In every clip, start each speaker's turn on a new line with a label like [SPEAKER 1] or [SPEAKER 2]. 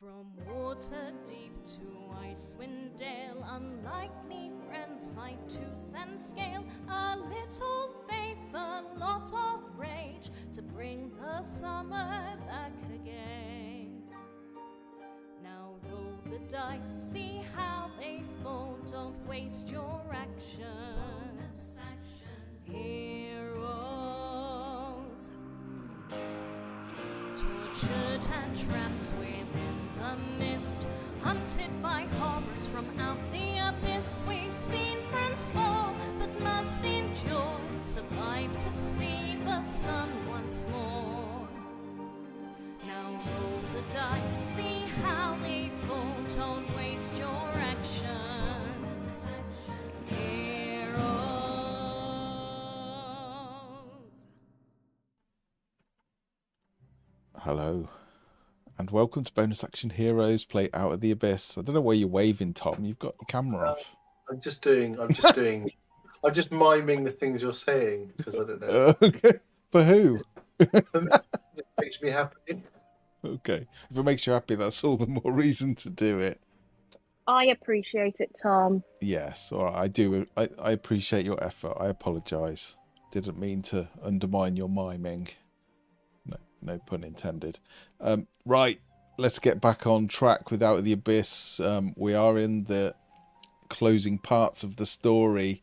[SPEAKER 1] From water deep to Icewind Dale, unlikely friends fight tooth and scale. A little faith, a lot of rage, to bring the summer back again. Now roll the dice, see how they fall, don't waste your action. Heroes, tortured and trapped within the mist, hunted by horrors from out the abyss. We've seen friends fall, but must endure, survive to see the sun once more. Now roll the dice, see how they fall, don't waste your action. Heroes.
[SPEAKER 2] Hello, and welcome to Bonus Action Heroes Play Out of the Abyss. I don't know why you're waving, Tom. You've got your camera off.
[SPEAKER 3] I'm just miming the things you're saying because I don't know.
[SPEAKER 2] Okay. For who?
[SPEAKER 3] It makes me happy.
[SPEAKER 2] Okay. If it makes you happy, that's all the more reason to do it.
[SPEAKER 4] I appreciate it, Tom.
[SPEAKER 2] Yes, all right. I do. I appreciate your effort. I apologise. Didn't mean to undermine your miming. No pun intended. Right, let's get back on track with Out of the Abyss. We are in the closing parts of the story.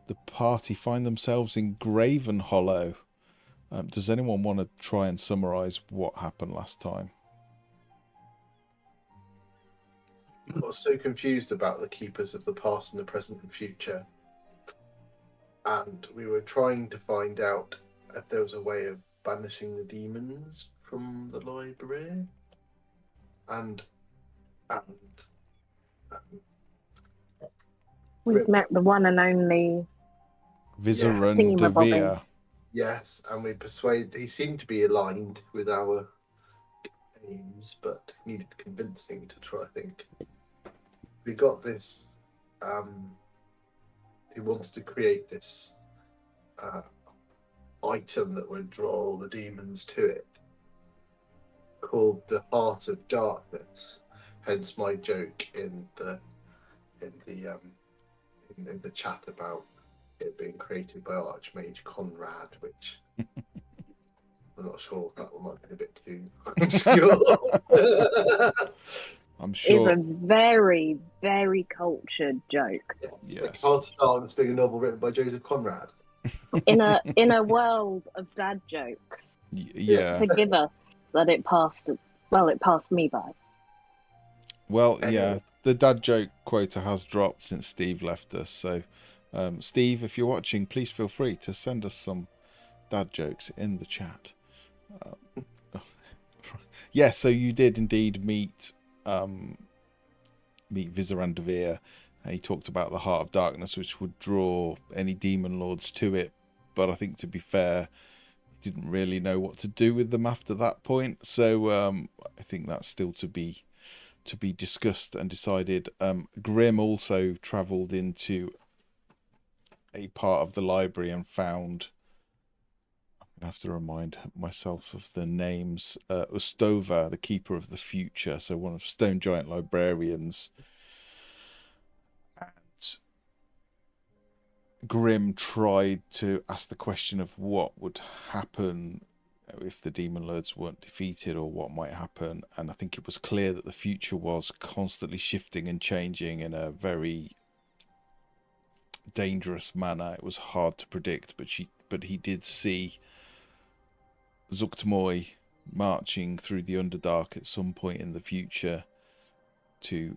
[SPEAKER 2] The party find themselves in Gravenhollow. Does anyone want to try and summarise what happened last time?
[SPEAKER 3] I got so confused about the keepers of the past and the present and future. And we were trying to find out if there was a way of banishing the demons from the library. And
[SPEAKER 4] We've met the one and only
[SPEAKER 2] Vizeran Devere.
[SPEAKER 3] yes, and we persuaded, he seemed to be aligned with our aims, but needed convincing to try, I think. We got this, he wanted to create this item that would draw all the demons to it, called the Heart of Darkness. Hence my joke in the chat about it being created by Archmage Conrad, which I'm not sure if that might be a bit too obscure.
[SPEAKER 2] I'm sure.
[SPEAKER 4] It's a very, very cultured joke.
[SPEAKER 3] Like Heart of Darkness being a novel written by Joseph Conrad.
[SPEAKER 4] In a world of dad jokes.
[SPEAKER 2] Yeah.
[SPEAKER 4] Forgive us that it passed me by.
[SPEAKER 2] Well, yeah, the dad joke quota has dropped since Steve left us. So, Steve, if you're watching, please feel free to send us some dad jokes in the chat. Yes, so you did indeed meet Vizeran Devere. He talked about the Heart of Darkness, which would draw any demon lords to it. But I think, to be fair, he didn't really know what to do with them after that point. So I think that's still to be discussed and decided. Grim also travelled into a part of the library and found, I'm going to have to remind myself of the names, Ustova, the Keeper of the Future, so one of Stone Giant librarians. Grim tried to ask the question of what would happen if the demon lords weren't defeated, or what might happen, and I think it was clear that the future was constantly shifting and changing in a very dangerous manner. It was hard to predict, but he did see Zuktmoy marching through the Underdark at some point in the future to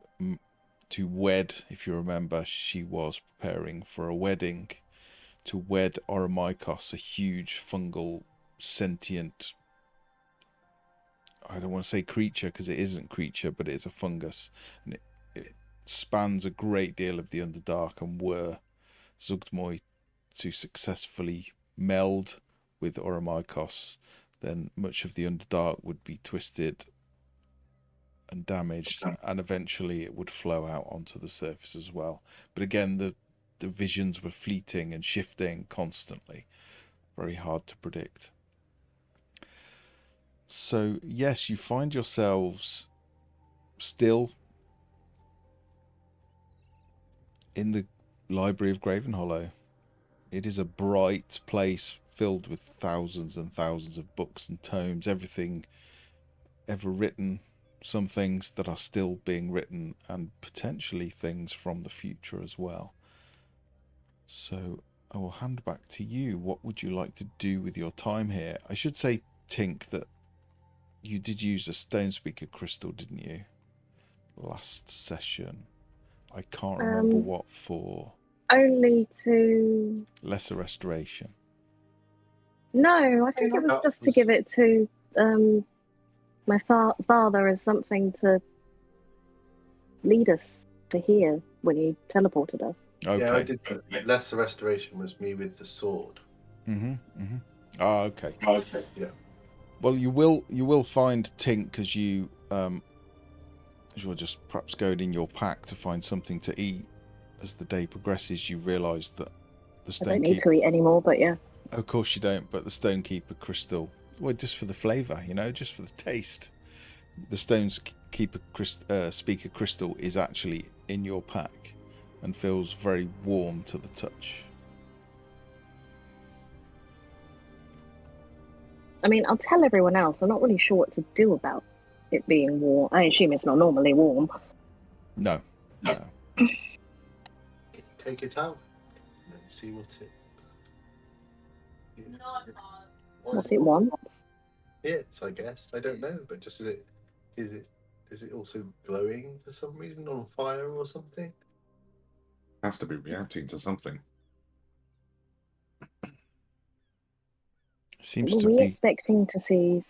[SPEAKER 2] wed. If you remember, she was preparing for a wedding to wed Oromikos, a huge fungal sentient, I don't want to say creature because it isn't creature, but it is a fungus, and it spans a great deal of the Underdark. And were Zuktmoy to successfully meld with Oromikos, then much of the Underdark would be twisted and damaged, and eventually it would flow out onto the surface as well. But again, the visions were fleeting and shifting constantly. Very hard to predict. So yes, you find yourselves still in the library of Gravenhollow. It is a bright place filled with thousands and thousands of books and tomes, everything ever written, some things that are still being written, and potentially things from the future as well. So I will hand back to you. What would you like to do with your time here? I should say, Tink, that you did use a stone speaker crystal, didn't you? Last session. I can't remember what for.
[SPEAKER 4] Only to...
[SPEAKER 2] Lesser restoration.
[SPEAKER 4] No, I think it was just to give it to my father as something to lead us to here when he teleported us.
[SPEAKER 2] Okay.
[SPEAKER 3] Yeah, I did. Lesser restoration was me with the sword.
[SPEAKER 2] Ah, okay.
[SPEAKER 3] Okay. Yeah.
[SPEAKER 2] Well, you will find Tink as you you're just perhaps going in your pack to find something to eat. As the day progresses, you realise that the
[SPEAKER 4] I don't need to eat anymore, but yeah.
[SPEAKER 2] Of course you don't, but the Stonekeeper crystal, well, just for the flavour, just for the taste. The Stonekeeper speaker crystal is actually in your pack and feels very warm to the touch.
[SPEAKER 4] I mean, I'll tell everyone else. I'm not really sure what to do about it being warm. I assume it's not normally warm.
[SPEAKER 2] No.
[SPEAKER 3] Take it out and see what it.
[SPEAKER 4] What it wants.
[SPEAKER 3] Yes, I guess. I don't know, but just is it also glowing for some reason, on fire or something?
[SPEAKER 5] Has to be reacting to something.
[SPEAKER 2] Seems
[SPEAKER 4] Were
[SPEAKER 2] to
[SPEAKER 4] we
[SPEAKER 2] be.
[SPEAKER 4] expecting to see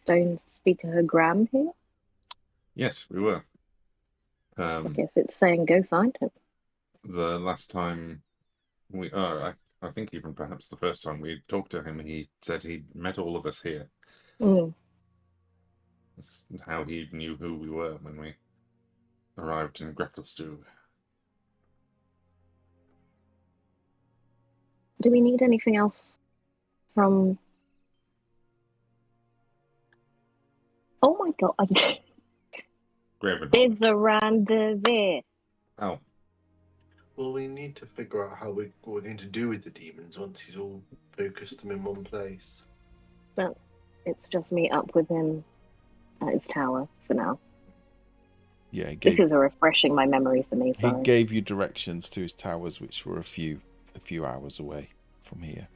[SPEAKER 4] Stonespeaker Graham here?
[SPEAKER 5] Yes, we were.
[SPEAKER 4] I guess it's saying go find him.
[SPEAKER 5] The last time I think even perhaps the first time we talked to him, he said he'd met all of us here. That's how he knew who we were when we arrived in Greffelstew.
[SPEAKER 4] Do we need anything else from... Oh my god,
[SPEAKER 5] Gravenhollow.
[SPEAKER 4] There's a rendezvous.
[SPEAKER 5] Oh.
[SPEAKER 3] Well, we need to figure out what we're going to do with the demons once he's all focused them in one place.
[SPEAKER 4] But it's just meet up with him at his tower for now.
[SPEAKER 2] Yeah,
[SPEAKER 4] this is a refreshing my memory for me. Sorry.
[SPEAKER 2] He gave you directions to his towers, which were a few hours away from here.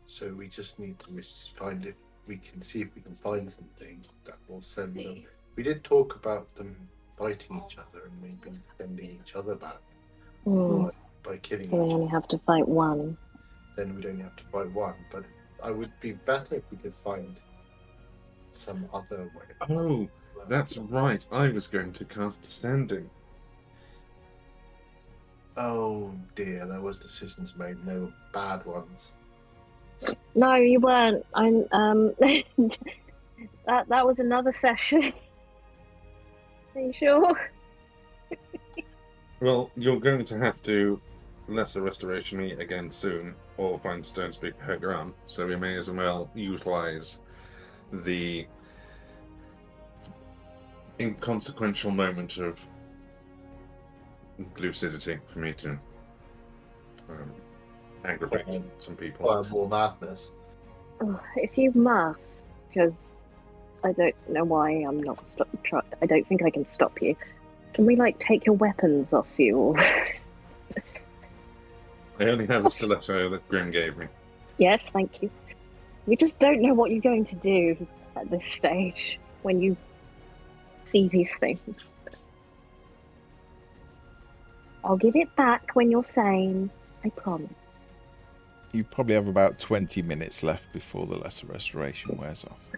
[SPEAKER 3] So we just need to find if we can find something that will send them. We did talk about them fighting each other and maybe sending each other back by killing.
[SPEAKER 4] So we only have to fight one.
[SPEAKER 3] Then we'd only have to fight one, but I would be better if we could find some other way.
[SPEAKER 5] Oh, that's right. I was going to cast Descending.
[SPEAKER 3] Oh dear, there was decisions made. They were bad ones.
[SPEAKER 4] No, you weren't. I'm that was another session. Are you sure?
[SPEAKER 5] Well, you're going to have to Lesser Restoration me again soon, or find Stonespeaker Hergram, so we may as well utilize the inconsequential moment of lucidity for me to aggravate some people.
[SPEAKER 3] More madness.
[SPEAKER 4] If you must, because I don't know why I'm not I don't think I can stop you. Can we take your weapons off you?
[SPEAKER 5] I only have a stiletto that Grim gave me.
[SPEAKER 4] Yes, thank you. We just don't know what you're going to do at this stage when you see these things. I'll give it back when you're sane. I promise.
[SPEAKER 2] You probably have about 20 minutes left before the Lesser Restoration wears off.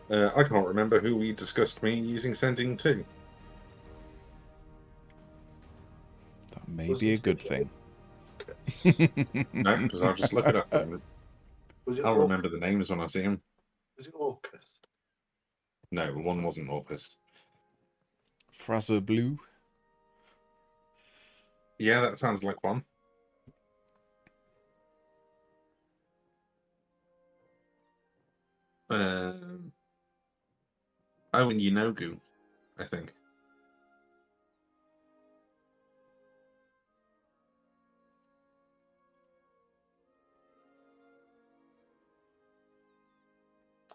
[SPEAKER 5] I can't remember who we discussed me using Sending to.
[SPEAKER 2] That may be a good thing.
[SPEAKER 5] No, because I'll just look it up. I'll remember the names when I see them.
[SPEAKER 3] Was it Orcus?
[SPEAKER 5] No, one wasn't Orcus.
[SPEAKER 2] Fraser Blue?
[SPEAKER 5] Yeah, that sounds like one. Oh, and Yinogu, I think.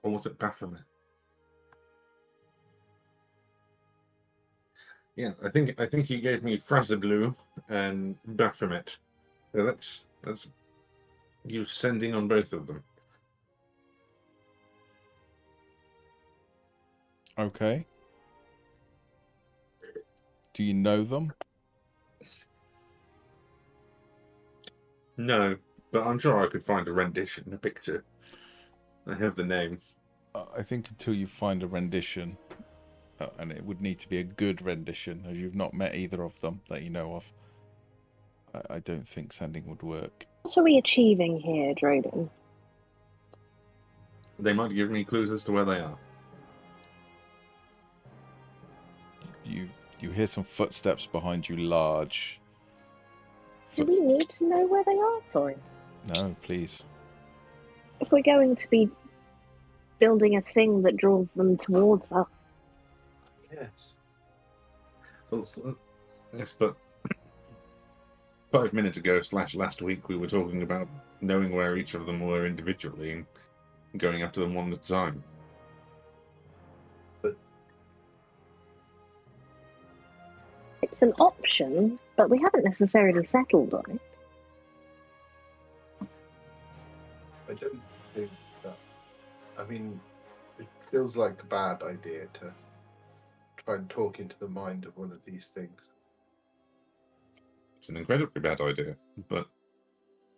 [SPEAKER 5] Or was it Baphomet? Yeah, I think he gave me Frazzablu and Baphomet. So that's you sending on both of them.
[SPEAKER 2] Okay. Do you know them?
[SPEAKER 5] No, but I'm sure I could find a rendition, a picture. I have the name.
[SPEAKER 2] I think until you find a rendition, and it would need to be a good rendition, as you've not met either of them that you know of, I don't think sending would work.
[SPEAKER 4] What are we achieving here, Droden?
[SPEAKER 5] They might give me clues as to where they are.
[SPEAKER 2] You hear some footsteps behind you, large.
[SPEAKER 4] Do we need to know where they are? Sorry.
[SPEAKER 2] No, please.
[SPEAKER 4] If we're going to be building a thing that draws them towards us.
[SPEAKER 3] Yes.
[SPEAKER 5] Well, yes, but 5 minutes ago / last week we were talking about knowing where each of them were individually and going after them one at a time.
[SPEAKER 4] It's an option, but we haven't necessarily settled on it.
[SPEAKER 3] I don't think that. I mean, it feels like a bad idea to try and talk into the mind of one of these things.
[SPEAKER 5] It's an incredibly bad idea, but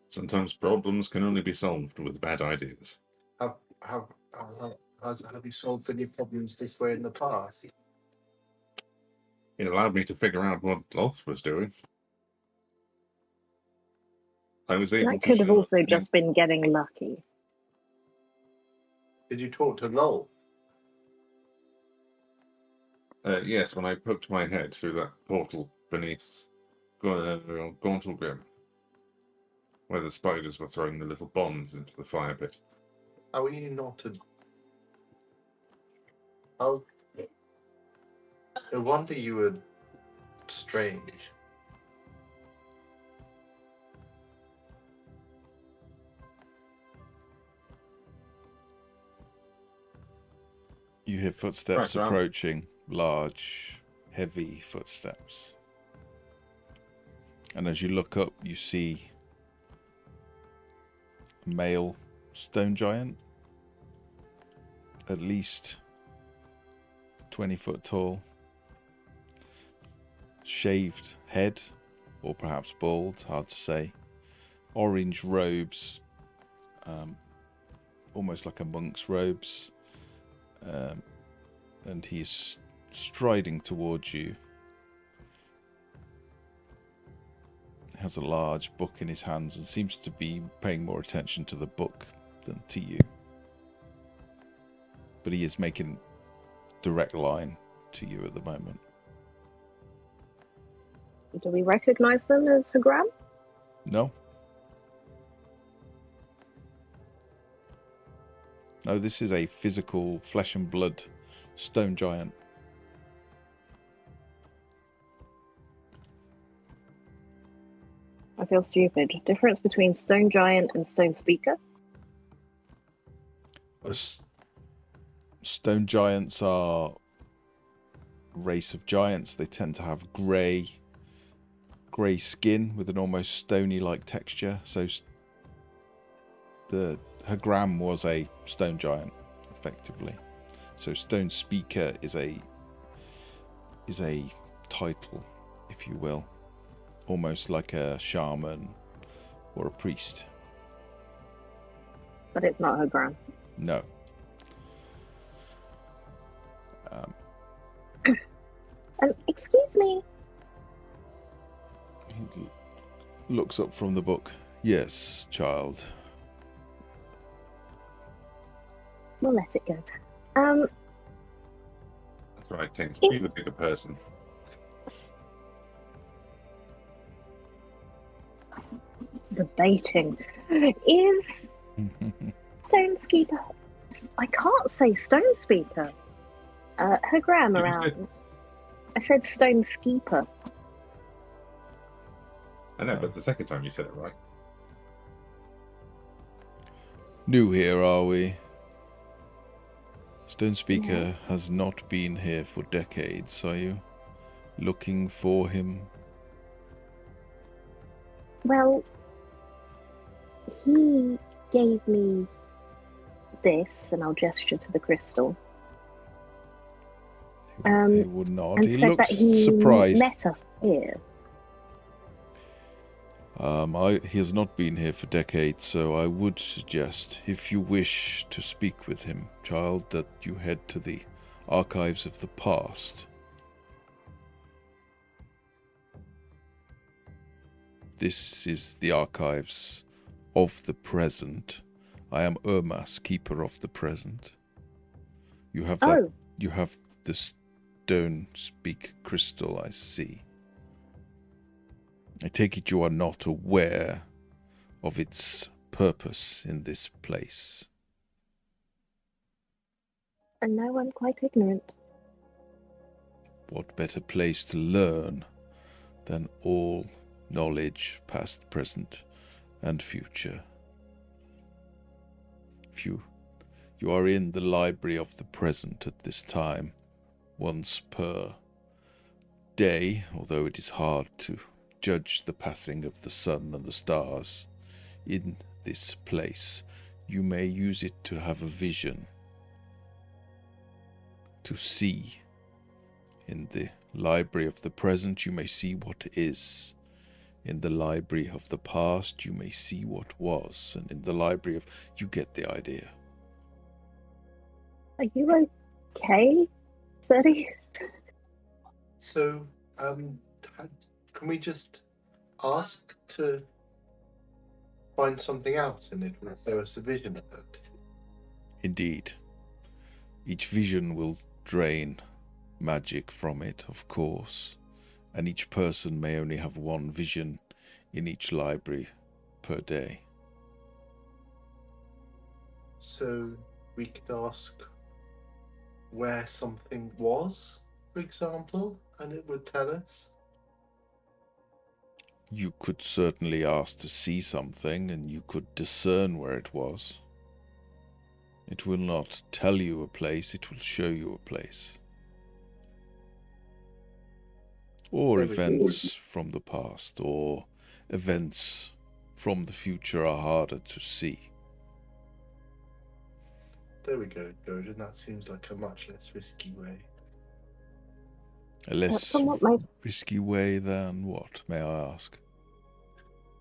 [SPEAKER 5] sometimes problems can only be solved with bad ideas.
[SPEAKER 3] Have you solved any problems this way in the past?
[SPEAKER 5] It allowed me to figure out what Loth was doing. I was able
[SPEAKER 4] That
[SPEAKER 5] to
[SPEAKER 4] could have
[SPEAKER 5] show-
[SPEAKER 4] also just been getting lucky.
[SPEAKER 3] Did you talk to Noel?
[SPEAKER 5] Yes, when I poked my head through that portal beneath Gauntle Grim, where the spiders were throwing the little bombs into the fire pit.
[SPEAKER 3] How are you not a... How... No wonder you were strange.
[SPEAKER 2] You hear footsteps
[SPEAKER 5] Right,
[SPEAKER 2] approaching, large, heavy footsteps. And as you look up, you see a male stone giant, at least 20 foot tall, shaved head, or perhaps bald, hard to say, orange robes, almost like a monk's robes, and he's striding towards you. Has a large book in his hands and seems to be paying more attention to the book than to you. But he is making direct line to you at the moment.
[SPEAKER 4] Do we recognize them as Hagram?
[SPEAKER 2] No? No, this is a physical flesh and blood stone giant.
[SPEAKER 4] I feel stupid. Difference between stone giant and stone speaker?
[SPEAKER 2] Stone giants are a race of giants. They tend to have grey skin with an almost stony-like texture. So the Hagram was a stone giant, effectively. So stone speaker is a title, if you will, almost like a shaman or a priest.
[SPEAKER 4] But it's not Hagram.
[SPEAKER 2] No.
[SPEAKER 4] Excuse me.
[SPEAKER 2] He looks up from the book. Yes, child.
[SPEAKER 4] We'll let it go.
[SPEAKER 5] That's right, Tink. Be the bigger person.
[SPEAKER 4] The baiting is stone speaker. I can't say stone speaker. Her grammar
[SPEAKER 5] You
[SPEAKER 4] out. I said Stone's keeper.
[SPEAKER 5] I know, but the second time you said it right.
[SPEAKER 2] New here, are we? Stone Speaker has not been here for decades. Are you looking for him?
[SPEAKER 4] Well, he gave me this, and I'll gesture to the crystal.
[SPEAKER 2] He would not.
[SPEAKER 4] And
[SPEAKER 2] He
[SPEAKER 4] said
[SPEAKER 2] looks
[SPEAKER 4] that he
[SPEAKER 2] surprised.
[SPEAKER 4] met us here.
[SPEAKER 2] He has not been here for decades, so I would suggest, if you wish to speak with him, child, that you head to the archives of the past. This is the archives of the present. I am Urmas, keeper of the present. You have that.
[SPEAKER 4] Oh.
[SPEAKER 2] You have the Stone Speak crystal, I see. I take it you are not aware of its purpose in this place.
[SPEAKER 4] And no, I'm quite ignorant.
[SPEAKER 2] What better place to learn than all knowledge, past, present, and future? If you are in the library of the present at this time, once per day, although it is hard to judge the passing of the sun and the stars in this place, you may use it to have a vision, to see. In the library of the present, you may see what is. In the library of the past, you may see what was. And in the library of... You get the idea.
[SPEAKER 4] Are you okay, Sadie?
[SPEAKER 3] So, can we just ask to find something out in it? Is there a vision of it?
[SPEAKER 2] Indeed. Each vision will drain magic from it, of course. And each person may only have one vision in each library per day.
[SPEAKER 3] So, we could ask where something was, for example, and it would tell us?
[SPEAKER 2] You could certainly ask to see something, and you could discern where it was. It will not tell you a place, it will show you a place. Or events from the past, or events from the future are harder to see.
[SPEAKER 3] There we go, Jordan. That seems like a much less risky way.
[SPEAKER 2] A less risky way than what, may I ask?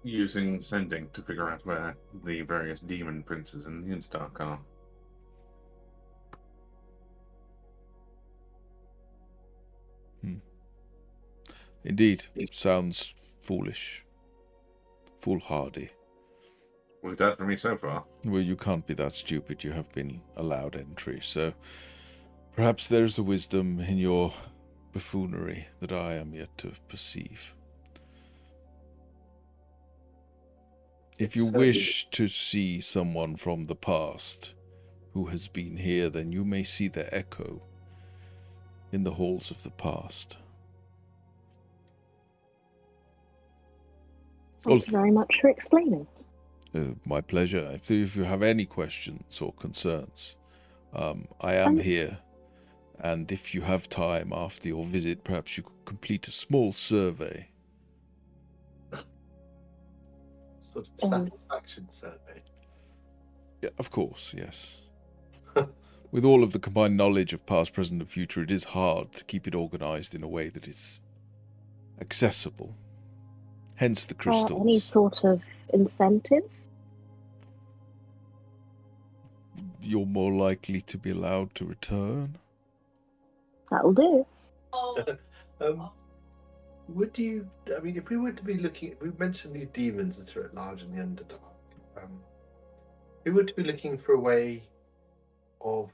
[SPEAKER 5] Using sending to figure out where the various demon princes and the Instark are.
[SPEAKER 2] Indeed, it sounds foolish. Foolhardy.
[SPEAKER 5] Worked out for me so far.
[SPEAKER 2] Well, you can't be that stupid. You have been allowed entry, so perhaps there is a wisdom in your buffoonery that I am yet to perceive. If you wish to see someone from the past who has been here, then you may see their echo in the halls of the past.
[SPEAKER 4] Thank you very much for explaining.
[SPEAKER 2] My pleasure. If you have any questions or concerns, I am here. And if you have time after your visit, perhaps you could complete a small survey.
[SPEAKER 3] Sort of satisfaction survey.
[SPEAKER 2] Yeah, of course, yes. With all of the combined knowledge of past, present, and future, it is hard to keep it organized in a way that is accessible. Hence the crystals.
[SPEAKER 4] Any sort of incentive?
[SPEAKER 2] You're more likely to be allowed to return.
[SPEAKER 4] That'll do.
[SPEAKER 3] Would you, I mean, if we were to be looking, we mentioned these demons that are at large in the Underdark. If we were to be looking for a way of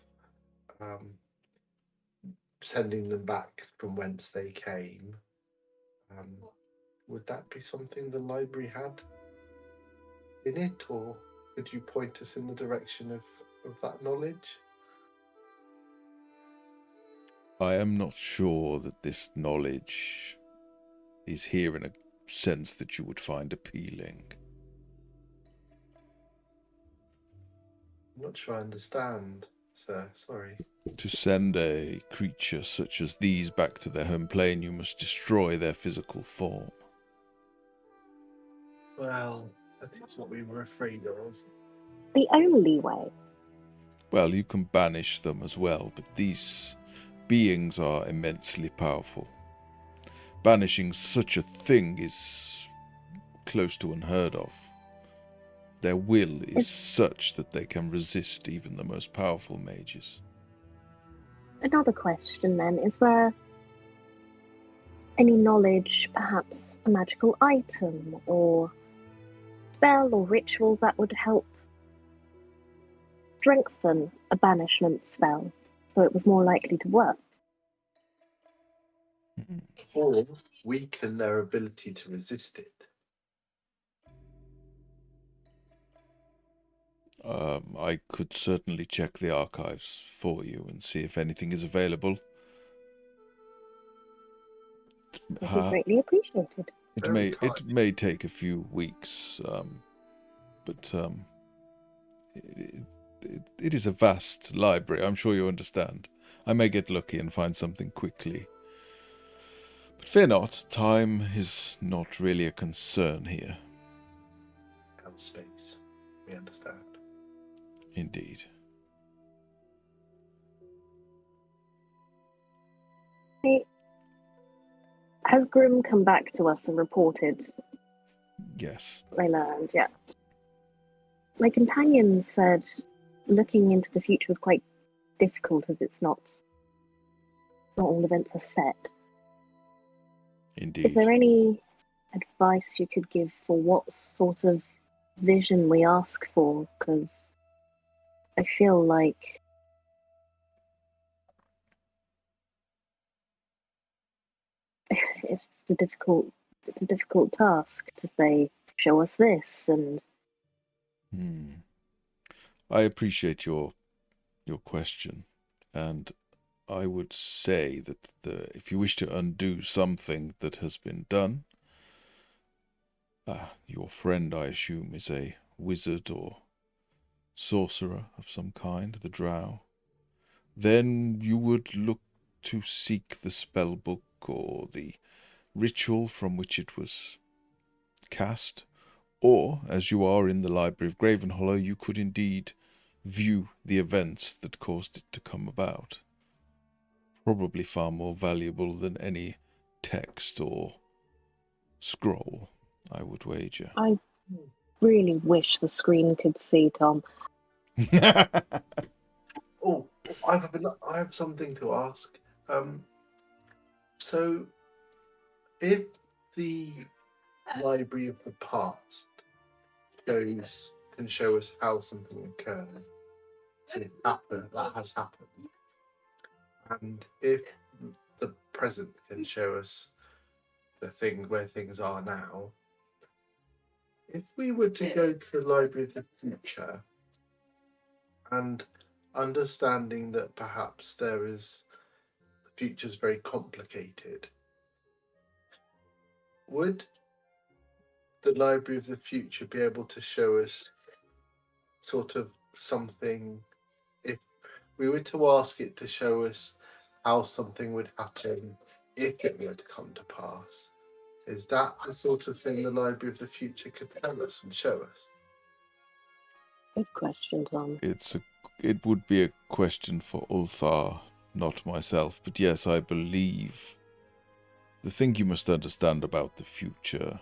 [SPEAKER 3] sending them back from whence they came, would that be something the library had in it, or could you point us in the direction of that knowledge?
[SPEAKER 2] I am not sure that this knowledge is here in a sense that you would find appealing.
[SPEAKER 3] I'm not sure I understand, sir. Sorry.
[SPEAKER 2] To send a creature such as these back to their home plane, you must destroy their physical form.
[SPEAKER 3] Well, I think that's what we were afraid of.
[SPEAKER 4] The only way.
[SPEAKER 2] Well, you can banish them as well, but these beings are immensely powerful. Banishing such a thing is close to unheard of. Their will is such that they can resist even the most powerful mages.
[SPEAKER 4] Another question then, is there any knowledge, perhaps a magical item or spell or ritual that would help strengthen a banishment spell so it was more likely to work?
[SPEAKER 3] Or weaken their ability to resist it.
[SPEAKER 2] I could certainly check the archives for you and see if anything is available.
[SPEAKER 4] Would be greatly appreciated.
[SPEAKER 2] It may take a few weeks, but it is a vast library. I'm sure you understand. I may get lucky and find something quickly. But fear not, time is not really a concern here.
[SPEAKER 3] And space. We understand.
[SPEAKER 2] Indeed.
[SPEAKER 4] Has Grim come back to us and reported?
[SPEAKER 2] Yes.
[SPEAKER 4] I learned, yeah. My companion said looking into the future was quite difficult as it's not all events are set.
[SPEAKER 2] Indeed.
[SPEAKER 4] Is there any advice you could give for what sort of vision we ask for? Because I feel like it's a difficult task to say, show us this and
[SPEAKER 2] I appreciate your question, and I would say that if you wish to undo something that has been done, your friend, I assume, is a wizard or sorcerer of some kind, the drow, then you would look to seek the spell book or the ritual from which it was cast, or, as you are in the library of Gravenhollow, you could indeed view the events that caused it to come about. Probably far more valuable than any text or scroll, I would wager.
[SPEAKER 4] I really wish the screen could see, Tom.
[SPEAKER 3] Oh, I have something to ask. So, if the Library of the Past can show us how something occurred, that has happened, and if the present can show us where things are now, if we were to go to the Library of the Future and understanding that perhaps the future's very complicated, would the Library of the Future be able to show us sort of something, if we were to ask it to show us how something would happen if it were to come to pass? Is that the sort of thing the Library of the Future could tell us and show us?
[SPEAKER 4] Good question, Tom.
[SPEAKER 2] It would be a question for Ulthar, not myself. But yes, I believe the thing you must understand about the future,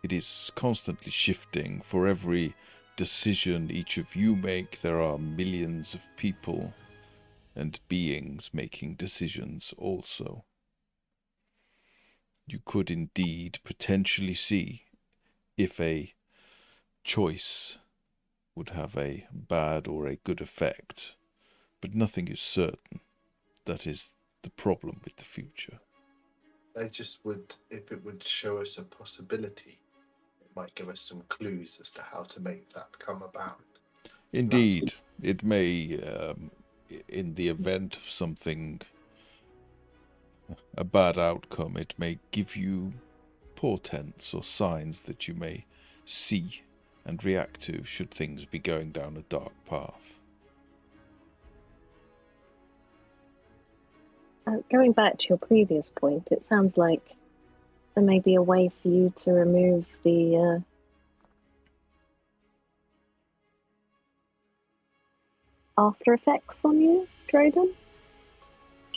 [SPEAKER 2] it is constantly shifting. For every decision each of you make, there are millions of people and beings making decisions also. You could indeed potentially see if a choice would have a bad or a good effect, but nothing is certain. That is the problem with the future.
[SPEAKER 3] If it would show us a possibility, it might give us some clues as to how to make that come about.
[SPEAKER 2] Indeed, it may, in the event of something a bad outcome. It may give you portents or signs that you may see and react to should things be going down a dark path.
[SPEAKER 4] Going back to your previous point, it sounds like there may be a way for you to remove the after effects on you, Droden.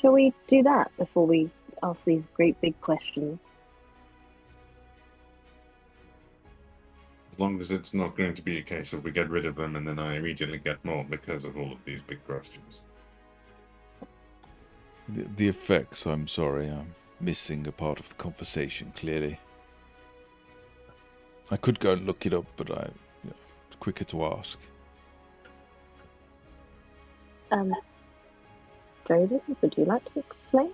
[SPEAKER 4] Shall we do that before we ask these great big questions?
[SPEAKER 5] As long as it's not going to be a case of we get rid of them and then I immediately get more because of all of these big questions.
[SPEAKER 2] The effects, I'm sorry, I'm missing a part of the conversation, clearly. I could go and look it up, but it's quicker to ask.
[SPEAKER 4] Droden, would you like to explain?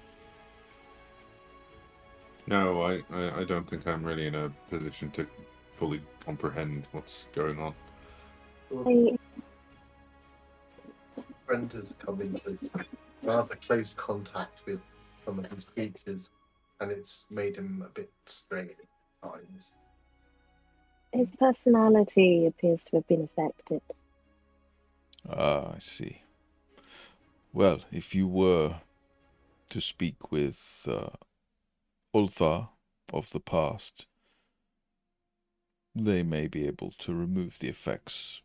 [SPEAKER 5] No, I don't think I'm really in a position to fully comprehend what's going on.
[SPEAKER 3] Brent has come into rather close contact with some of his creatures, and it's made him a bit strange at times.
[SPEAKER 4] His personality appears to have been affected.
[SPEAKER 2] Ah, I see. Well, if you were to speak with Ulthar of the past, they may be able to remove the effects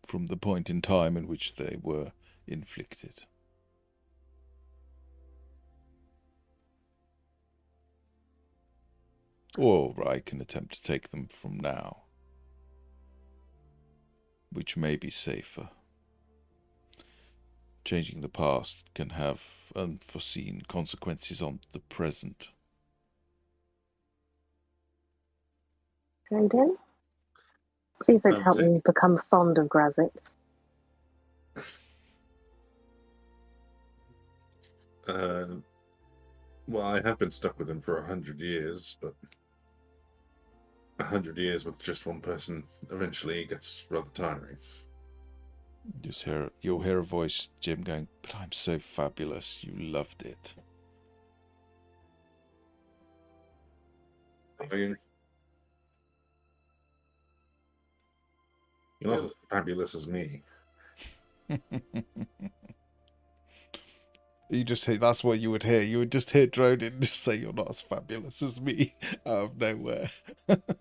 [SPEAKER 2] from the point in time in which they were inflicted. Or I can attempt to take them from now, which may be safer. Changing the past can have unforeseen consequences on the present.
[SPEAKER 4] Droden? Please don't help me become fond of Grazit.
[SPEAKER 5] Well, I have been stuck with him for 100 years, but 100 years with just one person eventually gets rather tiring.
[SPEAKER 2] You'll hear a voice, Jim, going, "But I'm so fabulous, you loved it."
[SPEAKER 5] I mean, you're not as fabulous as me.
[SPEAKER 2] You just say that's what you would hear. You would just hear Droden just say, "You're not as fabulous as me," out of nowhere.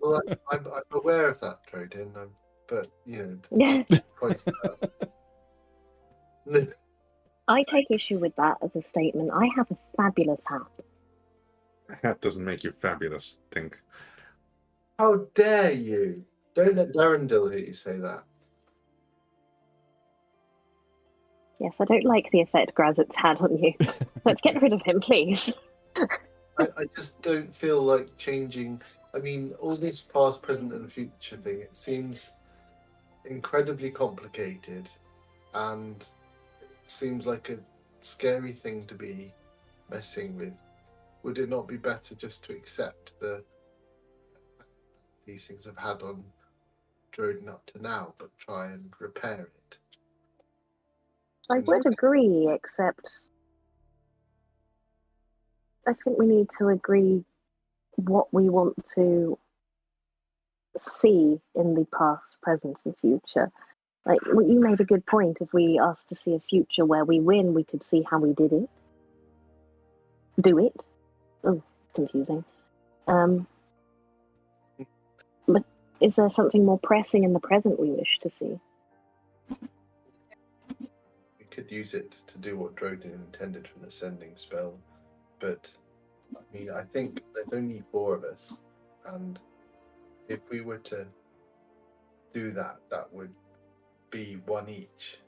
[SPEAKER 3] Well, I'm aware of that, Droden, but it's quite.
[SPEAKER 4] I take issue with that as a statement. I have a fabulous hat.
[SPEAKER 5] That doesn't make you fabulous, Tink.
[SPEAKER 3] How dare you? Don't let Darendil hear you say that.
[SPEAKER 4] Yes, I don't like the effect Grazit's had on you. Let's get rid of him, please.
[SPEAKER 3] I just don't feel like changing. I mean, all this past, present, and future thing, it seems incredibly complicated, and it seems like a scary thing to be messing with. Would it not be better just to accept these things have had on Droden up to now, but try and repair it?
[SPEAKER 4] I would agree, except I think we need to agree what we want to see in the past, present, and future. Like, you made a good point. If we asked to see a future where we win, we could see how we did it. Do it. Oh, confusing. But is there something more pressing in the present we wish to see?
[SPEAKER 3] We could use it to do what Droden intended from the sending spell, but I mean, I think there's only 4 of us, and if we were to do that, that would be 1 each.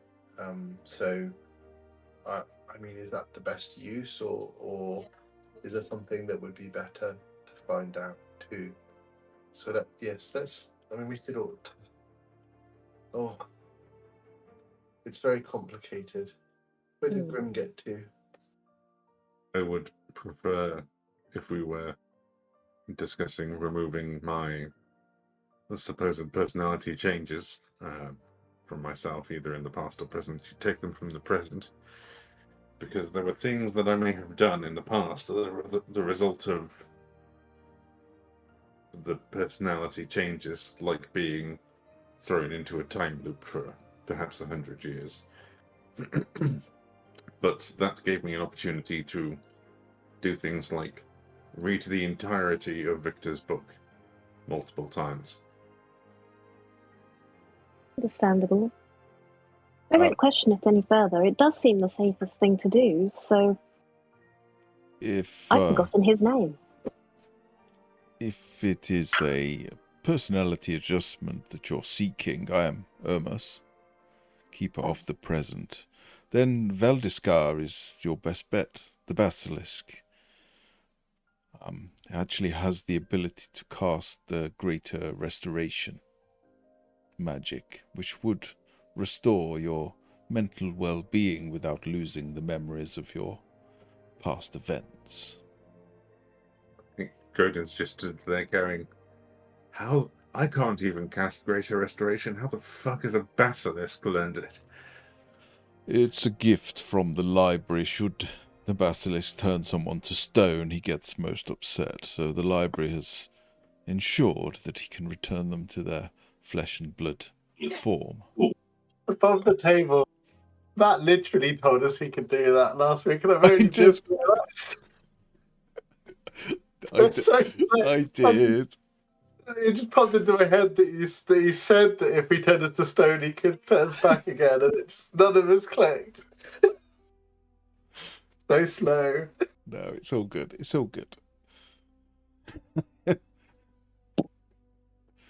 [SPEAKER 3] So, I mean, is that the best use, or is there something that would be better to find out too? So that, yes, that's. I mean, we could all. Oh, it's very complicated. Where did Grim get to?
[SPEAKER 5] I would prefer if we were discussing removing my supposed personality changes from myself, either in the past or present. You take them from the present, because there were things that I may have done in the past that were the result of the personality changes, like being thrown into a time loop for perhaps 100 years. But that gave me an opportunity to do things like read the entirety of Victor's book multiple times.
[SPEAKER 4] Understandable. I won't question it any further. It does seem the safest thing to do, so
[SPEAKER 2] If
[SPEAKER 4] I've forgotten his name.
[SPEAKER 2] if it is a personality adjustment that you're seeking, I am Ermus, keeper of the present, then Veldiscar is your best bet. The basilisk actually has the ability to cast the Greater Restoration magic, which would restore your mental well-being without losing the memories of your past events.
[SPEAKER 5] I think Droden's just stood there going, how? I can't even cast Greater Restoration. How the fuck is a basilisk learned it?
[SPEAKER 2] It's a gift from the library. Should the basilisk turn someone to stone, he gets most upset. So the library has ensured that he can return them to their flesh and blood form.
[SPEAKER 3] Above the table. Matt literally told us he could do that last week, and I've only just realised.
[SPEAKER 2] I did.
[SPEAKER 3] It just popped into my head that you said that if we turned us to stone, he could turn us back again, and none of us clicked. So slow.
[SPEAKER 2] No, it's all good. It's all good.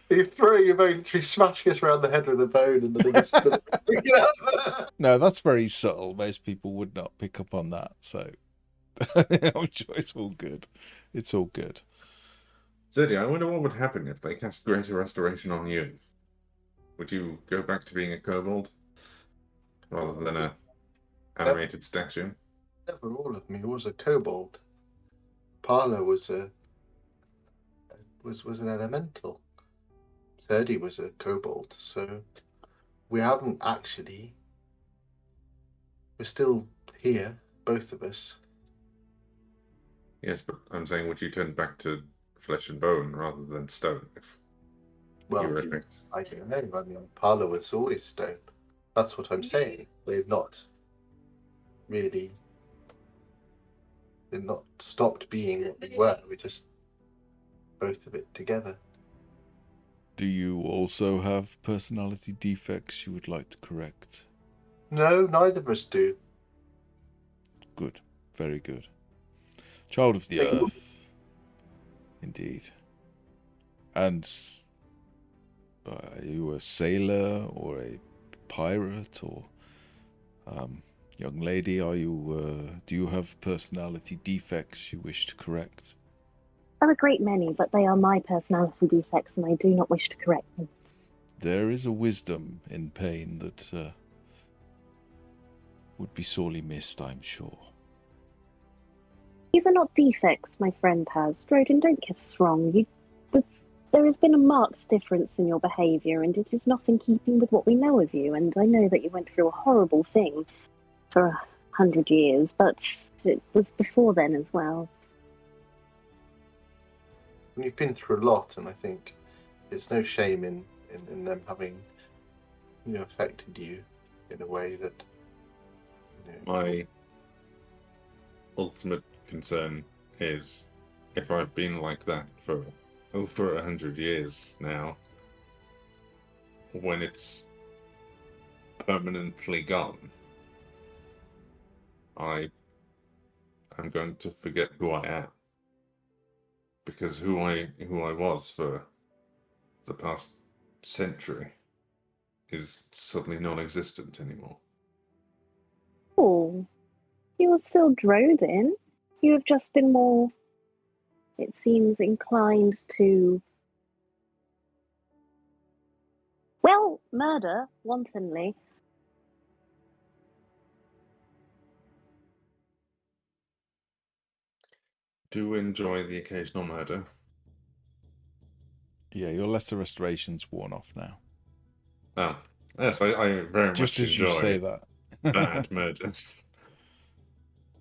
[SPEAKER 3] He's throwing your bone, literally smashing us around the head with a bone, and then just pick it up.
[SPEAKER 2] No, that's very subtle. Most people would not pick up on that, so I'm sure it's all good. It's all good.
[SPEAKER 5] Zeddy, I wonder what would happen if they cast Greater Restoration on you. Would you go back to being a kobold rather than a animated statue?
[SPEAKER 3] Never all of me was a kobold. Parla was an elemental. Zeddy was a kobold, so we haven't actually. We're still here, both of us.
[SPEAKER 5] Yes, but I'm saying, would you turn back to flesh and bone rather than stone?
[SPEAKER 3] Well,
[SPEAKER 5] you were picked?
[SPEAKER 3] I don't know. I mean, Parla was always stone. That's what I'm saying. They've not really. They've not stopped being what we were. We're just both of it together.
[SPEAKER 2] Do you also have personality defects you would like to correct?
[SPEAKER 3] No, neither of us do.
[SPEAKER 2] Good. Very good. Child of the Earth. Indeed. And are you a sailor or a pirate or young lady? Are you? Do you have personality defects you wish to correct?
[SPEAKER 4] There are a great many, but they are my personality defects, and I do not wish to correct them.
[SPEAKER 2] There is a wisdom in pain that would be sorely missed, I'm sure.
[SPEAKER 4] These are not defects my friend has. Droden, don't get us wrong. There has been a marked difference in your behaviour, and it is not in keeping with what we know of you. And I know that you went through a horrible thing for 100 years, but it was before then as well.
[SPEAKER 3] You've been through a lot, and I think there's no shame in them having, affected you in a way that.
[SPEAKER 5] My ultimate concern is if I've been like that for over 100 years now, when it's permanently gone, I'm going to forget who I am. Because who I was for the past century is suddenly non-existent anymore.
[SPEAKER 4] Oh, you are still Droden. You have just been more, it seems, inclined to, well, murder wantonly.
[SPEAKER 5] Do enjoy the occasional murder.
[SPEAKER 2] Yeah, your lesser restoration's worn off now.
[SPEAKER 5] Oh, yes, I very
[SPEAKER 2] Just
[SPEAKER 5] much
[SPEAKER 2] as
[SPEAKER 5] enjoy
[SPEAKER 2] you say that.
[SPEAKER 5] bad murders.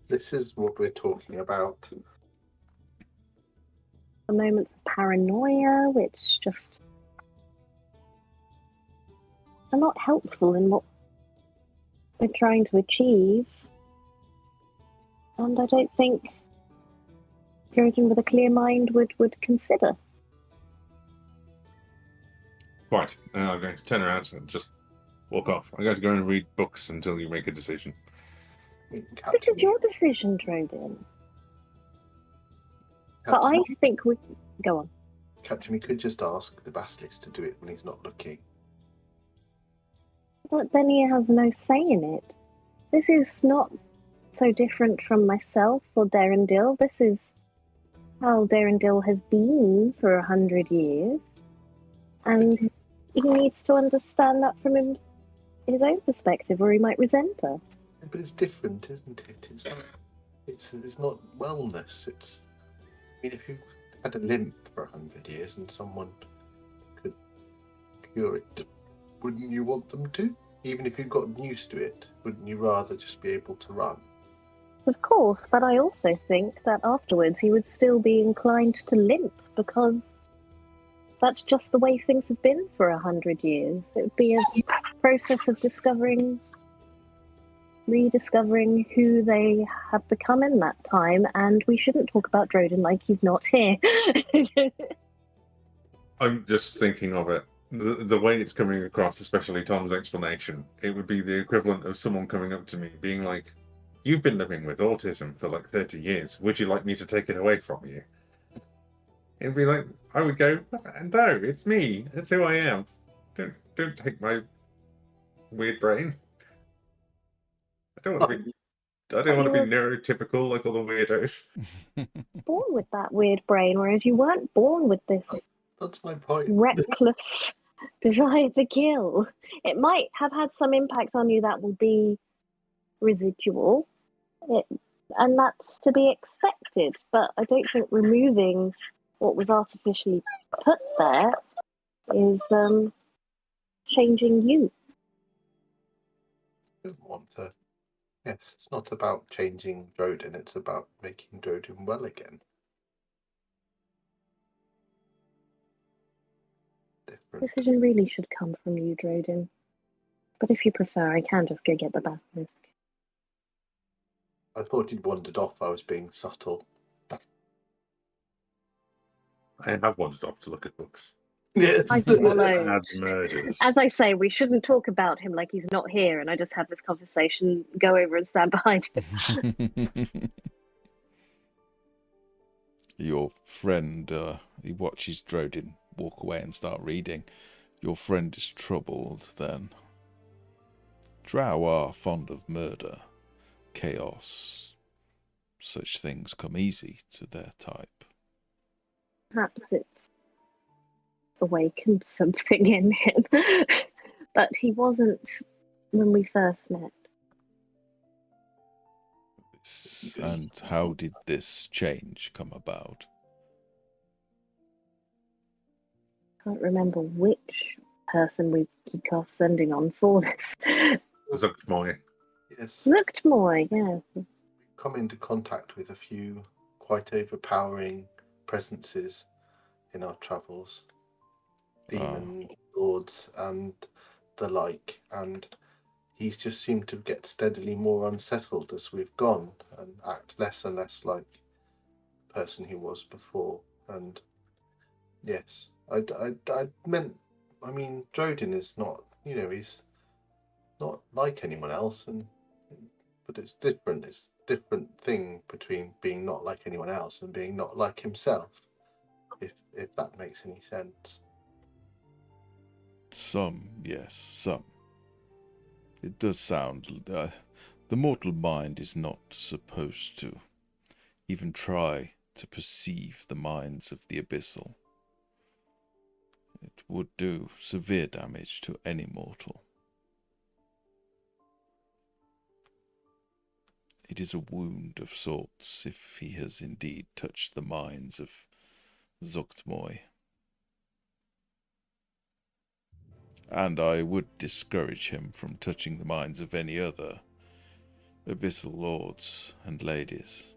[SPEAKER 3] This is what we're talking about.
[SPEAKER 4] The moments of paranoia, which just are not helpful in what we're trying to achieve. And I don't think Jordan with a clear mind would consider.
[SPEAKER 5] Quite. I'm going to turn around and just walk off. I'm going to go and read books until you make a decision.
[SPEAKER 4] This is your decision, Drodin. But I think we... Go on.
[SPEAKER 3] Captain, we could just ask the basilisk to do it when he's not looking.
[SPEAKER 4] But then he has no say in it. This is not so different from myself or Darendil. This is how Darendil has been for 100 years. And he needs to understand that from his own perspective, or he might resent her.
[SPEAKER 3] But it's different, isn't it? It's not wellness. I mean, if you had a limp for 100 years and someone could cure it, wouldn't you want them to? Even if you'd gotten used to it, wouldn't you rather just be able to run?
[SPEAKER 4] Of course, but I also think that afterwards he would still be inclined to limp, because that's just the way things have been for 100 years. It would be a process of rediscovering who they have become in that time, and we shouldn't talk about Drodin like he's not here.
[SPEAKER 5] I'm just thinking of it. The way it's coming across, especially Tom's explanation, it would be the equivalent of someone coming up to me being like, "You've been living with autism for like 30 years. Would you like me to take it away from you?" It'd be like, I would go, "No, it's me. That's who I am. Don't take my weird brain. I don't want to be neurotypical like all the weirdos."
[SPEAKER 4] Born with that weird brain, whereas you weren't born with this
[SPEAKER 3] That's my point.
[SPEAKER 4] reckless desire to kill. It might have had some impact on you that will be residual, and that's to be expected. But I don't think removing what was artificially put there is changing you.
[SPEAKER 3] I don't want to. Yes, it's not about changing Drodin, it's about making Drodin well again. Different.
[SPEAKER 4] Decision really should come from you, Drodin. But if you prefer, I can just go get the basilisk.
[SPEAKER 3] I thought he'd wandered off. I was being subtle.
[SPEAKER 5] I have wandered off to look at books.
[SPEAKER 3] Yes.
[SPEAKER 4] I follow.
[SPEAKER 5] Mad murders.
[SPEAKER 4] As I say, we shouldn't talk about him like he's not here, and I just have this conversation, go over and stand behind him.
[SPEAKER 2] Your friend, he watches Drodin walk away and start reading. Your friend is troubled then. Drow are fond of murder, chaos. Such things come easy to their type.
[SPEAKER 4] Perhaps it's awakened something in him. But he wasn't when we first met.
[SPEAKER 2] And how did this change come about?
[SPEAKER 4] I can't remember which person he cast sending on for this.
[SPEAKER 5] Zuchtmoy.
[SPEAKER 3] Yes.
[SPEAKER 4] Zuchtmoy, yes.
[SPEAKER 3] We've come into contact with a few quite overpowering presences in our travels. Demon lords and the like, and he's just seemed to get steadily more unsettled as we've gone and act less and less like the person he was before. And yes, I mean, Drodin is not, he's not like anyone else, but it's different. It's a different thing between being not like anyone else and being not like himself, if that makes any sense.
[SPEAKER 2] Some, yes, some. It does sound... the mortal mind is not supposed to even try to perceive the minds of the abyssal. It would do severe damage to any mortal. It is a wound of sorts if he has indeed touched the minds of Zuchtmoy. And I would discourage him from touching the minds of any other abyssal lords and ladies.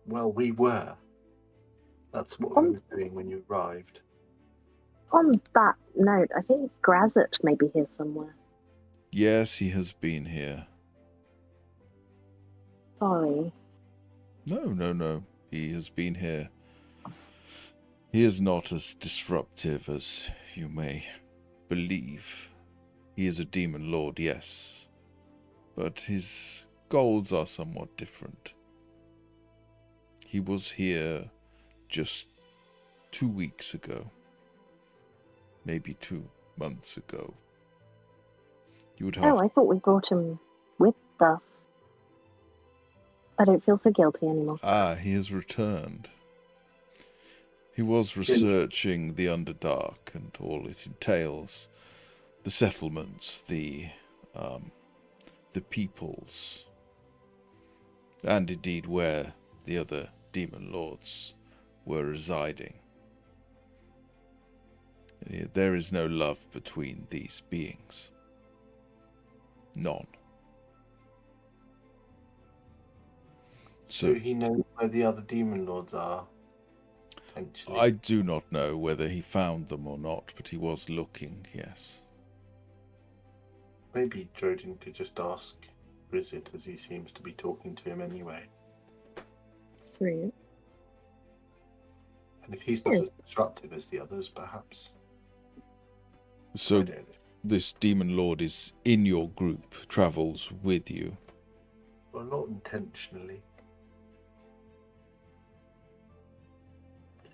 [SPEAKER 3] Well, we were. That's what we were doing when you arrived.
[SPEAKER 4] On that note, I think Grazit may be here somewhere.
[SPEAKER 2] Yes, he has been here.
[SPEAKER 4] Sorry.
[SPEAKER 2] No. He has been here. He is not as disruptive as you may believe. He is a demon lord, yes. But his goals are somewhat different. He was here just 2 weeks ago. Maybe 2 months ago. You would have...
[SPEAKER 4] Oh, I thought we brought him with us. I don't feel so guilty anymore.
[SPEAKER 2] Ah, he has returned. He was researching the Underdark and all it entails. The settlements, the peoples, and indeed where the other demon lords were residing. There is no love between these beings. None.
[SPEAKER 3] So he knows where the other demon lords are? Potentially.
[SPEAKER 2] I do not know whether he found them or not, but he was looking, yes.
[SPEAKER 3] Maybe Drodin could just ask Grizit, as he seems to be talking to him anyway.
[SPEAKER 4] Right.
[SPEAKER 3] And if he's not as disruptive as the others, perhaps.
[SPEAKER 2] So this demon lord is in your group, travels with you.
[SPEAKER 3] Well, not intentionally.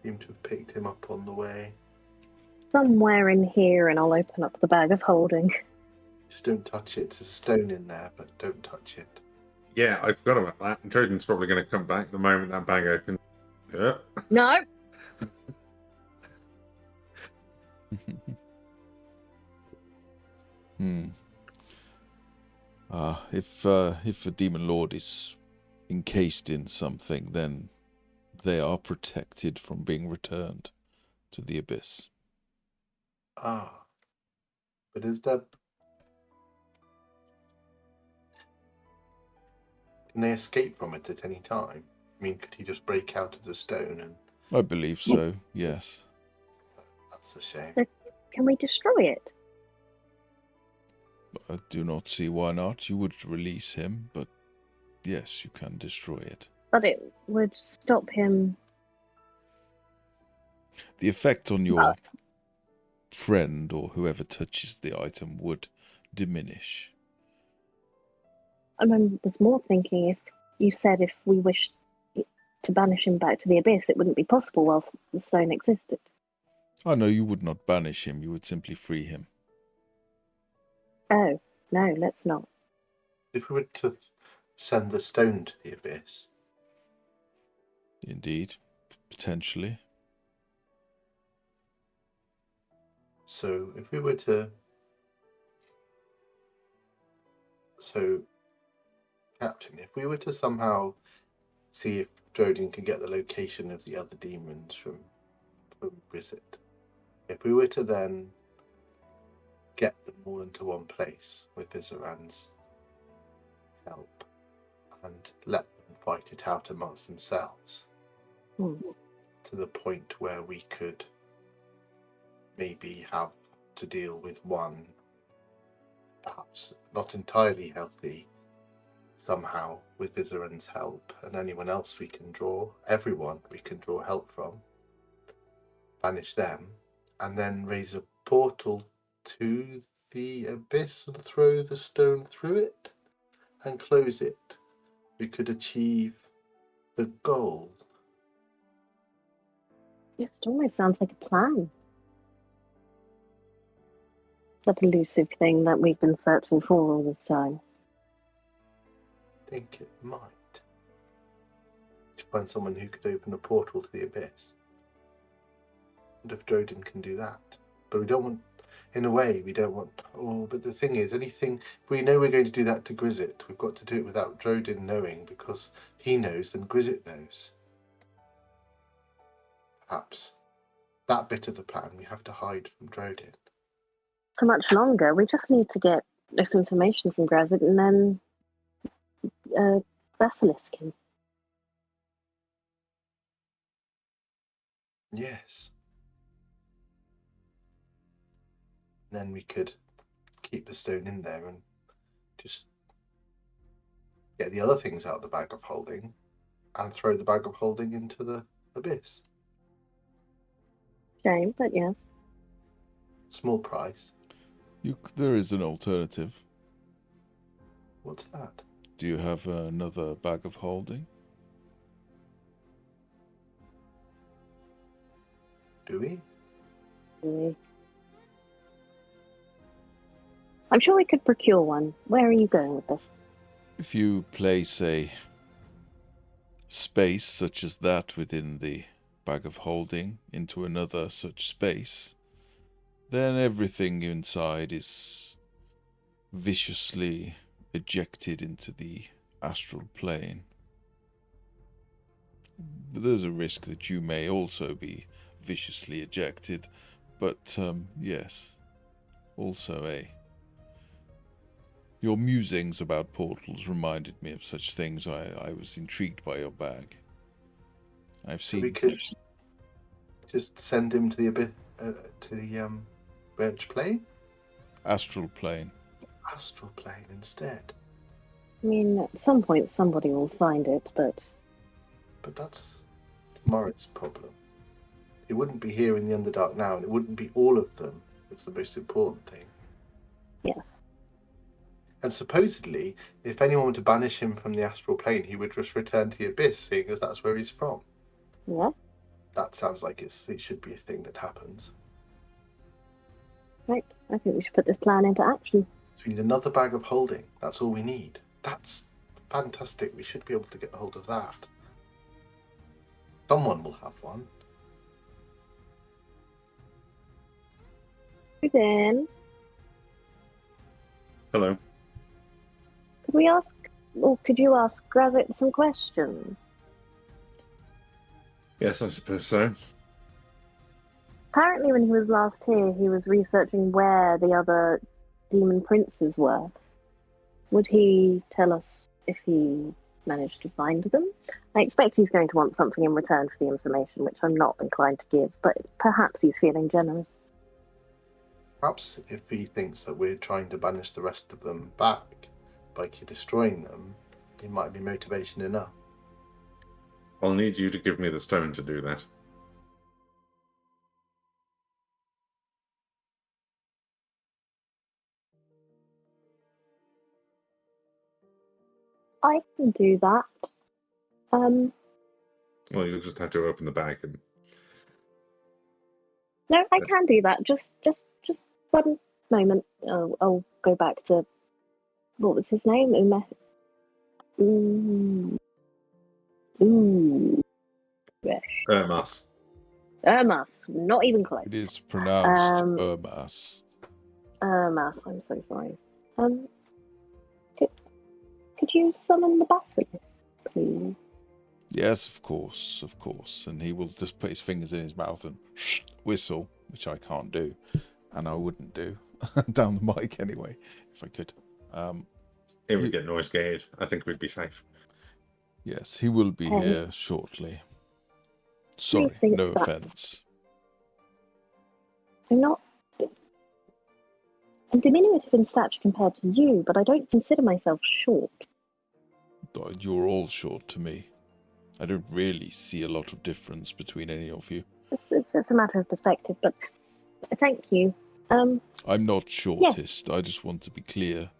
[SPEAKER 3] Seem to have picked him up on the way.
[SPEAKER 4] Somewhere in here, and I'll open up the bag of holding.
[SPEAKER 3] Just don't touch it. There's a stone in there, but don't touch it.
[SPEAKER 5] Yeah, I forgot about that. And Trojan's probably going to come back the moment that bag opens. Yeah.
[SPEAKER 4] No!
[SPEAKER 2] If a demon lord is encased in something, then they are protected from being returned to the abyss.
[SPEAKER 3] Ah. But is there... Can they escape from it at any time? I mean, could he just break out of the stone and...
[SPEAKER 2] I believe so, yes.
[SPEAKER 3] That's a shame.
[SPEAKER 4] Can we destroy it?
[SPEAKER 2] I do not see why not. You would release him, but yes, you can destroy it.
[SPEAKER 4] But it would stop him...
[SPEAKER 2] The effect on your friend or whoever touches the item would diminish.
[SPEAKER 4] I was more thinking if you said if we wished to banish him back to the abyss, it wouldn't be possible whilst the stone existed.
[SPEAKER 2] Oh no, you would not banish him, you would simply free him.
[SPEAKER 4] Oh, no, let's not.
[SPEAKER 3] If we were to send the stone to the abyss...
[SPEAKER 2] Indeed, potentially.
[SPEAKER 3] So, if we were to... So, Captain, if we were to somehow see if Drodin can get the location of the other demons from Grizit, if we were to then get them all into one place with Vizaran's help and let them fight it out amongst themselves, to the point where we could maybe have to deal with one, perhaps not entirely healthy, somehow with Vizaran's help, and anyone else we can draw, everyone we can draw help from, banish them, and then raise a portal to the abyss and throw the stone through it and close it, we could achieve the goal.
[SPEAKER 4] It almost sounds like a plan. That elusive thing that we've been searching for all this time.
[SPEAKER 3] I think it might. To find someone who could open a portal to the abyss. And if Drodin can do that. But we don't want, in a way, we don't want... Oh, but the thing is, anything... If we know we're going to do that to Grizit, we've got to do it without Drodin knowing, because he knows, then Grizit knows. Perhaps. That bit of the plan we have to hide from Drodin.
[SPEAKER 4] For much longer, we just need to get this information from Grazit, and then basilisking.
[SPEAKER 3] Yes. Then we could keep the stone in there and just get the other things out of the bag of holding and throw the bag of holding into the abyss.
[SPEAKER 4] Shame, but yes.
[SPEAKER 3] Small price.
[SPEAKER 2] There is an alternative.
[SPEAKER 3] What's that?
[SPEAKER 2] Do you have another bag of holding?
[SPEAKER 3] Do we?
[SPEAKER 4] I'm sure we could procure one. Where are you going with this?
[SPEAKER 2] If you place a space such as that within the bag of holding into another such space, then everything inside is viciously ejected into the astral plane. But there's a risk that you may also be viciously ejected, but yes, also your musings about portals reminded me of such things. I was intrigued by your bag. I've seen.
[SPEAKER 3] We could just send him to the abyss, to the birch plane,
[SPEAKER 2] Astral plane.
[SPEAKER 3] astral plane instead.
[SPEAKER 4] I mean, at some point somebody will find it, but
[SPEAKER 3] that's tomorrow's problem. It wouldn't be here in the Underdark now, and it wouldn't be all of them. It's the most important thing.
[SPEAKER 4] yes.
[SPEAKER 3] And supposedly, if anyone were to banish him from the astral plane, he would just return to the abyss, seeing as that's where he's from.
[SPEAKER 4] Yeah.
[SPEAKER 3] That sounds like it should be a thing that happens.
[SPEAKER 4] Right. I think we should put this plan into action.
[SPEAKER 3] So we need another bag of holding. That's all we need. That's fantastic. We should be able to get hold of that. Someone will have one.
[SPEAKER 4] Then,
[SPEAKER 5] Hello.
[SPEAKER 4] could you ask Grazit some questions?
[SPEAKER 5] Yes, I suppose so.
[SPEAKER 4] Apparently when he was last here, he was researching where the other demon princes were. Would he tell us if he managed to find them? I expect he's going to want something in return for the information, which I'm not inclined to give, but perhaps he's feeling generous.
[SPEAKER 3] Perhaps if he thinks that we're trying to banish the rest of them back by destroying them, it might be motivation enough.
[SPEAKER 5] I'll need you to give me the stone to do that.
[SPEAKER 4] I can do that.
[SPEAKER 5] Well, you'll just have to open the bag and...
[SPEAKER 4] No, I can do that. Just one moment. I'll go back to what was his name?
[SPEAKER 5] Ermas.
[SPEAKER 4] Ermas. Not even close.
[SPEAKER 2] It is pronounced Ermas.
[SPEAKER 4] Ermas. I'm so sorry. Could you summon the basilisk, please?
[SPEAKER 2] Yes, of course. And he will just put his fingers in his mouth and whistle, which I can't do, and I wouldn't do down the mic anyway, if I could.
[SPEAKER 5] If we get noise gated, I think we'd be safe.
[SPEAKER 2] Yes, he will be here shortly. Sorry, no offense.
[SPEAKER 4] I'm diminutive in stature compared to you, but I don't consider myself short.
[SPEAKER 2] You're all short to me. I don't really see a lot of difference between any of you.
[SPEAKER 4] It's a matter of perspective, but thank you.
[SPEAKER 2] I'm not shortest. Yes. I just want to be clear.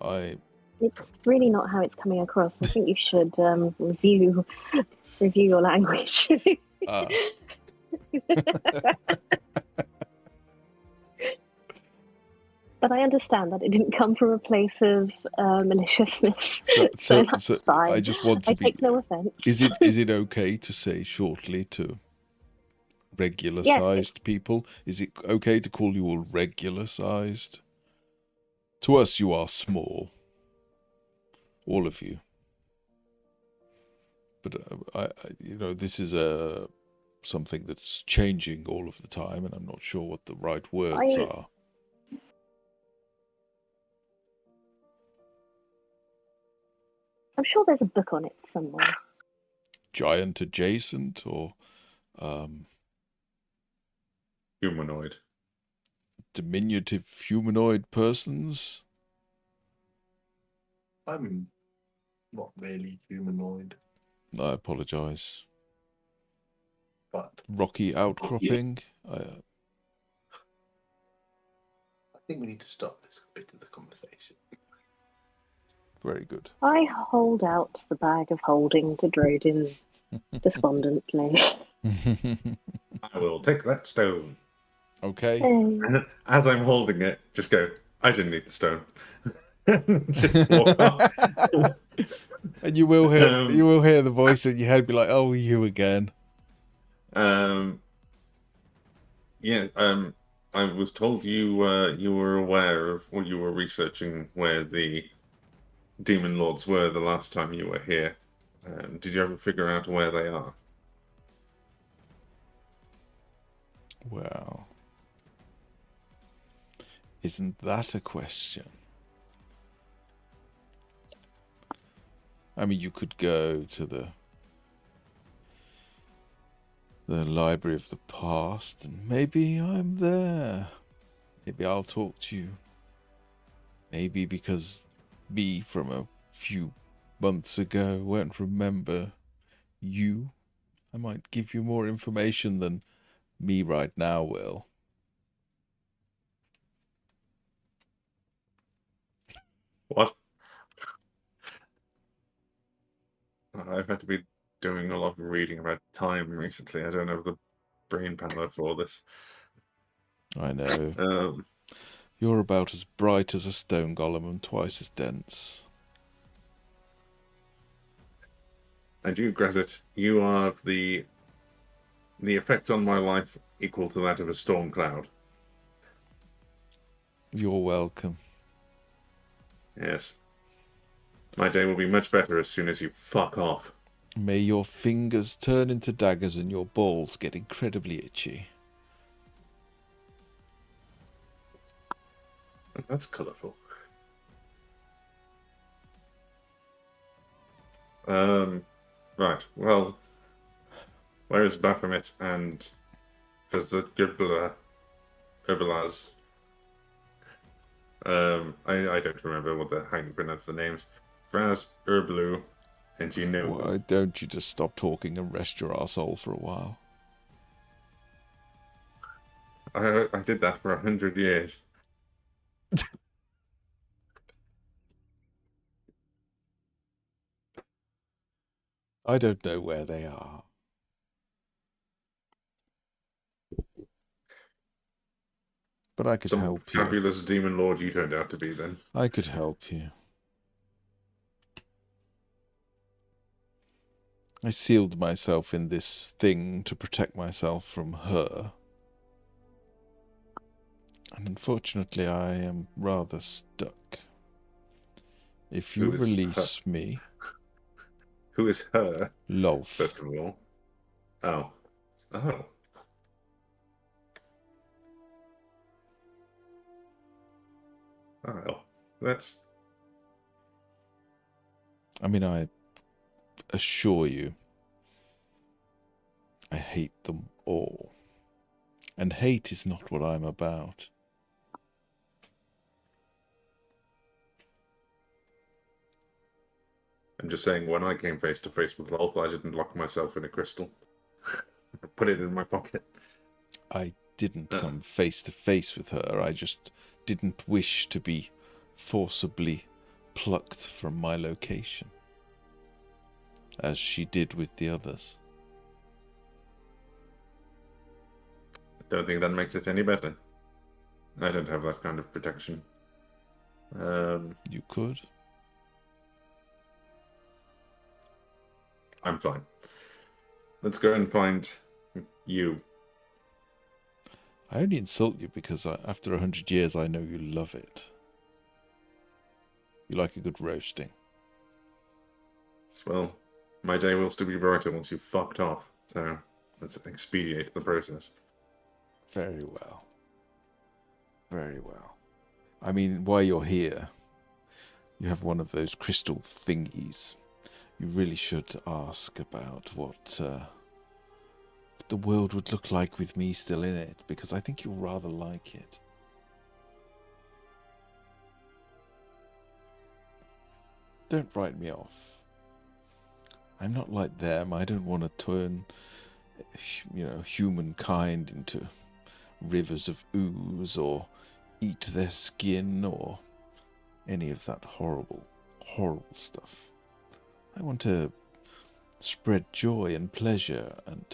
[SPEAKER 4] It's really not how it's coming across. I think you should review your language. But I understand that it didn't come from a place of maliciousness. So that's fine.
[SPEAKER 2] I just want to
[SPEAKER 4] I take no offense.
[SPEAKER 2] Is it okay to say shortly to regular-sized people? Is it okay to call you all regular-sized? To us, you are small. All of you. But this is something that's changing all of the time, and I'm not sure what the right words are.
[SPEAKER 4] I'm sure there's a book on it somewhere.
[SPEAKER 2] Giant adjacent or
[SPEAKER 5] Humanoid.
[SPEAKER 2] diminutive humanoid persons?
[SPEAKER 3] I'm not really humanoid,
[SPEAKER 2] I apologise.
[SPEAKER 3] but
[SPEAKER 2] Rocky outcropping?
[SPEAKER 3] I think we need to stop this bit of the conversation.
[SPEAKER 2] Very good.
[SPEAKER 4] I hold out the bag of holding to Drodin despondently.
[SPEAKER 5] I will take that stone.
[SPEAKER 2] Okay.
[SPEAKER 4] Hey.
[SPEAKER 5] And as I'm holding it, just go, I didn't need the stone. Just walk off.
[SPEAKER 2] And you will hear the voice in your head be like, "Oh, you again."
[SPEAKER 5] Yeah. I was told you were aware of what you were researching, where the demon lords were the last time you were here. Did you ever figure out where they are?
[SPEAKER 2] Well, isn't that a question? I mean, you could go to the Library of the Past, and maybe I'm there. Maybe I'll talk to you. Maybe because me from a few months ago won't remember you, I might give you more information than me right now will.
[SPEAKER 5] What? I've had to be doing a lot of reading about time recently. I don't have the brain power for this.
[SPEAKER 2] I know. You're about as bright as a stone golem and twice as dense.
[SPEAKER 5] And you, Grazit, you are the effect on my life equal to that of a storm cloud.
[SPEAKER 2] You're welcome.
[SPEAKER 5] Yes. My day will be much better as soon as you fuck off.
[SPEAKER 2] May your fingers turn into daggers and your balls get incredibly itchy.
[SPEAKER 5] That's colourful. Right, well, where is Baphomet and Herbelaz? I don't remember how you pronounce the names. Vraz, Herblu, and you know.
[SPEAKER 2] Why don't you just stop talking and rest your arsehole for a while?
[SPEAKER 5] I did that for 100 years.
[SPEAKER 2] I don't know where they are. But I could help you.
[SPEAKER 5] Fabulous demon lord you turned out to be then.
[SPEAKER 2] I could help you. I sealed myself in this thing to protect myself from her. And unfortunately, I am rather stuck. If you release me...
[SPEAKER 5] Who is her?
[SPEAKER 2] Lolth.
[SPEAKER 5] First of all. Oh. Oh. Oh, that's...
[SPEAKER 2] I mean, I assure you, I hate them all. And hate is not what I'm about.
[SPEAKER 5] I'm just saying, when I came face to face with Lolth, I didn't lock myself in a crystal. I put it in my pocket.
[SPEAKER 2] I didn't come face to face with her. I just didn't wish to be forcibly plucked from my location, as she did with the others.
[SPEAKER 5] I don't think that makes it any better. I don't have that kind of protection.
[SPEAKER 2] You could.
[SPEAKER 5] I'm fine. Let's go and find you.
[SPEAKER 2] I only insult you because after 100 years I know you love it. You like a good roasting.
[SPEAKER 5] Well, my day will still be brighter once you've fucked off, so let's expedite the process.
[SPEAKER 2] Very well. Very well. I mean, while you're here, you have one of those crystal thingies. You really should ask about what the world would look like with me still in it, because I think you'll rather like it. Don't write me off. I'm not like them. I don't want to turn, humankind into rivers of ooze or eat their skin or any of that horrible, horrible stuff. I want to spread joy and pleasure and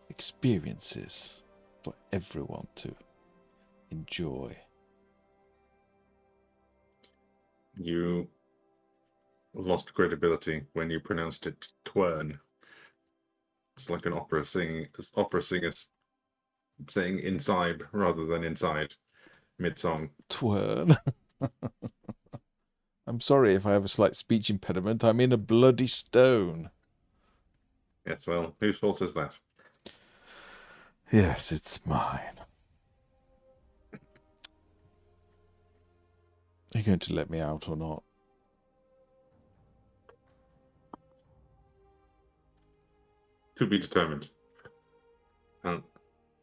[SPEAKER 2] experiences for everyone to enjoy.
[SPEAKER 5] You lost credibility when you pronounced it twern. It's like an opera singer saying inside rather than inside mid-song.
[SPEAKER 2] Twern. I'm sorry if I have a slight speech impediment. I'm in a bloody stone.
[SPEAKER 5] Yes, well, whose fault is that?
[SPEAKER 2] Yes, it's mine. Are you going to let me out or not?
[SPEAKER 5] To be determined. And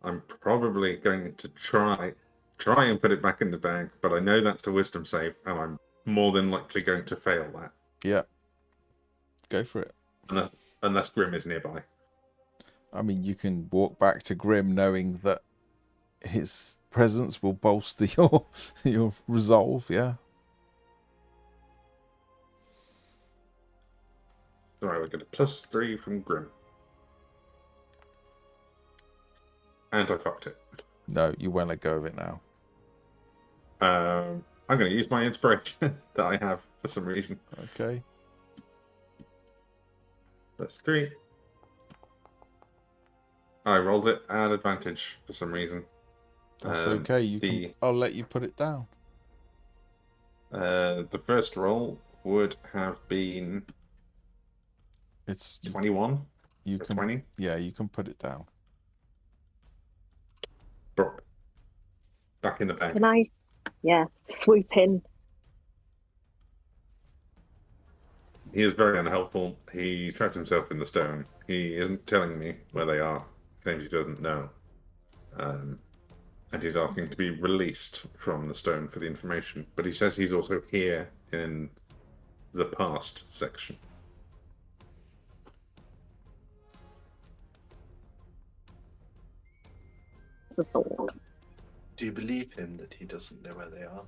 [SPEAKER 5] I'm probably going to try and put it back in the bag, but I know that's a wisdom save, and I'm more than likely going to fail that.
[SPEAKER 2] Yeah. Go for it.
[SPEAKER 5] Unless Grim is nearby.
[SPEAKER 2] I mean, you can walk back to Grim knowing that his presence will bolster your resolve, yeah?
[SPEAKER 5] Sorry, we get a +3 from Grim. And I cocked it.
[SPEAKER 2] No, you won't let go of it now.
[SPEAKER 5] I'm going to use my inspiration that I have for some reason.
[SPEAKER 2] Okay.
[SPEAKER 5] +3. I rolled it at advantage for some reason.
[SPEAKER 2] That's okay. I'll let you put it down.
[SPEAKER 5] The first roll would have been
[SPEAKER 2] It's
[SPEAKER 5] 21.
[SPEAKER 2] You can
[SPEAKER 5] 20.
[SPEAKER 2] Yeah, you can put it down.
[SPEAKER 5] Drop. Back in the bag.
[SPEAKER 4] Can I, swoop in?
[SPEAKER 5] He is very unhelpful. He trapped himself in the stone. He isn't telling me where they are. Claims he doesn't know. And he's asking to be released from the stone for the information. But he says he's also here in the past section.
[SPEAKER 4] It's a thought.
[SPEAKER 3] Do you believe him that he doesn't know where they are?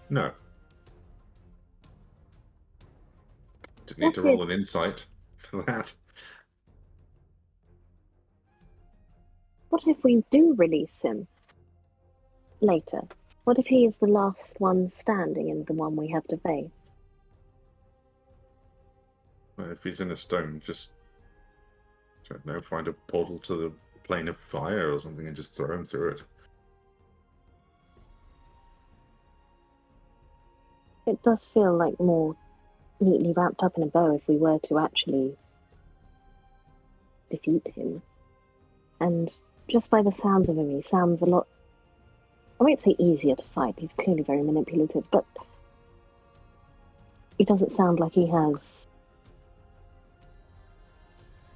[SPEAKER 5] No. Didn't need to roll an insight for that.
[SPEAKER 4] What if we do release him later? What if he is the last one standing and the one we have to face?
[SPEAKER 5] If he's in a stone, just, I don't know, find a portal to the plane of fire or something and just throw him through it.
[SPEAKER 4] It does feel like more neatly wrapped up in a bow if we were to actually defeat him. And just by the sounds of him, he sounds a lot, I won't say easier to fight, he's clearly very manipulative, but he doesn't sound like he has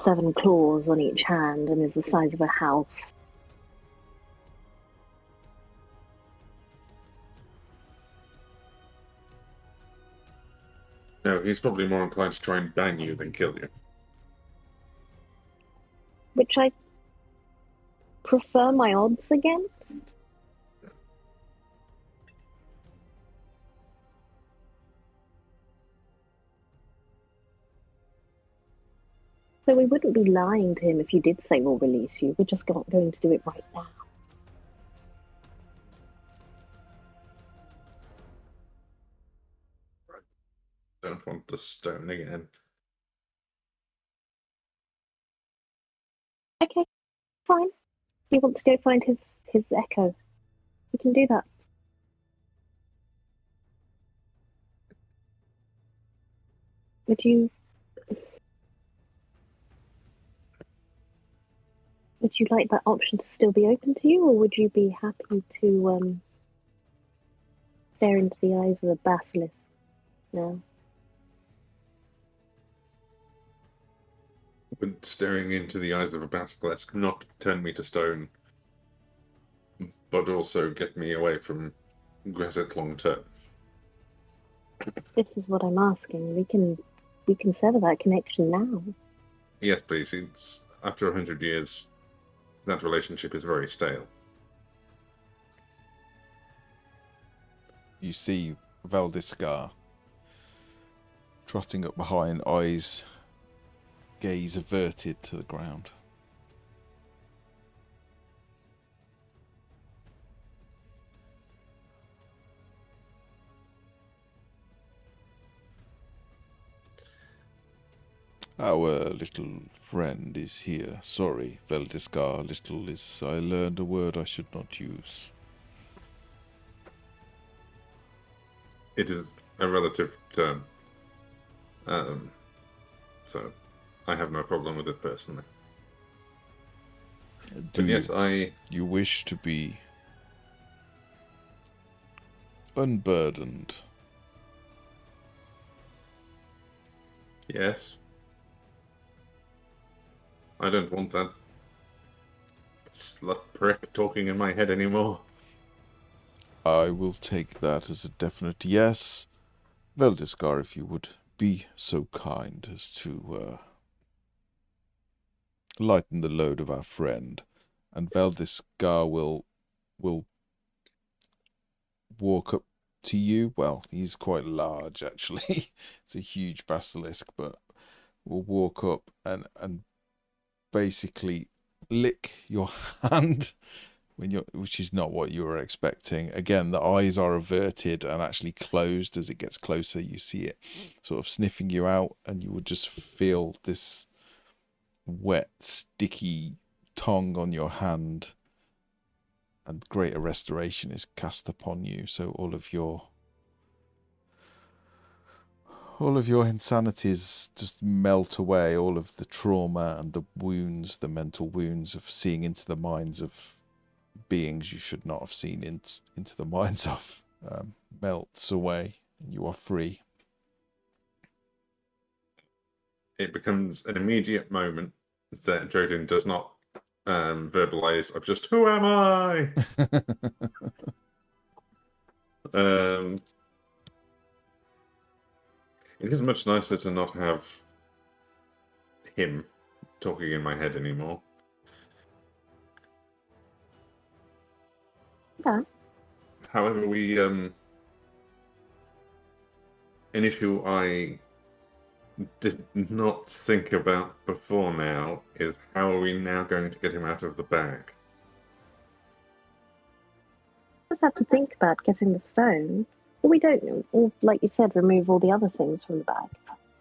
[SPEAKER 4] 7 claws on each hand and is the size of a house.
[SPEAKER 5] No, he's probably more inclined to try and bang you than kill you.
[SPEAKER 4] Which I prefer my odds against. So we wouldn't be lying to him if you did say we'll release you. We're just not going to do it right now.
[SPEAKER 5] Don't want the stone again.
[SPEAKER 4] Okay, fine. You want to go find his echo? We can do that. Would you like that option to still be open to you, or would you be happy to stare into the eyes of a basilisk now?
[SPEAKER 5] Would staring into the eyes of a basilisk not turn me to stone, but also get me away from Gresset long term?
[SPEAKER 4] This is what I'm asking. We can sever that connection now.
[SPEAKER 5] Yes, please. It's after 100 years, that relationship is very stale.
[SPEAKER 2] You see Valdiscar trotting up behind, eyes, gaze averted to the ground. Our little friend is here. Sorry, Valdiscar. Little is I learned a word I should not use.
[SPEAKER 5] It is a relative term. So I have no problem with it personally.
[SPEAKER 2] You wish to be unburdened?
[SPEAKER 5] Yes. I don't want that slut prick talking in my head anymore.
[SPEAKER 2] I will take that as a definite yes. Valdiscar, if you would be so kind as to lighten the load of our friend, and Valdiscar will walk up to you. Well, he's quite large, actually. It's a huge basilisk, but will walk up and basically lick your hand which is not what you were expecting. Again, the eyes are averted and actually closed. As it gets closer, you see it sort of sniffing you out, and you would just feel this wet, sticky tongue on your hand, and greater restoration is cast upon you. So all of your insanities just melt away. All of the trauma and the wounds, the mental wounds of seeing into the minds of beings you should not have seen into the minds of, melts away, and you are free.
[SPEAKER 5] It becomes an immediate moment that Jodin does not verbalize of just, who am I? It is much nicer to not have him talking in my head anymore.
[SPEAKER 4] Yeah.
[SPEAKER 5] However, an issue I did not think about before now is how are we now going to get him out of the bag?
[SPEAKER 4] Just have to think about getting the stone. Or we don't, or like you said, remove all the other things from the bag.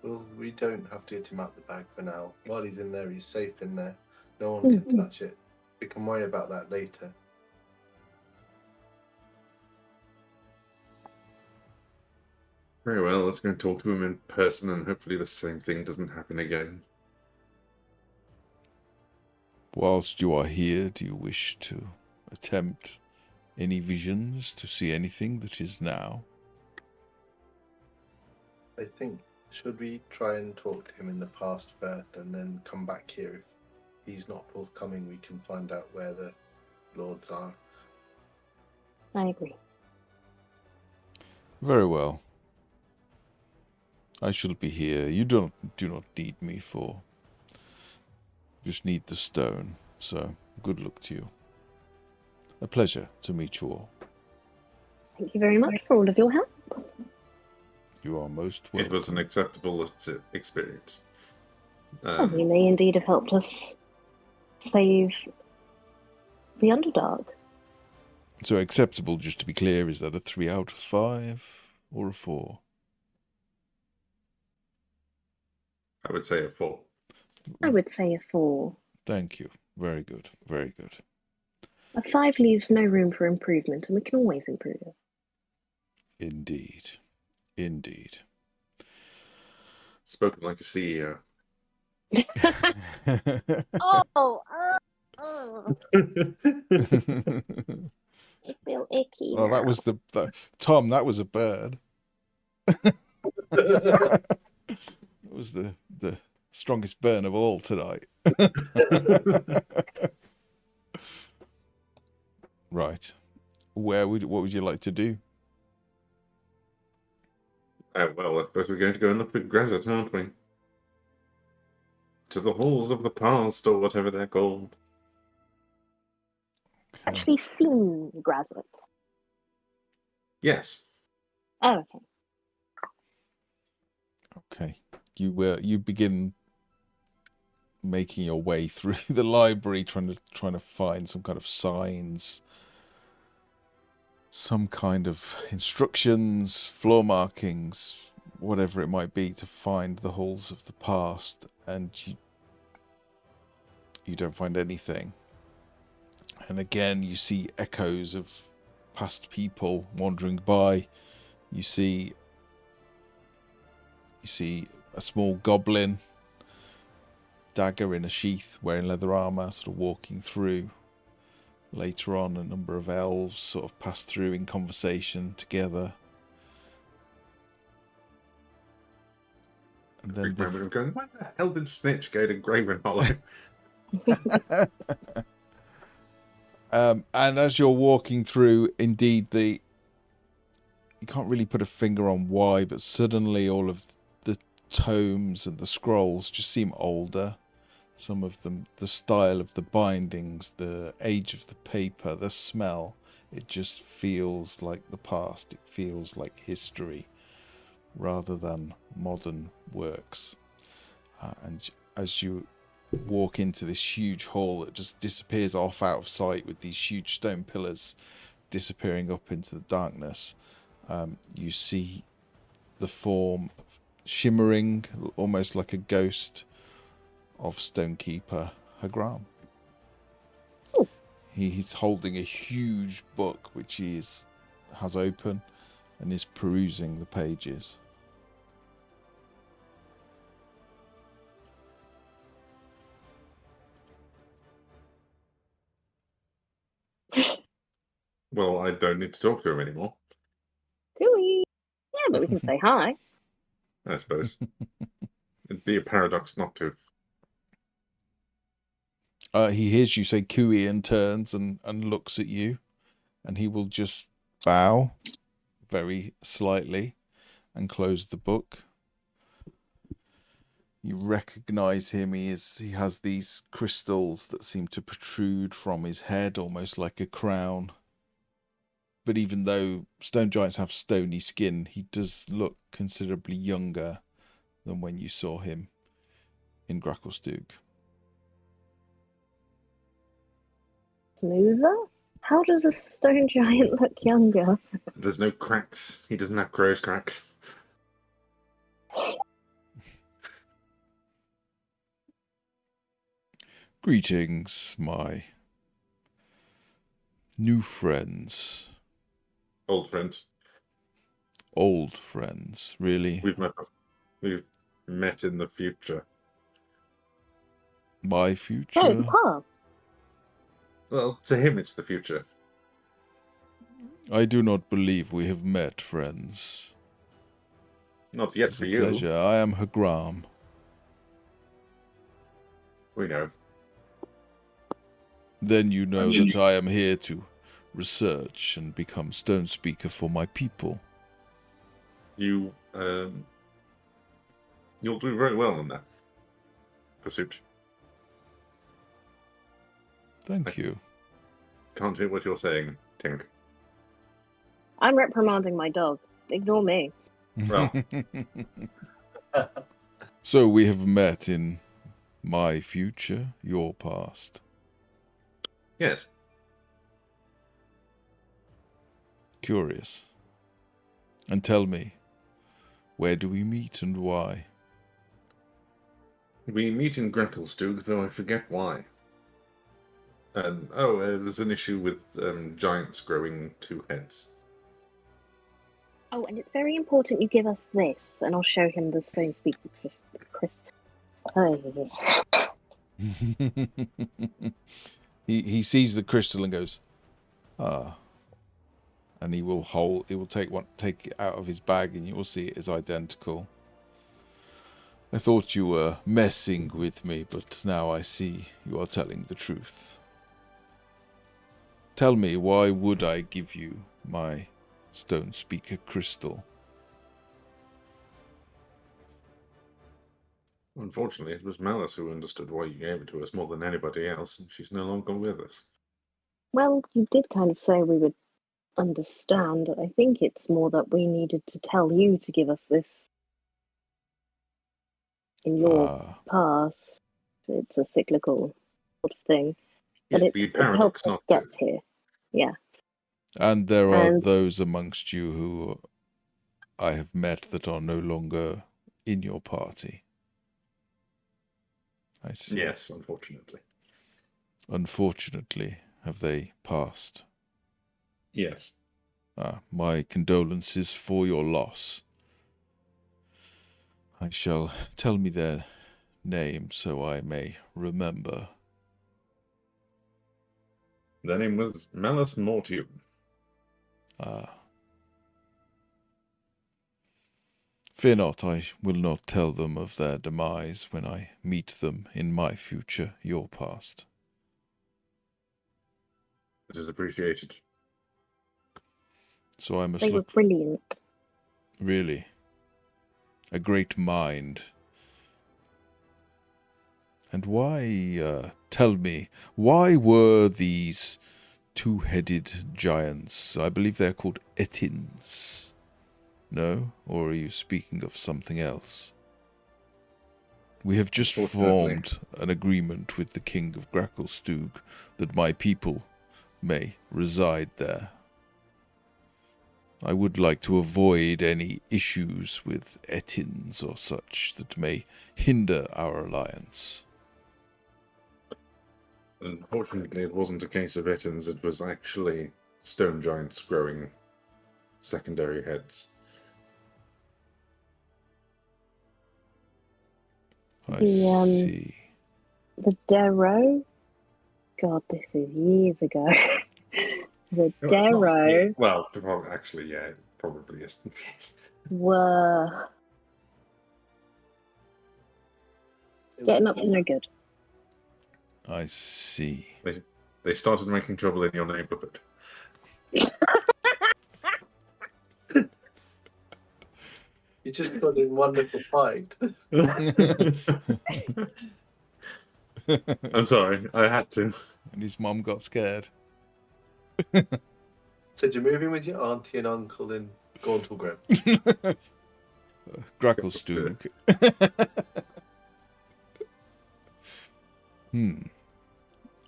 [SPEAKER 3] Well, we don't have to get him out the bag for now. While he's in there, he's safe in there. No one can touch it. We can worry about that later.
[SPEAKER 5] Very well, let's go and talk to him in person, and hopefully the same thing doesn't happen again.
[SPEAKER 2] Whilst you are here, do you wish to attempt any visions, to see anything that is now?
[SPEAKER 3] I think, should we try and talk to him in the past first and then come back here? If he's not forthcoming, we can find out where the lords are.
[SPEAKER 4] I agree.
[SPEAKER 2] Very well. I shall be here. You do not need me for. Just need the stone. So good luck to you. A pleasure to meet you all.
[SPEAKER 4] Thank you very much for all of your help.
[SPEAKER 2] You are most welcome.
[SPEAKER 5] It was an acceptable experience.
[SPEAKER 4] You may indeed have helped us save the Underdark.
[SPEAKER 2] So acceptable, just to be clear, is that a 3 out of 5 or a 4?
[SPEAKER 5] I would say a 4.
[SPEAKER 4] I would say a 4.
[SPEAKER 2] Thank you. Very good. Very good.
[SPEAKER 4] A 5 leaves no room for improvement, and we can always improve it.
[SPEAKER 2] Indeed. Indeed.
[SPEAKER 5] Spoken like a CEO.
[SPEAKER 4] I feel icky.
[SPEAKER 2] Well, that was Tom, that was a bird. It was the Strongest burn of all tonight. Right. What would you like to do?
[SPEAKER 5] Well, I suppose we're going to go and look at Grazit, aren't we? To the halls of the past, or whatever they're called.
[SPEAKER 4] Actually seen Grazit.
[SPEAKER 5] Yes.
[SPEAKER 4] Oh, okay.
[SPEAKER 2] Okay. You begin making your way through the library, trying to find some kind of signs, some kind of instructions, floor markings, whatever it might be, to find the halls of the past, and you don't find anything. And again, you see echoes of past people wandering by. You see a small goblin, dagger in a sheath, wearing leather armor, sort of walking through. Later on, a number of elves sort of pass through in conversation together. And then
[SPEAKER 5] Quick moment of going, why the hell did Snitch go to Gravenhollow?
[SPEAKER 2] and as you're walking through, indeed, you can't really put a finger on why, but suddenly all of the tomes and the scrolls just seem older. Some of them, the style of the bindings, the age of the paper, the smell, it just feels like the past. It feels like history rather than modern works. And as you walk into this huge hall that just disappears off out of sight with these huge stone pillars disappearing up into the darkness, you see the form shimmering, almost like a ghost, of Stonekeeper Hagram. He's holding a huge book which he has open and is perusing the pages.
[SPEAKER 5] Well, I don't need to talk to him anymore,
[SPEAKER 4] Gooey. Yeah, but we can say hi.
[SPEAKER 5] I suppose. It'd be a paradox not to.
[SPEAKER 2] He hears you say "cooey" and turns and looks at you, and he will just bow very slightly and close the book. You recognize him. He has these crystals that seem to protrude from his head, almost like a crown. But even though stone giants have stony skin, he does look considerably younger than when you saw him in Gracklstugh.
[SPEAKER 4] Smoother? How does a stone giant look younger?
[SPEAKER 5] There's no cracks. He doesn't have crow's cracks.
[SPEAKER 2] Greetings, my new friends.
[SPEAKER 5] Old friends.
[SPEAKER 2] Old friends, really?
[SPEAKER 5] We've met in the future.
[SPEAKER 2] My future?
[SPEAKER 4] Oh, the past.
[SPEAKER 5] Well, to him it's the future.
[SPEAKER 2] I do not believe we have met, friends.
[SPEAKER 5] Not yet
[SPEAKER 2] It's
[SPEAKER 5] for
[SPEAKER 2] a
[SPEAKER 5] you.
[SPEAKER 2] pleasure. I am Hagram.
[SPEAKER 5] We know.
[SPEAKER 2] Then you know that I am here to research and become stone speaker for my people.
[SPEAKER 5] You'll do very well in that pursuit.
[SPEAKER 2] Thank you.
[SPEAKER 5] Can't hear what you're saying, Tink.
[SPEAKER 4] I'm reprimanding my dog. Ignore me.
[SPEAKER 5] Well.
[SPEAKER 2] So we have met in my future, your past.
[SPEAKER 5] Yes.
[SPEAKER 2] Curious. And tell me, where do we meet and why?
[SPEAKER 5] We meet in Gracklstugh, though I forget why. It was an issue with giants growing two heads.
[SPEAKER 4] Oh, and it's very important you give us this, and I'll show him the stone speaker crystal. Oh, yeah.
[SPEAKER 2] He sees the crystal and goes, ah. And he will take it out of his bag, and you will see it is identical. I thought you were messing with me, but now I see you are telling the truth. Tell me, why would I give you my Stone Speaker crystal?
[SPEAKER 5] Unfortunately, it was Malice who understood why you gave it to us more than anybody else, and she's no longer with us.
[SPEAKER 4] Well, you did kind of say we would understand. I think it's more that we needed to tell you to give us this in your past. It's a cyclical sort of thing. But
[SPEAKER 5] It'd be a
[SPEAKER 4] it helped
[SPEAKER 5] paradox
[SPEAKER 4] us
[SPEAKER 5] not
[SPEAKER 4] get
[SPEAKER 5] to.
[SPEAKER 4] here. Yeah.
[SPEAKER 2] And there are
[SPEAKER 4] And-
[SPEAKER 2] those amongst you who I have met that are no longer in your party. I see.
[SPEAKER 5] Yes, unfortunately.
[SPEAKER 2] Unfortunately, have they passed?
[SPEAKER 5] Yes.
[SPEAKER 2] My condolences for your loss. I shall tell me their name so I may remember.
[SPEAKER 5] Their name was Malice Mortium.
[SPEAKER 2] Fear not, I will not tell them of their demise when I meet them in my future, your past.
[SPEAKER 5] It is appreciated.
[SPEAKER 2] So I must
[SPEAKER 4] They were
[SPEAKER 2] look...
[SPEAKER 4] brilliant.
[SPEAKER 2] Really? A great mind. And why, tell me, why were these two-headed giants, I believe they're called Etins? No? Or are you speaking of something else? We have just formed an agreement with the King of Gracklstug that my people may reside there. I would like to avoid any issues with Etins or such that may hinder our alliance.
[SPEAKER 5] Unfortunately, it wasn't a case of Ettins, it was actually stone giants growing secondary heads.
[SPEAKER 2] I see.
[SPEAKER 4] The Darrow? God, this is years ago. The
[SPEAKER 5] No, it's not.
[SPEAKER 4] Darrow
[SPEAKER 5] Yeah. Well, actually, yeah, it probably is. Yes.
[SPEAKER 4] were getting up to no good.
[SPEAKER 2] I see.
[SPEAKER 5] They started making trouble in your neighborhood.
[SPEAKER 3] You just got in one little fight.
[SPEAKER 5] I'm sorry, I had to.
[SPEAKER 2] And his mum got scared.
[SPEAKER 3] Said you're moving with your auntie and uncle in Gauntlegrim.
[SPEAKER 2] Gracklstug.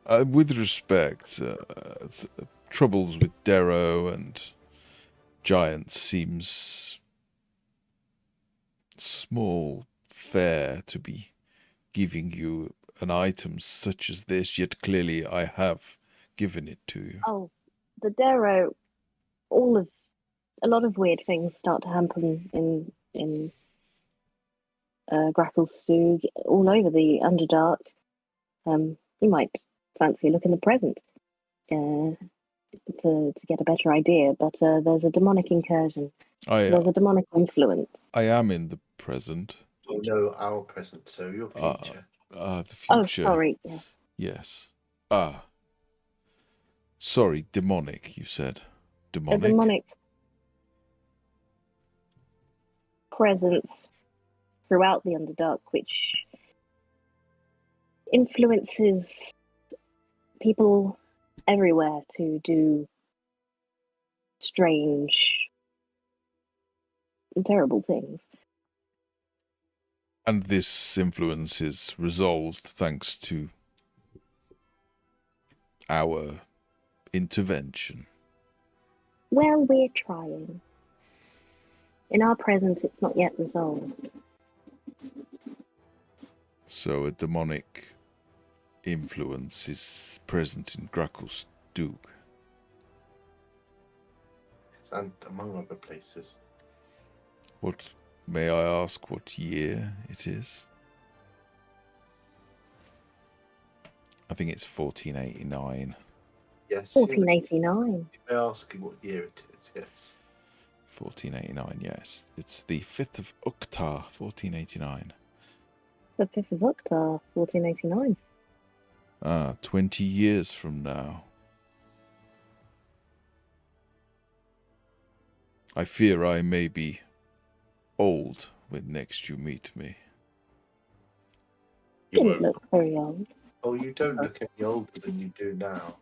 [SPEAKER 2] With respect, troubles with Darrow and giants seems small fare to be giving you an item such as this, yet clearly I have given it to you.
[SPEAKER 4] Oh, the Darrow, a lot of weird things start to happen in Gracklstug, all over the Underdark. You might fancy a look in the present to get a better idea, but there's a demonic incursion. There's a demonic influence.
[SPEAKER 2] I am in the present.
[SPEAKER 3] Oh no, our present, so your future.
[SPEAKER 2] The future.
[SPEAKER 4] Oh, sorry. Yeah.
[SPEAKER 2] Yes. Sorry, demonic, you said.
[SPEAKER 4] A demonic presence throughout the Underdark, which influences people everywhere to do strange and terrible things.
[SPEAKER 2] And this influence is resolved thanks to our intervention.
[SPEAKER 4] Well, we're trying. In our present, it's not yet resolved.
[SPEAKER 2] So a demonic influence is present in Gracklstug.
[SPEAKER 3] And among other places.
[SPEAKER 2] What, may I ask what year it is? I think it's 1489.
[SPEAKER 3] Yes.
[SPEAKER 4] 1489.
[SPEAKER 3] You may ask what year it is, yes.
[SPEAKER 2] 1489, yes. It's the 5th of Uktar, 1489.
[SPEAKER 4] The 5th of October, 1489.
[SPEAKER 2] 20 years from now. I fear I may be old when next you meet me.
[SPEAKER 5] You
[SPEAKER 4] Didn't
[SPEAKER 5] were
[SPEAKER 4] look very old.
[SPEAKER 3] Oh, you don't look any older than you do now.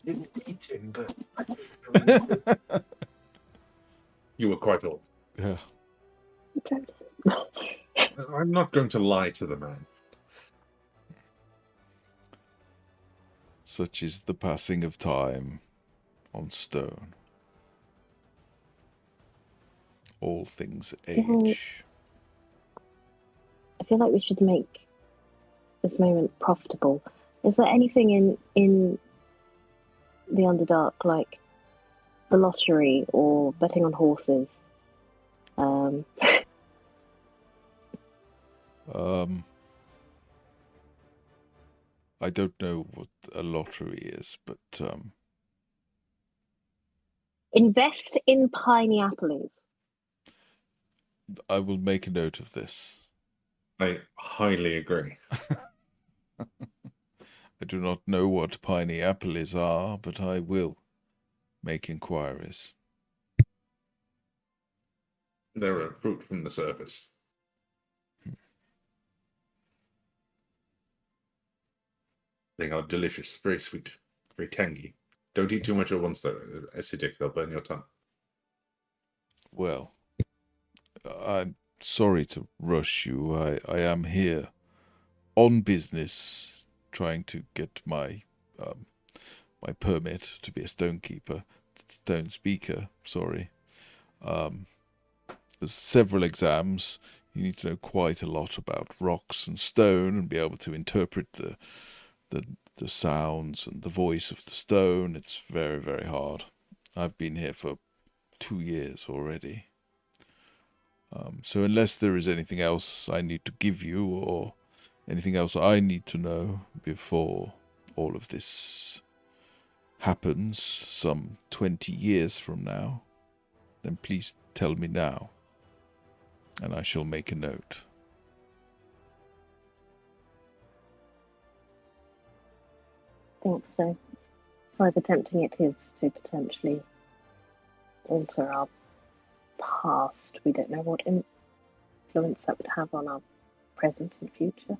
[SPEAKER 3] Didn't eat him, but
[SPEAKER 5] you were quite old.
[SPEAKER 2] Yeah.
[SPEAKER 5] I'm not going to lie to the man.
[SPEAKER 2] Such is the passing of time on stone. All things age.
[SPEAKER 4] I feel like we should make this moment profitable. Is there anything in the Underdark, like the lottery or betting on horses?
[SPEAKER 2] I don't know what a lottery is, but
[SPEAKER 4] Invest in pineapples.
[SPEAKER 2] I will make a note of this.
[SPEAKER 5] I highly agree.
[SPEAKER 2] I do not know what pineapples are, but I will make inquiries.
[SPEAKER 5] They're a fruit from the surface. They are delicious, very sweet, very tangy. Don't eat too much at once, though. Acidic, they'll burn your tongue.
[SPEAKER 2] Well, I'm sorry to rush you. I am here on business, trying to get my my permit to be a stone speaker. Sorry. There's several exams. You need to know quite a lot about rocks and stone and be able to interpret the sounds and the voice of the stone. It's very, very hard. I've been here for 2 years already. So unless there is anything else I need to give you or anything else I need to know before all of this happens some 20 years from now, then please tell me now, and I shall make a note.
[SPEAKER 4] I think so. However tempting it is to potentially alter our past, we don't know what influence that would have on our present and future.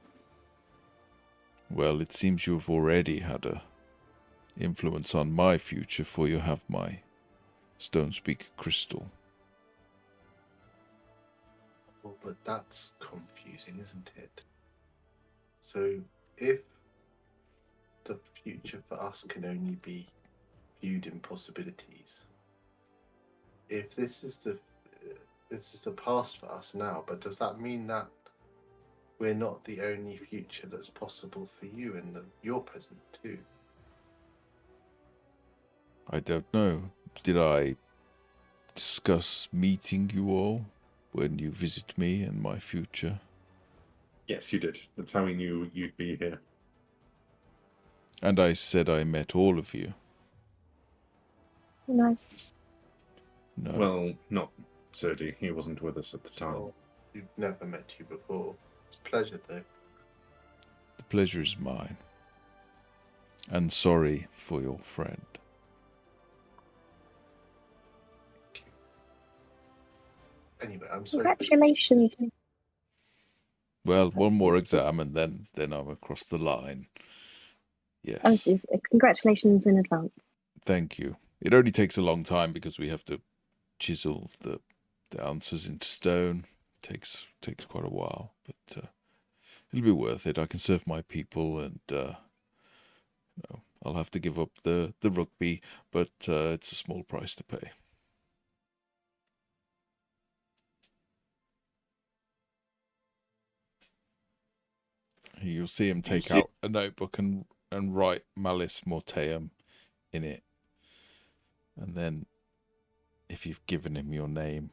[SPEAKER 2] Well, it seems you have already had a influence on my future, for you have my stone speaker crystal.
[SPEAKER 3] well, but that's confusing, isn't it? So, if the future for us can only be viewed in possibilities, if this is the past for us now, but does that mean that we're not the only future that's possible for you in your present too?
[SPEAKER 2] I don't know. Did I discuss meeting you all when you visit me in my future?
[SPEAKER 5] Yes, you did. That's how we knew you'd be here.
[SPEAKER 2] And I said I met all of you.
[SPEAKER 4] No.
[SPEAKER 2] No.
[SPEAKER 5] Well, not Serdi. He wasn't with us at the time.
[SPEAKER 3] Oh, we've never met you before. It's a pleasure, though.
[SPEAKER 2] The pleasure is mine. And sorry for your friend.
[SPEAKER 3] Thank you. Anyway, I'm sorry.
[SPEAKER 4] Congratulations.
[SPEAKER 2] Well, one more exam and then I'm across the line. Yes.
[SPEAKER 4] Congratulations in advance.
[SPEAKER 2] Thank you. It only takes a long time because we have to chisel the answers into stone. Takes quite a while, but it'll be worth it. I can serve my people, and I'll have to give up the rugby, but it's a small price to pay. You'll see him take out a notebook and write Malice Morteum in it. And then, if you've given him your name,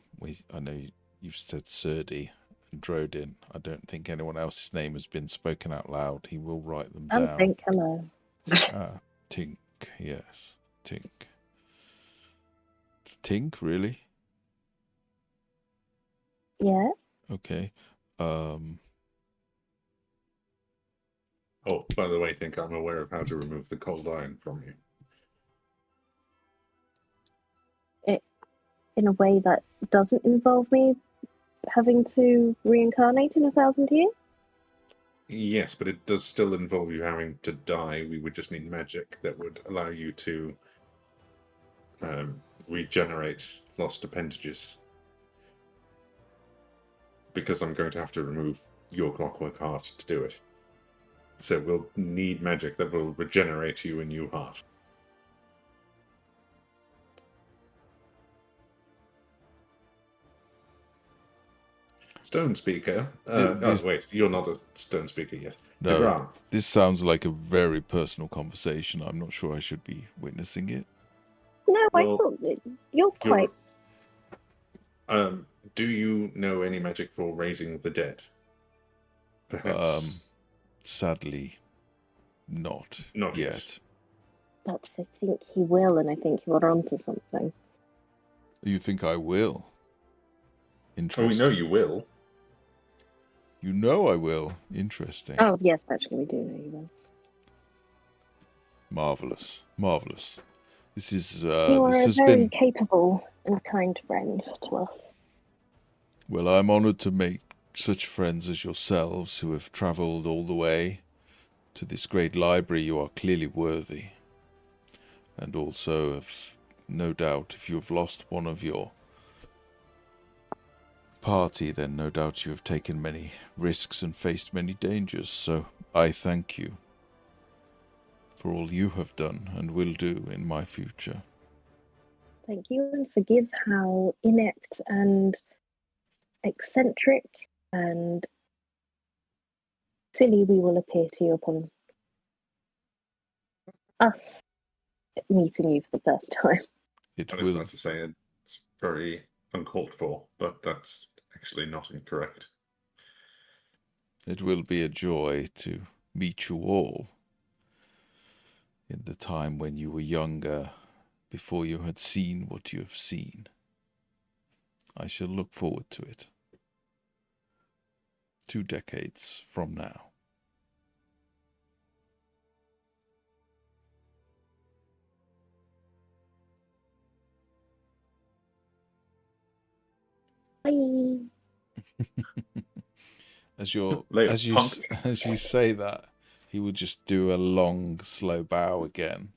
[SPEAKER 2] I know you've said Serdi and Drodin. I don't think anyone else's name has been spoken out loud. He will write them down.
[SPEAKER 4] Think hello.
[SPEAKER 2] Tink, yes. Tink. Tink, really?
[SPEAKER 4] Yes?
[SPEAKER 2] Okay.
[SPEAKER 5] Oh, by the way, Tink, I'm aware of how to remove the cold iron from you.
[SPEAKER 4] In a way that doesn't involve me having to reincarnate in 1,000 years?
[SPEAKER 5] Yes, but it does still involve you having to die. We would just need magic that would allow you to regenerate lost appendages. Because I'm going to have to remove your clockwork heart to do it. So we'll need magic that will regenerate you a new heart. Stone Speaker? Wait, you're not a Stone Speaker yet.
[SPEAKER 2] No,
[SPEAKER 5] DeGrom.
[SPEAKER 2] this sounds like a very personal conversation. I'm not sure I should be witnessing it.
[SPEAKER 4] No, I
[SPEAKER 5] Well,
[SPEAKER 4] thought you're quite...
[SPEAKER 5] Do you know any magic for raising the dead? Perhaps.
[SPEAKER 2] Sadly, not yet.
[SPEAKER 4] But I think he will, and I think you're onto something.
[SPEAKER 2] You think I will? Interesting.
[SPEAKER 5] Oh, we know you will.
[SPEAKER 2] You know I will. Interesting.
[SPEAKER 4] Oh, yes, actually, we do know you will.
[SPEAKER 2] Marvelous. Marvelous. This is...
[SPEAKER 4] you are
[SPEAKER 2] this
[SPEAKER 4] a
[SPEAKER 2] has
[SPEAKER 4] very
[SPEAKER 2] been...
[SPEAKER 4] capable and kind friend to us.
[SPEAKER 2] Well, I'm honoured to make such friends as yourselves who have travelled all the way to this great library. You are clearly worthy. And also, no doubt, if you have lost one of your party, then no doubt you have taken many risks and faced many dangers. So I thank you for all you have done and will do in my future.
[SPEAKER 4] Thank you, and forgive how inept and eccentric and silly we will appear to you upon us meeting you for the first time.
[SPEAKER 5] I was about to say it's very uncalled for, but that's actually not incorrect.
[SPEAKER 2] It will be a joy to meet you all in the time when you were younger, before you had seen what you have seen. I shall look forward to it. 2 decades from now.
[SPEAKER 4] Bye.
[SPEAKER 2] As you say that, he will just do a long, slow bow again.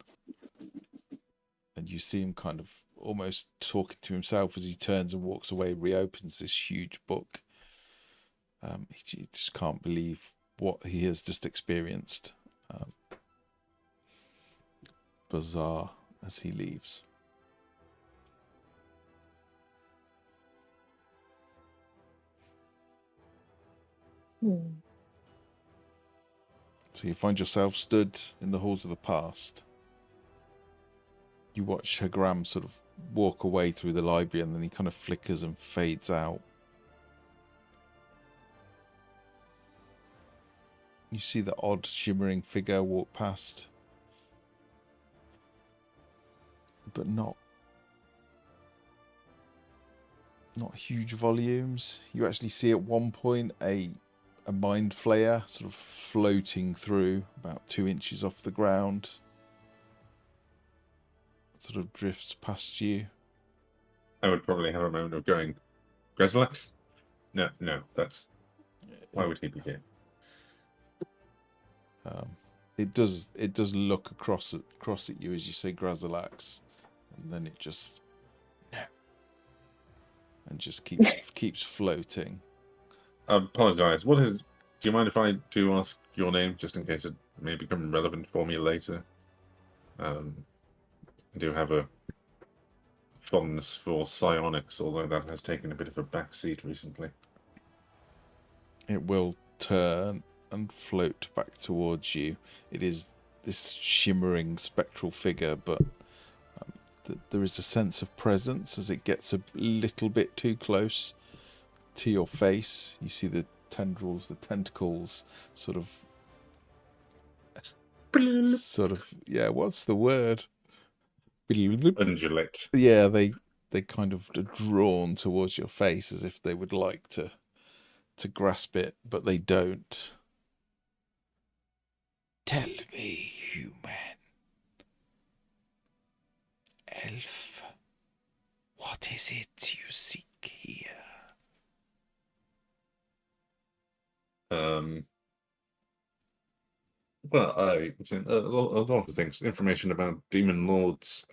[SPEAKER 2] And you see him kind of almost talking to himself as he turns and walks away, reopens this huge book. He just can't believe what he has just experienced. Bizarre as he leaves. So you find yourself stood in the halls of the past. You watch Hagram sort of walk away through the library, and then he kind of flickers and fades out. You see the odd shimmering figure walk past. But not huge volumes. You actually see at one point a mind flayer sort of floating through about 2 inches off the ground. Sort of drifts past you.
[SPEAKER 5] I would probably have a moment of going, Greslex? No, that's... Why would he be here?
[SPEAKER 2] It does look across at you as you say Grazalax, and then it just no, and just keeps floating.
[SPEAKER 5] I apologise. Do you mind if I do ask your name, just in case it may become relevant for me later? I do have a fondness for psionics, although that has taken a bit of a backseat recently.
[SPEAKER 2] It will turn and float back towards you. It is this shimmering spectral figure, but there is a sense of presence as it gets a little bit too close to your face. You see the tendrils, the tentacles, sort of, yeah, what's the word?
[SPEAKER 5] Undulate.
[SPEAKER 2] Yeah, they kind of are drawn towards your face as if they would like to to grasp it, but they don't. Tell me, human. Elf, what is it you seek here?
[SPEAKER 5] Well, a lot of things. Information about demon lords,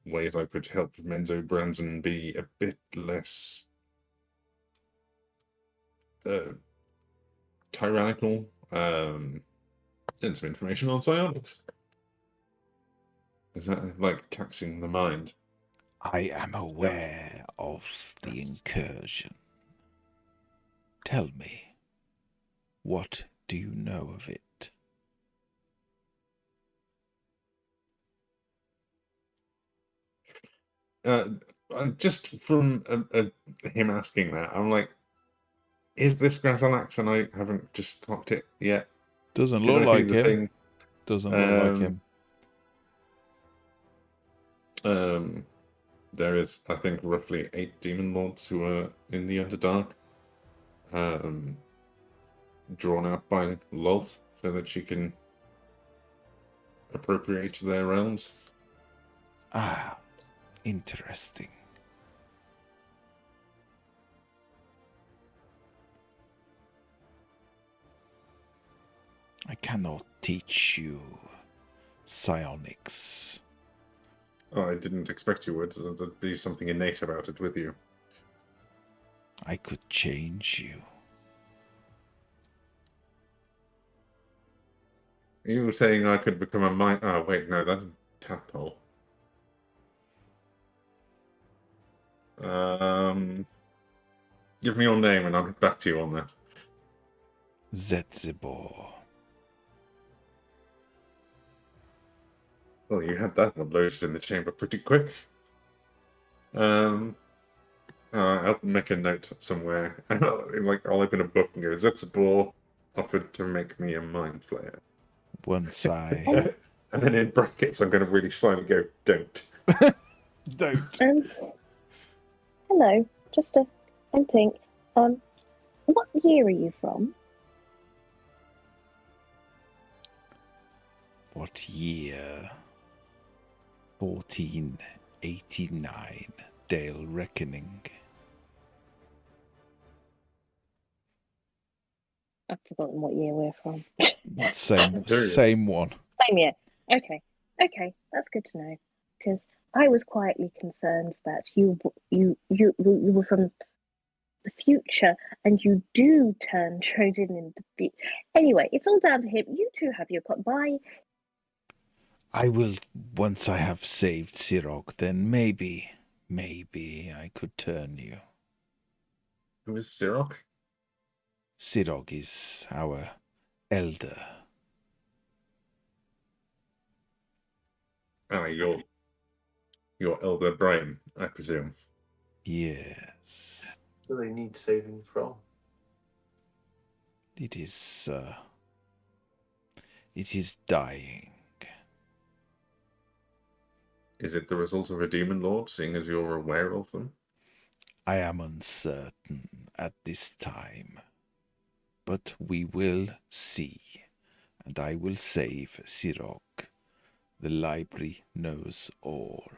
[SPEAKER 5] ways I could help Menzo Branson be a bit less tyrannical, and some information on psionics. Is that like taxing the mind?
[SPEAKER 2] I am aware of the incursion. Tell me, what do you know of it?
[SPEAKER 5] Just from him asking that, I'm like, is this Grassalax? And I haven't just clocked it yet.
[SPEAKER 2] Doesn't look like him.
[SPEAKER 5] Thing?
[SPEAKER 2] Doesn't look like him.
[SPEAKER 5] There is, I think, roughly 8 demon lords who are in the Underdark, drawn out by Lolth so that she can appropriate their realms.
[SPEAKER 2] Ah, interesting. I cannot teach you psionics.
[SPEAKER 5] Oh, I didn't expect you would. There'd be something innate about it with you.
[SPEAKER 2] I could change you.
[SPEAKER 5] You were saying I could become a mind... Oh, wait, no, that's a tadpole. Give me your name and I'll get back to you on that.
[SPEAKER 2] Zetzibor.
[SPEAKER 5] Well, you had that uploaded in the chamber pretty quick. I'll make a note somewhere. I'll open a book and go, Zetzibor offered to make me a mind flayer.
[SPEAKER 2] Once I...
[SPEAKER 5] And then in brackets, I'm going to really slightly go, don't.
[SPEAKER 2] Don't.
[SPEAKER 4] Hello, just a think. What year are you from?
[SPEAKER 2] What year? 1489, Dale Reckoning.
[SPEAKER 4] I've forgotten what year we're from.
[SPEAKER 2] Same one.
[SPEAKER 4] Same year. Okay, that's good to know. Because I was quietly concerned that you were from the future and you do turn Trojan in the future. Anyway, it's all down to him. You two have your bye.
[SPEAKER 2] I will, once I have saved Sirog, then maybe I could turn you.
[SPEAKER 5] Who is Sirog?
[SPEAKER 2] Sirog is our elder.
[SPEAKER 5] Ah, your elder brain, I presume.
[SPEAKER 2] Yes.
[SPEAKER 3] Do they need saving from?
[SPEAKER 2] It is dying.
[SPEAKER 5] Is it the result of a demon lord, seeing as you're aware of them?
[SPEAKER 2] I am uncertain at this time, but we will see, and I will save Sirog. The library knows all.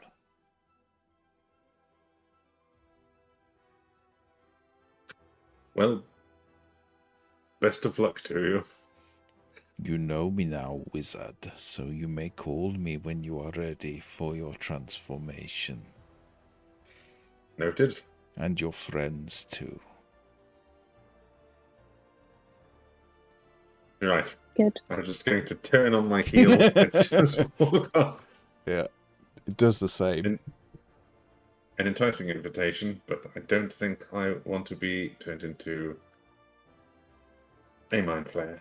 [SPEAKER 5] Well, best of luck to you.
[SPEAKER 2] You know me now, wizard, so you may call me when you are ready for your transformation.
[SPEAKER 5] Noted.
[SPEAKER 2] And your friends too.
[SPEAKER 5] Right.
[SPEAKER 4] Good.
[SPEAKER 5] I'm just going to turn on my heel and just walk off.
[SPEAKER 2] Yeah, it does the same.
[SPEAKER 5] An enticing invitation, but I don't think I want to be turned into a mind flayer.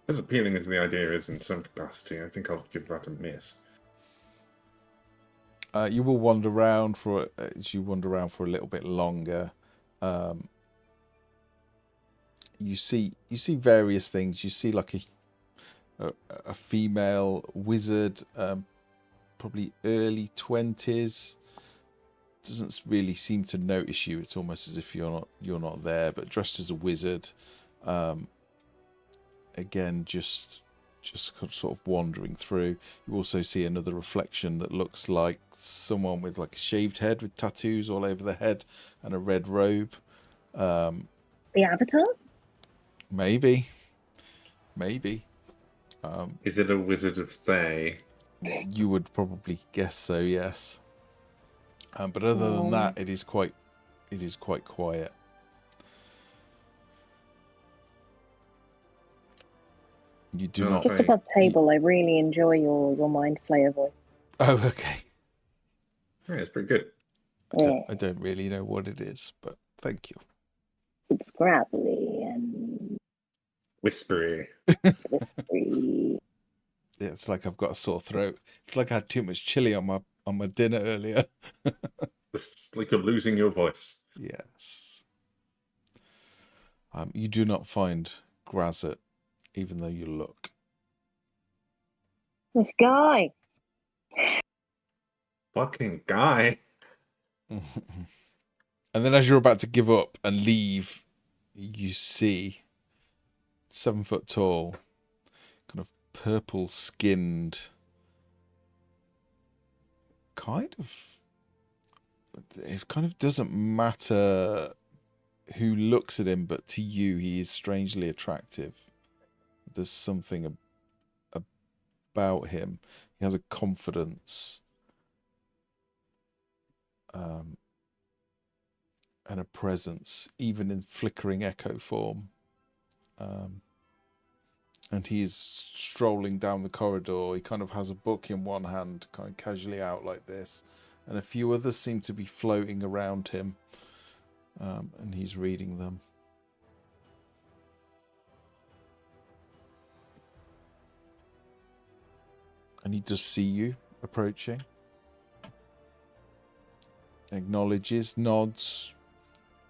[SPEAKER 5] As appealing as the idea is in some capacity, I think I'll give that a miss.
[SPEAKER 2] You will wander around for a little bit longer. You see various things. You see like a female wizard, probably early 20s, doesn't really seem to notice you. It's almost as if you're not there, but dressed as a wizard. Again, just sort of wandering through. You also see another reflection that looks like someone with like a shaved head with tattoos all over the head and a red robe.
[SPEAKER 4] The Avatar?
[SPEAKER 2] Maybe.
[SPEAKER 5] Is it a Wizard of Thay?
[SPEAKER 2] You would probably guess so, yes. But other than that, it is quite quiet. You do not.
[SPEAKER 4] Just above table, I really enjoy your Mind Flayer voice.
[SPEAKER 2] Oh, okay.
[SPEAKER 5] Yeah, it's pretty good.
[SPEAKER 2] I don't really know what it is, but thank you.
[SPEAKER 4] It's gravelly and
[SPEAKER 5] whispery.
[SPEAKER 4] whispery.
[SPEAKER 2] Yeah, it's like I've got a sore throat. It's like I had too much chili on my dinner earlier.
[SPEAKER 5] It's like you're losing your voice.
[SPEAKER 2] Yes. You do not find Grazit, even though you look.
[SPEAKER 4] This guy.
[SPEAKER 5] Fucking guy.
[SPEAKER 2] And then as you're about to give up and leave, you see 7 foot tall, kind of purple skinned, it kind of doesn't matter who looks at him, but to you he is strangely attractive. There's something about him. He has a confidence and a presence, even in flickering echo form. And he is strolling down the corridor. He kind of has a book in one hand, kind of casually out like this, and a few others seem to be floating around him, and he's reading them. And he does see you approaching. Acknowledges, nods,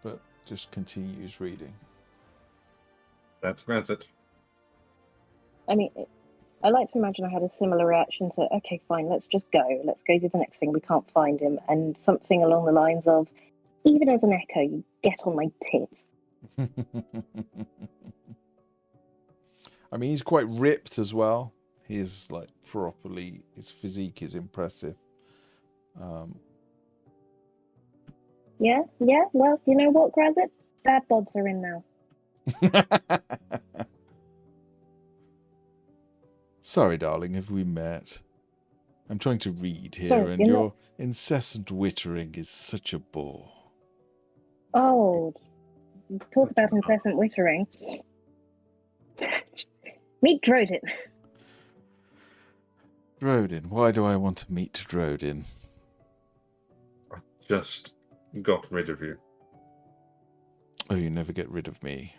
[SPEAKER 2] but just continues reading.
[SPEAKER 5] That's it.
[SPEAKER 4] I mean, I like to imagine I had a similar reaction to, okay, fine, let's just go. Let's go do the next thing. We can't find him. And something along the lines of, even as an echo, you get on my tits.
[SPEAKER 2] I mean, he's quite ripped as well. He's like properly, his physique is impressive.
[SPEAKER 4] Yeah, well, you know what, Grazit? Bad bods are in now.
[SPEAKER 2] Sorry, darling, have we met? I'm trying to read here,
[SPEAKER 4] Sorry,
[SPEAKER 2] and
[SPEAKER 4] you're
[SPEAKER 2] your
[SPEAKER 4] not...
[SPEAKER 2] incessant wittering is such a bore.
[SPEAKER 4] Oh, talk about incessant wittering. Meet Drodin.
[SPEAKER 2] Drodin, why do I want to meet Drodin?
[SPEAKER 5] I just got rid of you.
[SPEAKER 2] Oh, you never get rid of me.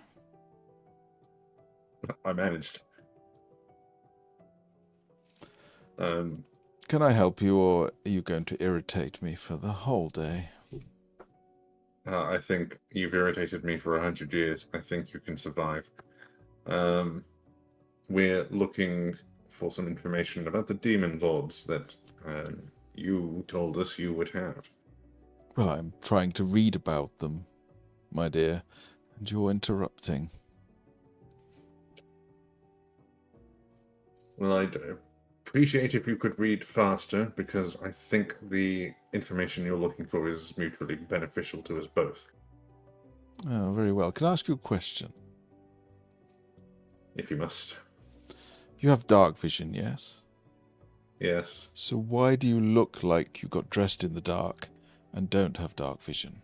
[SPEAKER 5] I managed.
[SPEAKER 2] Can I help you, or are you going to irritate me for the whole day?
[SPEAKER 5] I think you've irritated me for 100 years. I think you can survive. We're looking for some information about the demon lords that you told us you would have.
[SPEAKER 2] Well, I'm trying to read about them, my dear, and you're interrupting.
[SPEAKER 5] Well, I'd appreciate if you could read faster, because I think the information you're looking for is mutually beneficial to us both.
[SPEAKER 2] Oh, very well. Can I ask you a question?
[SPEAKER 5] If you must.
[SPEAKER 2] You have dark vision, yes?
[SPEAKER 5] Yes.
[SPEAKER 2] So why do you look like you got dressed in the dark and don't have dark vision?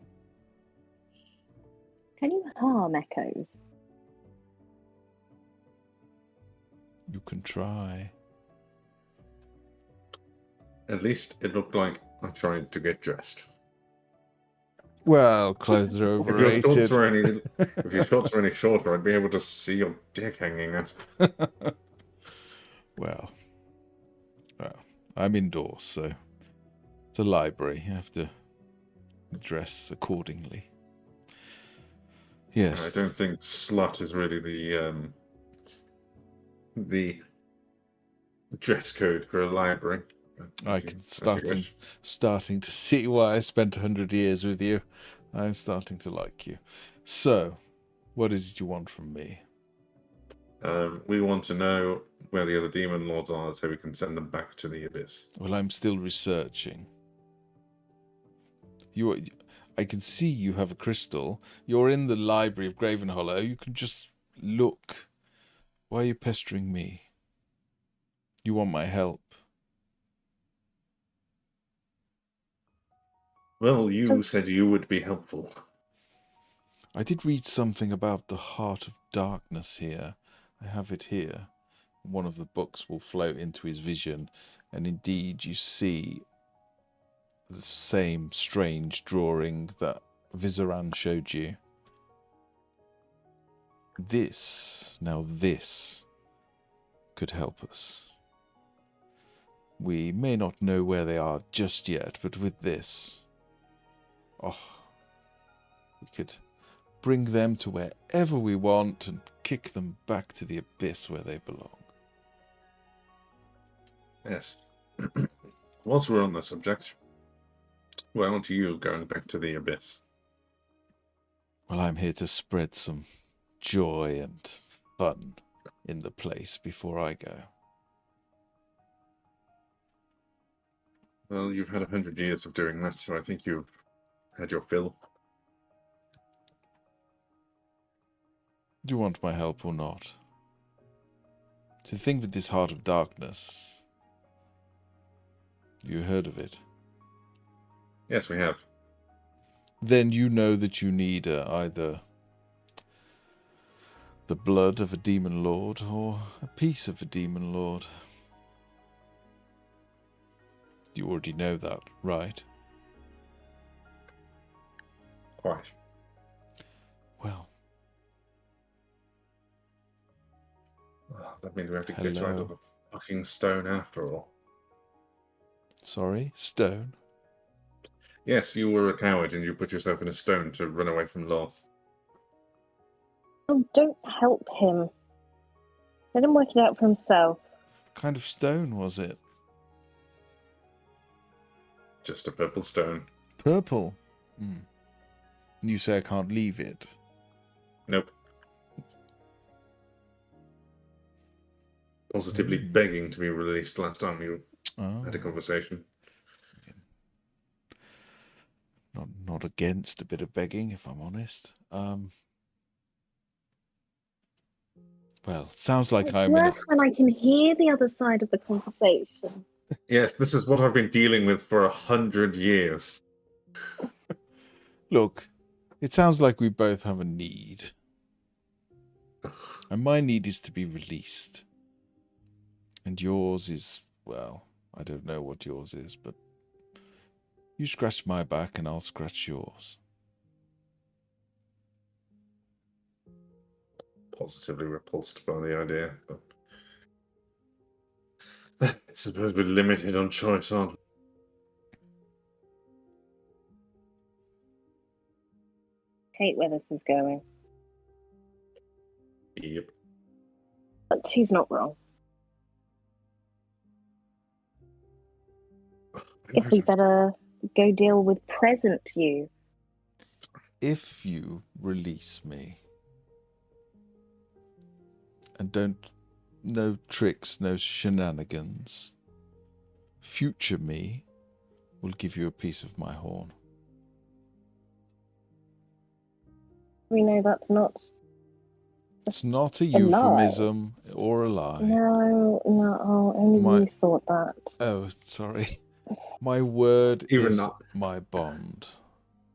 [SPEAKER 4] Can you harm echoes?
[SPEAKER 2] You can try.
[SPEAKER 5] At least it looked like I tried to get dressed.
[SPEAKER 2] Well, clothes are overrated.
[SPEAKER 5] If your shorts were any shorter, I'd be able to see your dick hanging out.
[SPEAKER 2] Well, I'm indoors, so it's a library. You have to dress accordingly. Yes.
[SPEAKER 5] I don't think slut is really the dress code for a library.
[SPEAKER 2] I can starting to see why I spent 100 years with you. I'm starting to like you. So, what is it you want from me?
[SPEAKER 5] We want to know where the other demon lords are so we can send them back to the abyss.
[SPEAKER 2] Well, I'm still researching. I can see you have a crystal. You're in the library of Gravenhollow. You can just look. Why are you pestering me? You want my help?
[SPEAKER 5] Well, you said you would be helpful.
[SPEAKER 2] I did read something about the heart of darkness here. I have it here. One of the books will float into his vision, and indeed you see the same strange drawing that Vizaran showed you. This could help us. We may not know where they are just yet, but with this, we could bring them to wherever we want and kick them back to the abyss where they belong.
[SPEAKER 5] Yes. Whilst we're on the subject, why aren't you going back to the abyss?
[SPEAKER 2] Well, I'm here to spread some joy and fun in the place before I go.
[SPEAKER 5] Well, you've had 100 years of doing that, so I think you've had your fill.
[SPEAKER 2] Do you want my help or not? To think with this heart of darkness. You heard of it?
[SPEAKER 5] Yes, we have.
[SPEAKER 2] Then you know that you need either the blood of a demon lord or a piece of a demon lord. You already know that, right?
[SPEAKER 5] Quite.
[SPEAKER 2] Well.
[SPEAKER 5] That means we have to
[SPEAKER 2] Hello.
[SPEAKER 5] get out of the fucking stone after all.
[SPEAKER 2] Sorry? Stone?
[SPEAKER 5] Yes, you were a coward and you put yourself in a stone to run away from Loth.
[SPEAKER 4] Oh, don't help him. Let him work it out for himself.
[SPEAKER 2] What kind of stone was it?
[SPEAKER 5] Just a purple stone.
[SPEAKER 2] Purple? You say I can't leave it?
[SPEAKER 5] Nope. Positively begging to be released last time you had a conversation.
[SPEAKER 2] Not against a bit of begging, if I'm honest. Well, sounds like
[SPEAKER 4] It's
[SPEAKER 2] I'm
[SPEAKER 4] worse when I can hear the other side of the conversation.
[SPEAKER 5] Yes, this is what I've been dealing with for 100 years.
[SPEAKER 2] Look, it sounds like we both have a need. And my need is to be released. And yours is, well, I don't know what yours is, but you scratch my back and I'll scratch yours.
[SPEAKER 5] Positively repulsed by the idea, but I suppose we're limited on choice, aren't we?
[SPEAKER 4] Hate where this is going.
[SPEAKER 5] Yep.
[SPEAKER 4] But she's not wrong. Guess we better go deal with present you.
[SPEAKER 2] If you release me, and no tricks, no shenanigans, future me will give you a piece of my horn.
[SPEAKER 4] We know that's not...
[SPEAKER 2] It's not a euphemism or a lie.
[SPEAKER 4] No, only you thought that.
[SPEAKER 2] Oh, sorry. My word is my bond.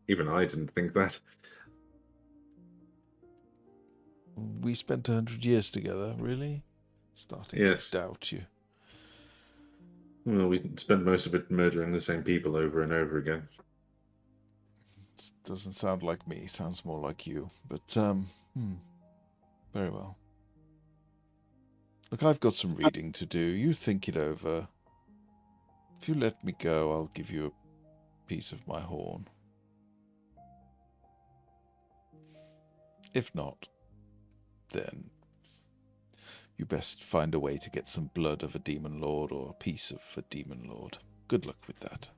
[SPEAKER 5] Even I didn't think that.
[SPEAKER 2] We spent 100 years together, really? Starting to doubt you.
[SPEAKER 5] Well, we spent most of it murdering the same people over and over again.
[SPEAKER 2] It doesn't sound like me, sounds more like you. But, very well. Look, I've got some reading to do. You think it over. If you let me go, I'll give you a piece of my horn. If not, then you best find a way to get some blood of a demon lord or a piece of a demon lord. Good luck with that.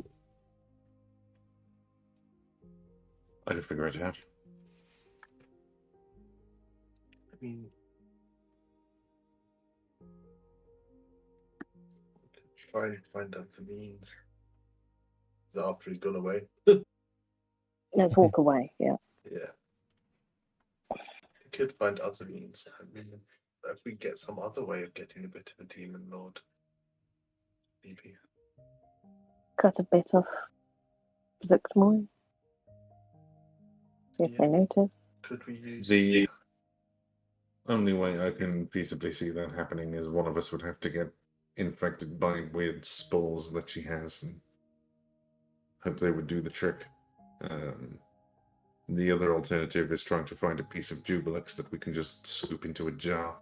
[SPEAKER 5] I can figure it out.
[SPEAKER 3] I mean, try and find out the means. Is that after he's gone away?
[SPEAKER 4] Let's walk away. Yeah.
[SPEAKER 3] Yeah. We could find other means. I mean, if we get some other way of getting a bit of a demon lord, maybe.
[SPEAKER 4] Cut a bit off Zuxmoy. See if
[SPEAKER 3] Yeah.
[SPEAKER 4] they notice.
[SPEAKER 3] Could we use
[SPEAKER 5] The only way I can feasibly see that happening is one of us would have to get infected by weird spores that she has, and hope they would do the trick. The other alternative is trying to find a piece of Jubilix that we can just scoop into a jar.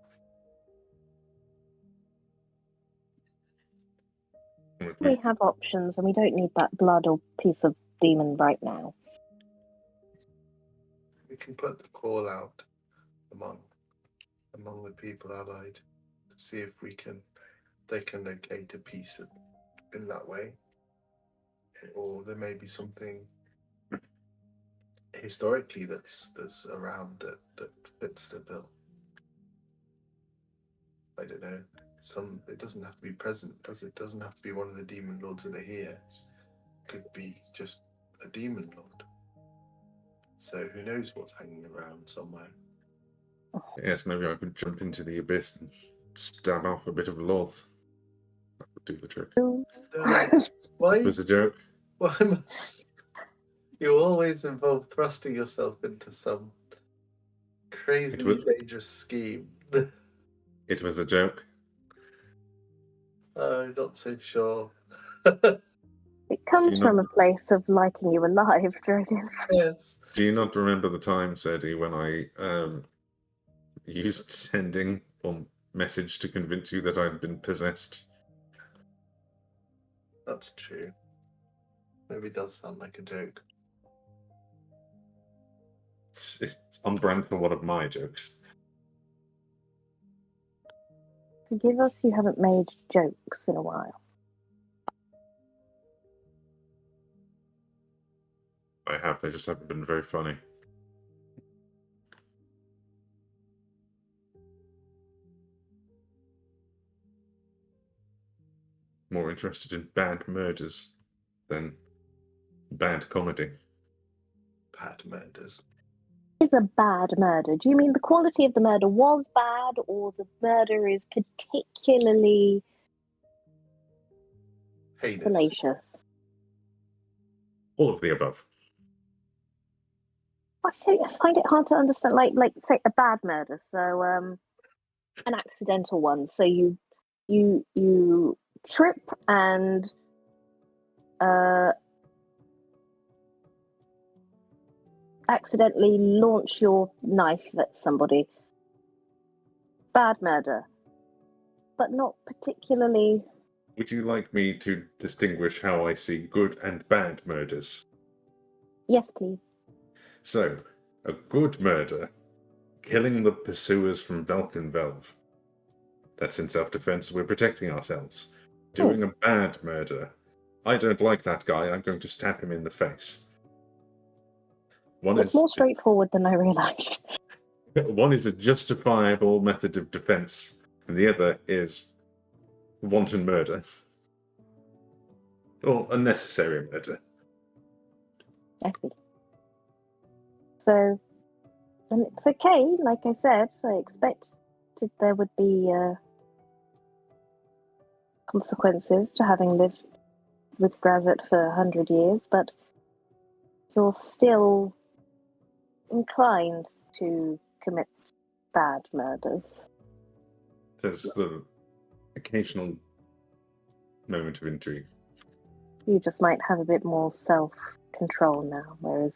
[SPEAKER 4] We have options, and we don't need that blood or piece of demon right now.
[SPEAKER 3] We can put the call out among the people allied to see if they can locate a piece of in that way, or there may be something historically that's around that fits the bill. I don't know. It doesn't have to be present, does it? Doesn't have to be one of the demon lords that are here. Could be just a demon lord. So who knows what's hanging around somewhere.
[SPEAKER 5] Yes, maybe I could jump into the abyss and stab off a bit of Loth. That would do the trick.
[SPEAKER 3] Why?
[SPEAKER 5] It was a joke.
[SPEAKER 3] Why must you always involve thrusting yourself into some crazily dangerous scheme?
[SPEAKER 5] It was a joke.
[SPEAKER 3] I'm not so sure.
[SPEAKER 4] It comes from a place of liking you alive, Drodin.
[SPEAKER 3] Yes.
[SPEAKER 5] Do you not remember the time, Sadie, when I used sending on message to convince you that I'd been possessed?
[SPEAKER 3] That's true. Maybe it does sound like a joke.
[SPEAKER 5] It's on brand for one of my jokes.
[SPEAKER 4] Forgive us, you haven't made jokes in a while.
[SPEAKER 5] I have, they just haven't been very funny. More interested in bad murders than bad comedy.
[SPEAKER 3] Bad murders.
[SPEAKER 4] Is a bad murder. Do you mean the quality of the murder was bad, or the murder is particularly
[SPEAKER 3] Heinous.
[SPEAKER 4] salacious?
[SPEAKER 5] All of the above.
[SPEAKER 4] I find it hard to understand. Like say a bad murder, so an accidental one. So you trip and accidentally launch your knife at somebody. Bad murder, but not particularly.
[SPEAKER 5] Would you like me to distinguish how I see good and bad murders?
[SPEAKER 4] Yes, please.
[SPEAKER 5] So, a good murder, killing the pursuers from Valkenvelv. That's in self-defense, we're protecting ourselves. Doing a bad murder, I don't like that guy, I'm going to stab him in the face.
[SPEAKER 4] It's more straightforward than I realised.
[SPEAKER 5] One is a justifiable method of defense, and the other is wanton murder. Or unnecessary murder.
[SPEAKER 4] I see. So, and it's okay, like I said, I expected there would be consequences to having lived with Grazit for 100 years, but you're still inclined to commit bad murders.
[SPEAKER 5] There's the occasional moment of intrigue.
[SPEAKER 4] You just might have a bit more self-control now, whereas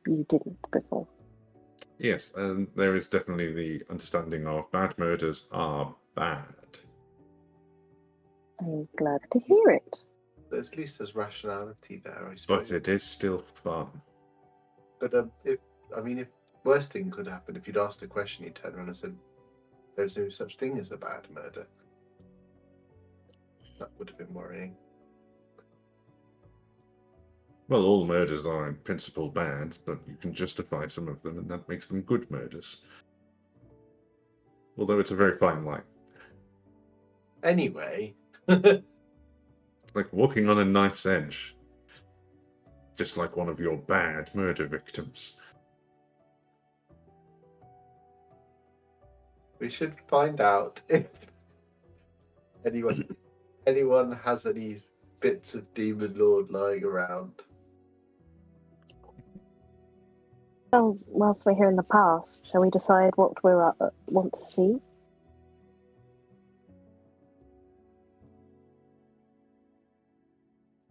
[SPEAKER 4] you didn't before.
[SPEAKER 5] Yes, and there is definitely the understanding of bad murders are bad.
[SPEAKER 4] I'm glad to hear it.
[SPEAKER 3] But at least there's rationality there, I suppose.
[SPEAKER 5] But it is still fun.
[SPEAKER 3] But if worst thing could happen if you'd asked a question, you'd turn around and said, there's no such thing as a bad murder. That would have been worrying.
[SPEAKER 5] Well, all murders are in principle bad, but you can justify some of them, and that makes them good murders. Although it's a very fine line.
[SPEAKER 3] Anyway,
[SPEAKER 5] Like walking on a knife's edge. Just like one of your bad murder victims.
[SPEAKER 3] we should find out if anyone has any bits of Demon Lord lying around.
[SPEAKER 4] Well, whilst we're here in the past, shall we decide what we want to see?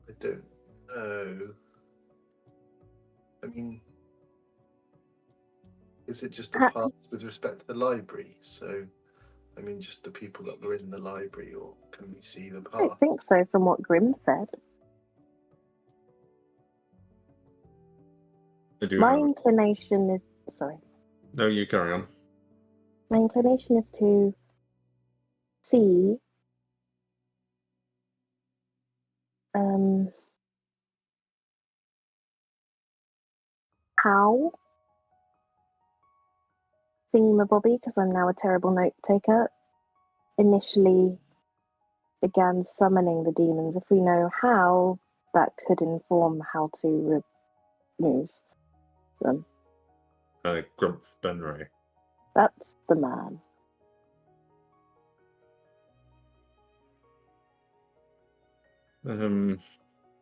[SPEAKER 3] I don't know. I mean, is it just the past with respect to the library? So, I mean, just the people that were in the library, or can we see the
[SPEAKER 4] I don't
[SPEAKER 3] past?
[SPEAKER 4] think so, from what Grimm said. My inclination is... Sorry.
[SPEAKER 5] No, you carry on.
[SPEAKER 4] My inclination is to see how Thingamabobby, because I'm now a terrible note taker, initially began summoning the demons. If we know how, that could inform how to remove them.
[SPEAKER 5] Grump Benray.
[SPEAKER 4] That's the man.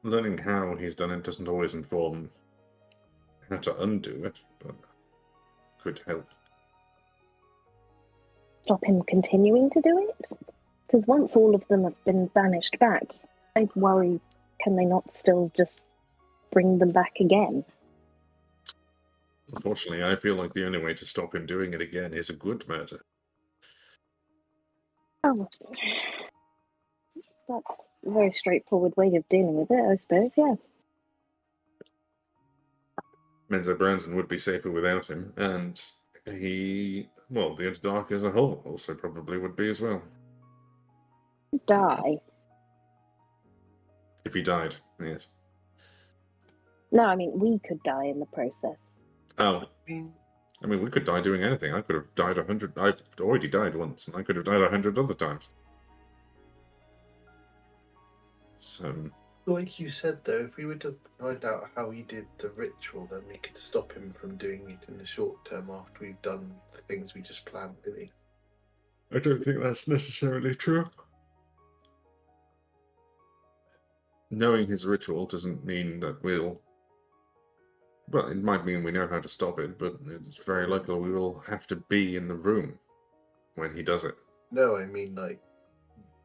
[SPEAKER 5] Learning how he's done it doesn't always inform how to undo it, but could help.
[SPEAKER 4] Stop him continuing to do it? Because once all of them have been banished back, I worry, can they not still just bring them back again?
[SPEAKER 5] Unfortunately, I feel like the only way to stop him doing it again is a good murder.
[SPEAKER 4] Oh, that's a very straightforward way of dealing with it, I suppose, yeah.
[SPEAKER 5] Menzo Branson would be safer without him, and the Underdark as a whole also probably would be as well.
[SPEAKER 4] Die.
[SPEAKER 5] If he died, yes.
[SPEAKER 4] No, I mean, we could die in the process.
[SPEAKER 5] Oh. I mean, we could die doing anything. I could have died 100... I've already died once, and I could have died 100 other times. So...
[SPEAKER 3] Like you said, though, if we were to find out how he did the ritual, then we could stop him from doing it in the short term after we've done the things we just planned, really.
[SPEAKER 5] I don't think that's necessarily true. Knowing his ritual doesn't mean that we'll... Well, it might mean we know how to stop it, but it's very likely we will have to be in the room when he does it.
[SPEAKER 3] No, I mean, like,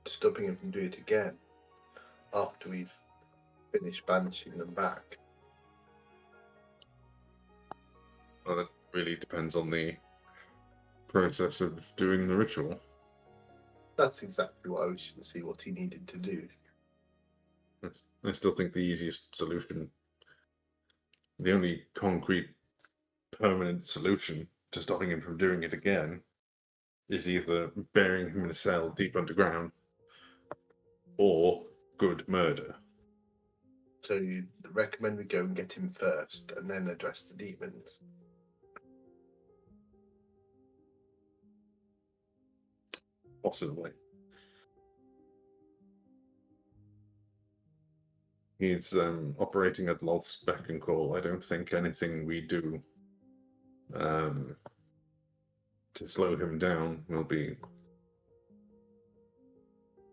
[SPEAKER 3] stopping him from doing it again after we've finished banishing them back.
[SPEAKER 5] Well, that really depends on the process of doing the ritual.
[SPEAKER 3] That's exactly what I was to see what he needed to do.
[SPEAKER 5] I still think the easiest solution, the only concrete, permanent solution to stopping him from doing it again, is either burying him in a cell deep underground or good murder.
[SPEAKER 3] So you recommend we go and get him first and then address the demons?
[SPEAKER 5] Possibly. He's operating at Loth's beck and call. I don't think anything we do to slow him down will be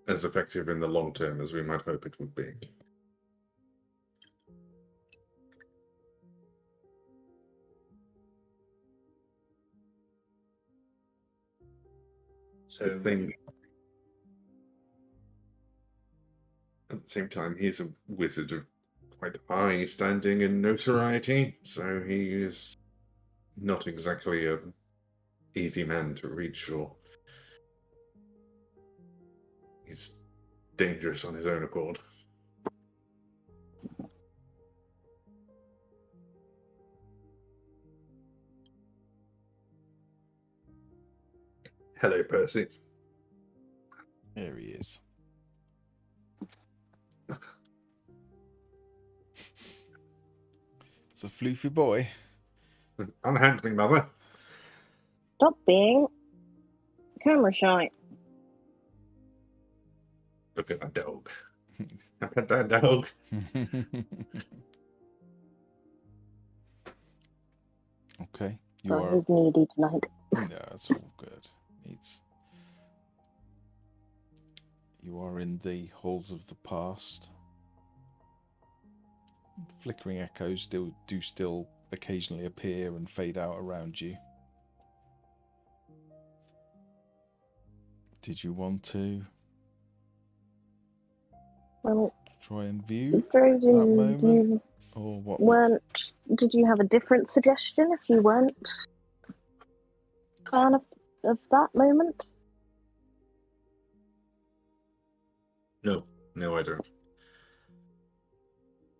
[SPEAKER 5] as effective in the long term as we might hope it would be.
[SPEAKER 3] So
[SPEAKER 5] the thing, at the same time, he's a wizard of quite high standing and notoriety, so he is not exactly an easy man to reach, or he's dangerous on his own accord. Hello, Percy.
[SPEAKER 2] There he is. It's a floofy boy.
[SPEAKER 5] Unhand me, mother.
[SPEAKER 4] Stop being camera shy.
[SPEAKER 5] Look at that dog. I pet that dog.
[SPEAKER 2] Okay,
[SPEAKER 4] He's needy tonight.
[SPEAKER 2] No, it's all good. You are in the halls of the past. Flickering echoes do still occasionally appear and fade out around you. Did you want to try and view that moment? Or what?
[SPEAKER 4] Did you have a different suggestion if you weren't a fan of that moment?
[SPEAKER 5] No, I don't.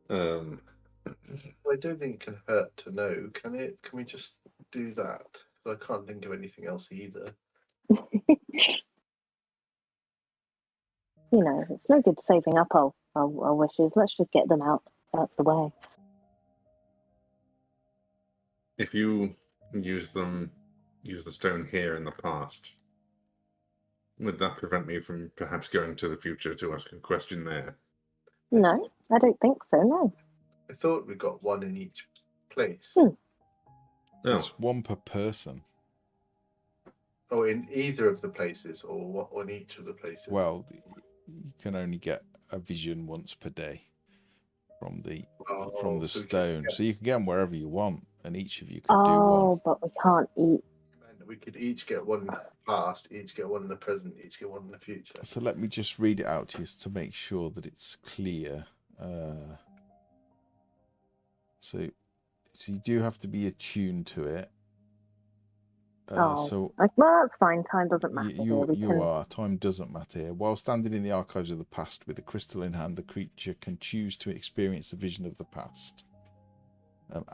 [SPEAKER 3] I don't think it can hurt to know, can it? Can we just do that? Because I can't think of anything else either.
[SPEAKER 4] You know, it's no good saving up our wishes. Let's just get them out the way.
[SPEAKER 5] If you use the stone here in the past, would that prevent me from perhaps going to the future to ask a question there?
[SPEAKER 4] No, I don't think so, no.
[SPEAKER 3] I thought we got one in each place.
[SPEAKER 5] Oh,
[SPEAKER 2] It's one per person.
[SPEAKER 3] Oh, in either of the places, or what on each of the places?
[SPEAKER 2] Well, you can only get a vision once per day from the stone. So you can get them wherever you want, and each of you could do one.
[SPEAKER 4] Oh, but we can't eat.
[SPEAKER 3] We could each get one in the past, each get one in the present, each get one in the future.
[SPEAKER 2] So let me just read it out to you to make sure that it's clear. So you do have to be attuned to it.
[SPEAKER 4] Well, that's fine. Time doesn't matter.
[SPEAKER 2] Time doesn't matter here. While standing in the archives of the past with a crystal in hand, the creature can choose to experience the vision of the past.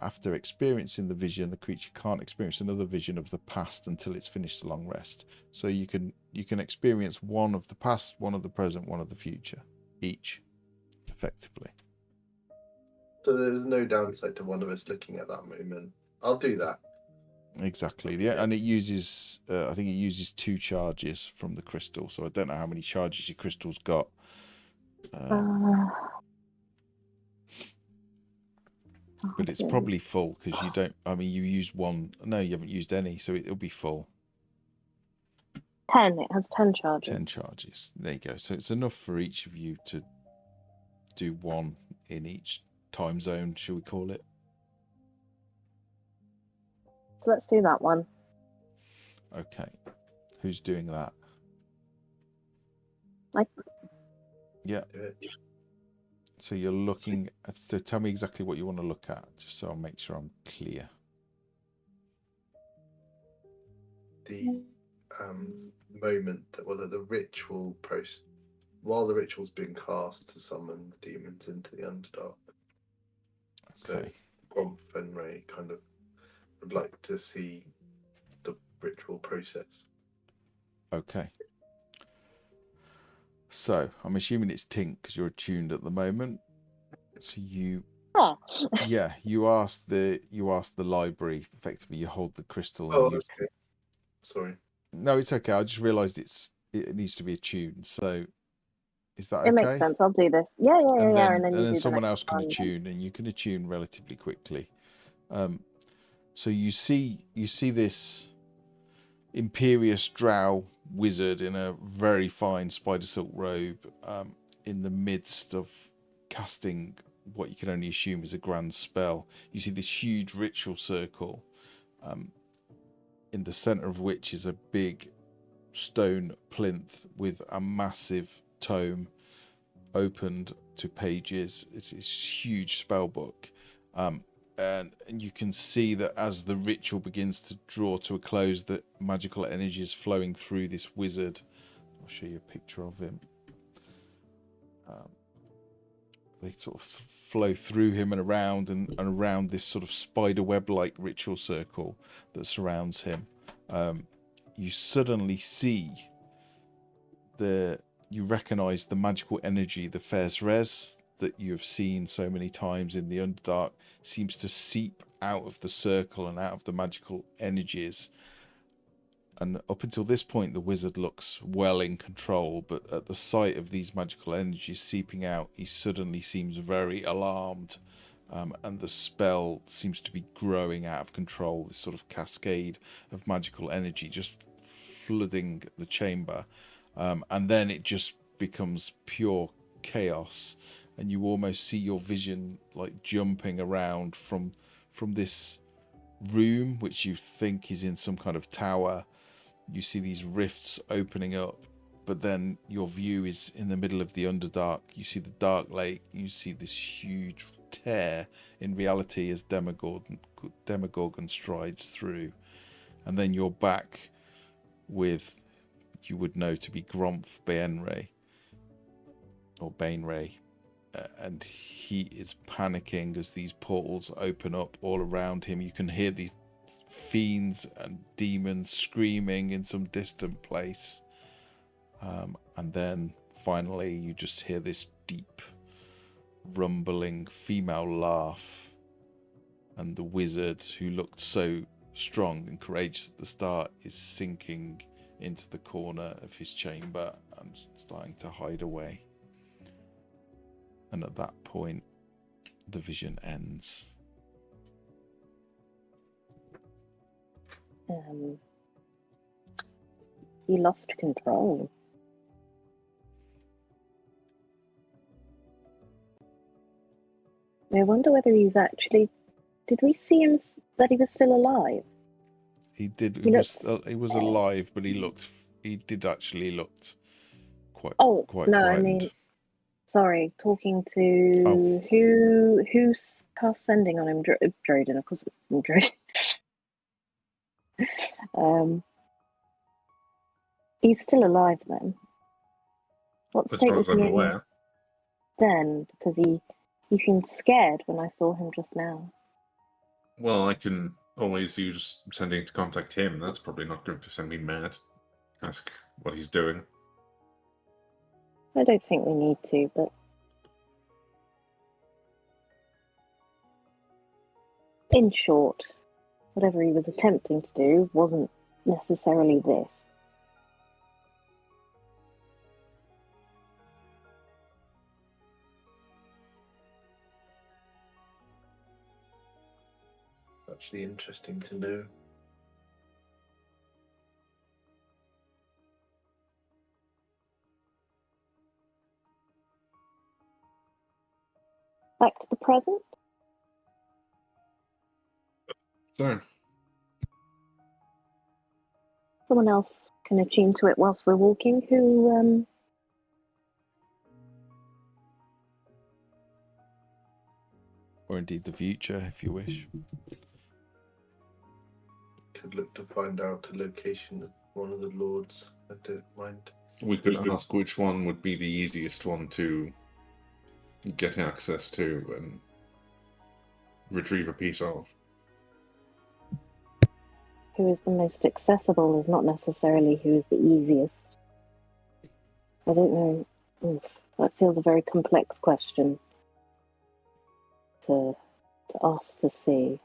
[SPEAKER 2] After experiencing the vision, the creature can't experience another vision of the past until it's finished a long rest. So you can experience one of the past, one of the present, one of the future, each, effectively.
[SPEAKER 3] So there's no downside to one of us looking at that moment. I'll do that.
[SPEAKER 2] Exactly. Yeah, and it uses, I think it uses 2 charges from the crystal. So I don't know how many charges your crystal's got. But it's probably full because you don't. I mean, you used one. No, you haven't used any, so it'll be full.
[SPEAKER 4] 10. It has 10 charges.
[SPEAKER 2] 10 charges. There you go. So it's enough for each of you to do one in each time zone, shall we call it?
[SPEAKER 4] So let's do that one.
[SPEAKER 2] Okay. Who's doing that? Yeah. So you're looking at, so tell me exactly what you want to look at, just so I'll make sure I'm clear.
[SPEAKER 3] The moment that the ritual process, while the ritual's being cast to summon the demons into the Underdark. So Gromf and Ray kind of would like to see the ritual process.
[SPEAKER 2] Okay. So I'm assuming it's Tink because you're attuned at the moment. So you ask the library. Effectively, you hold the crystal.
[SPEAKER 3] Okay. Sorry.
[SPEAKER 2] No, it's okay. I just realised it needs to be attuned. So is that okay?
[SPEAKER 4] It makes sense. I'll do this. Yeah. And then
[SPEAKER 2] someone else can attune, and you can attune relatively quickly. So you see this imperious drow wizard in a very fine spider silk robe in the midst of casting what you can only assume is a grand spell. You see this huge ritual circle in the center of which is a big stone plinth with a massive tome opened to pages. It's this huge spell book. And you can see that as the ritual begins to draw to a close, that magical energy is flowing through this wizard. I'll show you a picture of him. They sort of flow through him and around this sort of spider web-like ritual circle that surrounds him. you suddenly see you recognize the magical energy, the Fez Res that you have seen so many times in the Underdark seems to seep out of the circle and out of the magical energies. And up until this point, the wizard looks well in control, but at the sight of these magical energies seeping out, he suddenly seems very alarmed. And the spell seems to be growing out of control, this sort of cascade of magical energy just flooding the chamber. And then it just becomes pure chaos, and you almost see your vision like jumping around from this room, which you think is in some kind of tower. You see these rifts opening up, but then your view is in the middle of the Underdark. You see the Dark Lake. You see this huge tear in reality as Demogorgon strides through. And then you're back with, you would know to be Gromf Baenre, or Baenre. And he is panicking as these portals open up all around him. You can hear these fiends and demons screaming in some distant place, and then finally you just hear this deep rumbling female laugh, and the wizard, who looked so strong and courageous at the start, is sinking into the corner of his chamber and starting to hide away. And at that point the vision ends.
[SPEAKER 4] He lost control. I wonder whether he's actually... Did we see him that he was still alive?
[SPEAKER 2] He did. He was alive, but he did actually looked quite frightened.
[SPEAKER 4] I mean, sorry, talking to who's cast sending on him? Droden, of course it was Droden. He's still alive then. What state was he in then? Because he seemed scared when I saw him just now.
[SPEAKER 5] Well, I can always use sending to contact him. That's probably not going to send me mad. Ask what he's doing.
[SPEAKER 4] I don't think we need to, but... In short, whatever he was attempting to do wasn't necessarily this.
[SPEAKER 3] Actually interesting to know.
[SPEAKER 4] Back to the present?
[SPEAKER 5] So,
[SPEAKER 4] Someone else can attune to it whilst we're walking, who,
[SPEAKER 2] Or indeed the future, if you wish.
[SPEAKER 3] Could look to find out the location of one of the lords. I don't mind.
[SPEAKER 5] we could ask which one would be the easiest one to get access to and retrieve a piece of.
[SPEAKER 4] who is the most accessible is not necessarily who is the easiest. I don't know. That feels a very complex question to ask to see.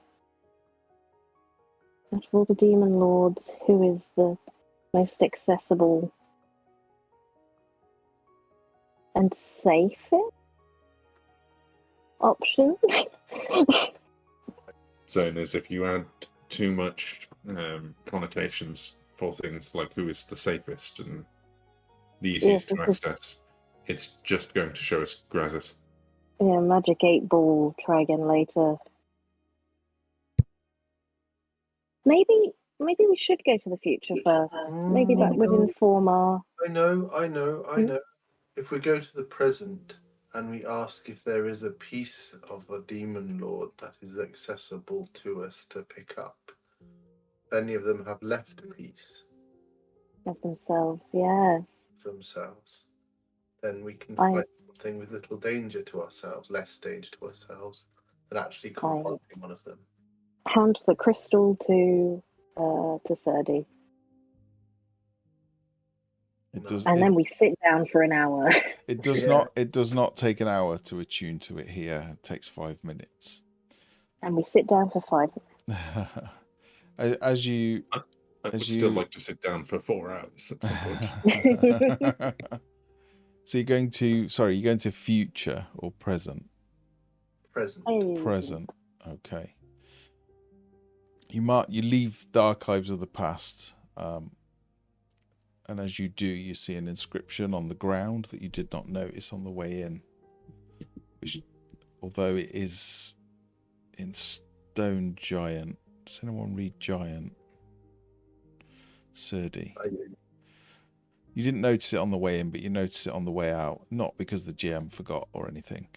[SPEAKER 4] Out of all the demon lords, who is the most accessible and safest option?
[SPEAKER 5] Saying as if you add too much connotations for things like who is the safest and the easiest to access, it's just going to show us Grazit.
[SPEAKER 4] Yeah, Magic 8 Ball, try again later. Maybe we should go to the future first. Maybe that would inform our...
[SPEAKER 3] I know. If we go to the present and we ask if there is a piece of a demon lord that is accessible to us to pick up, if any of them have left a piece
[SPEAKER 4] of themselves, yes.
[SPEAKER 3] Themselves, then we can find something with little danger to ourselves, less danger to ourselves, than actually confronting one of them.
[SPEAKER 4] Hand the crystal to Serdi. And then we sit down for an hour.
[SPEAKER 2] It does not. It does not take an hour to attune to it here. It takes 5 minutes.
[SPEAKER 4] And we sit down for 5 minutes.
[SPEAKER 2] As you,
[SPEAKER 5] I would
[SPEAKER 2] as
[SPEAKER 5] still
[SPEAKER 2] you.
[SPEAKER 5] like to sit down for 4 hours at some point.
[SPEAKER 2] So you're going to. Sorry, you're going to future or present?
[SPEAKER 3] Present.
[SPEAKER 2] Present. Okay. You leave the archives of the past, and as you do, you see an inscription on the ground that you did not notice on the way in, which, although it is in stone giant. Does anyone read giant? Surdy. You didn't notice it on the way in, but you noticed it on the way out. Not because the GM forgot or anything.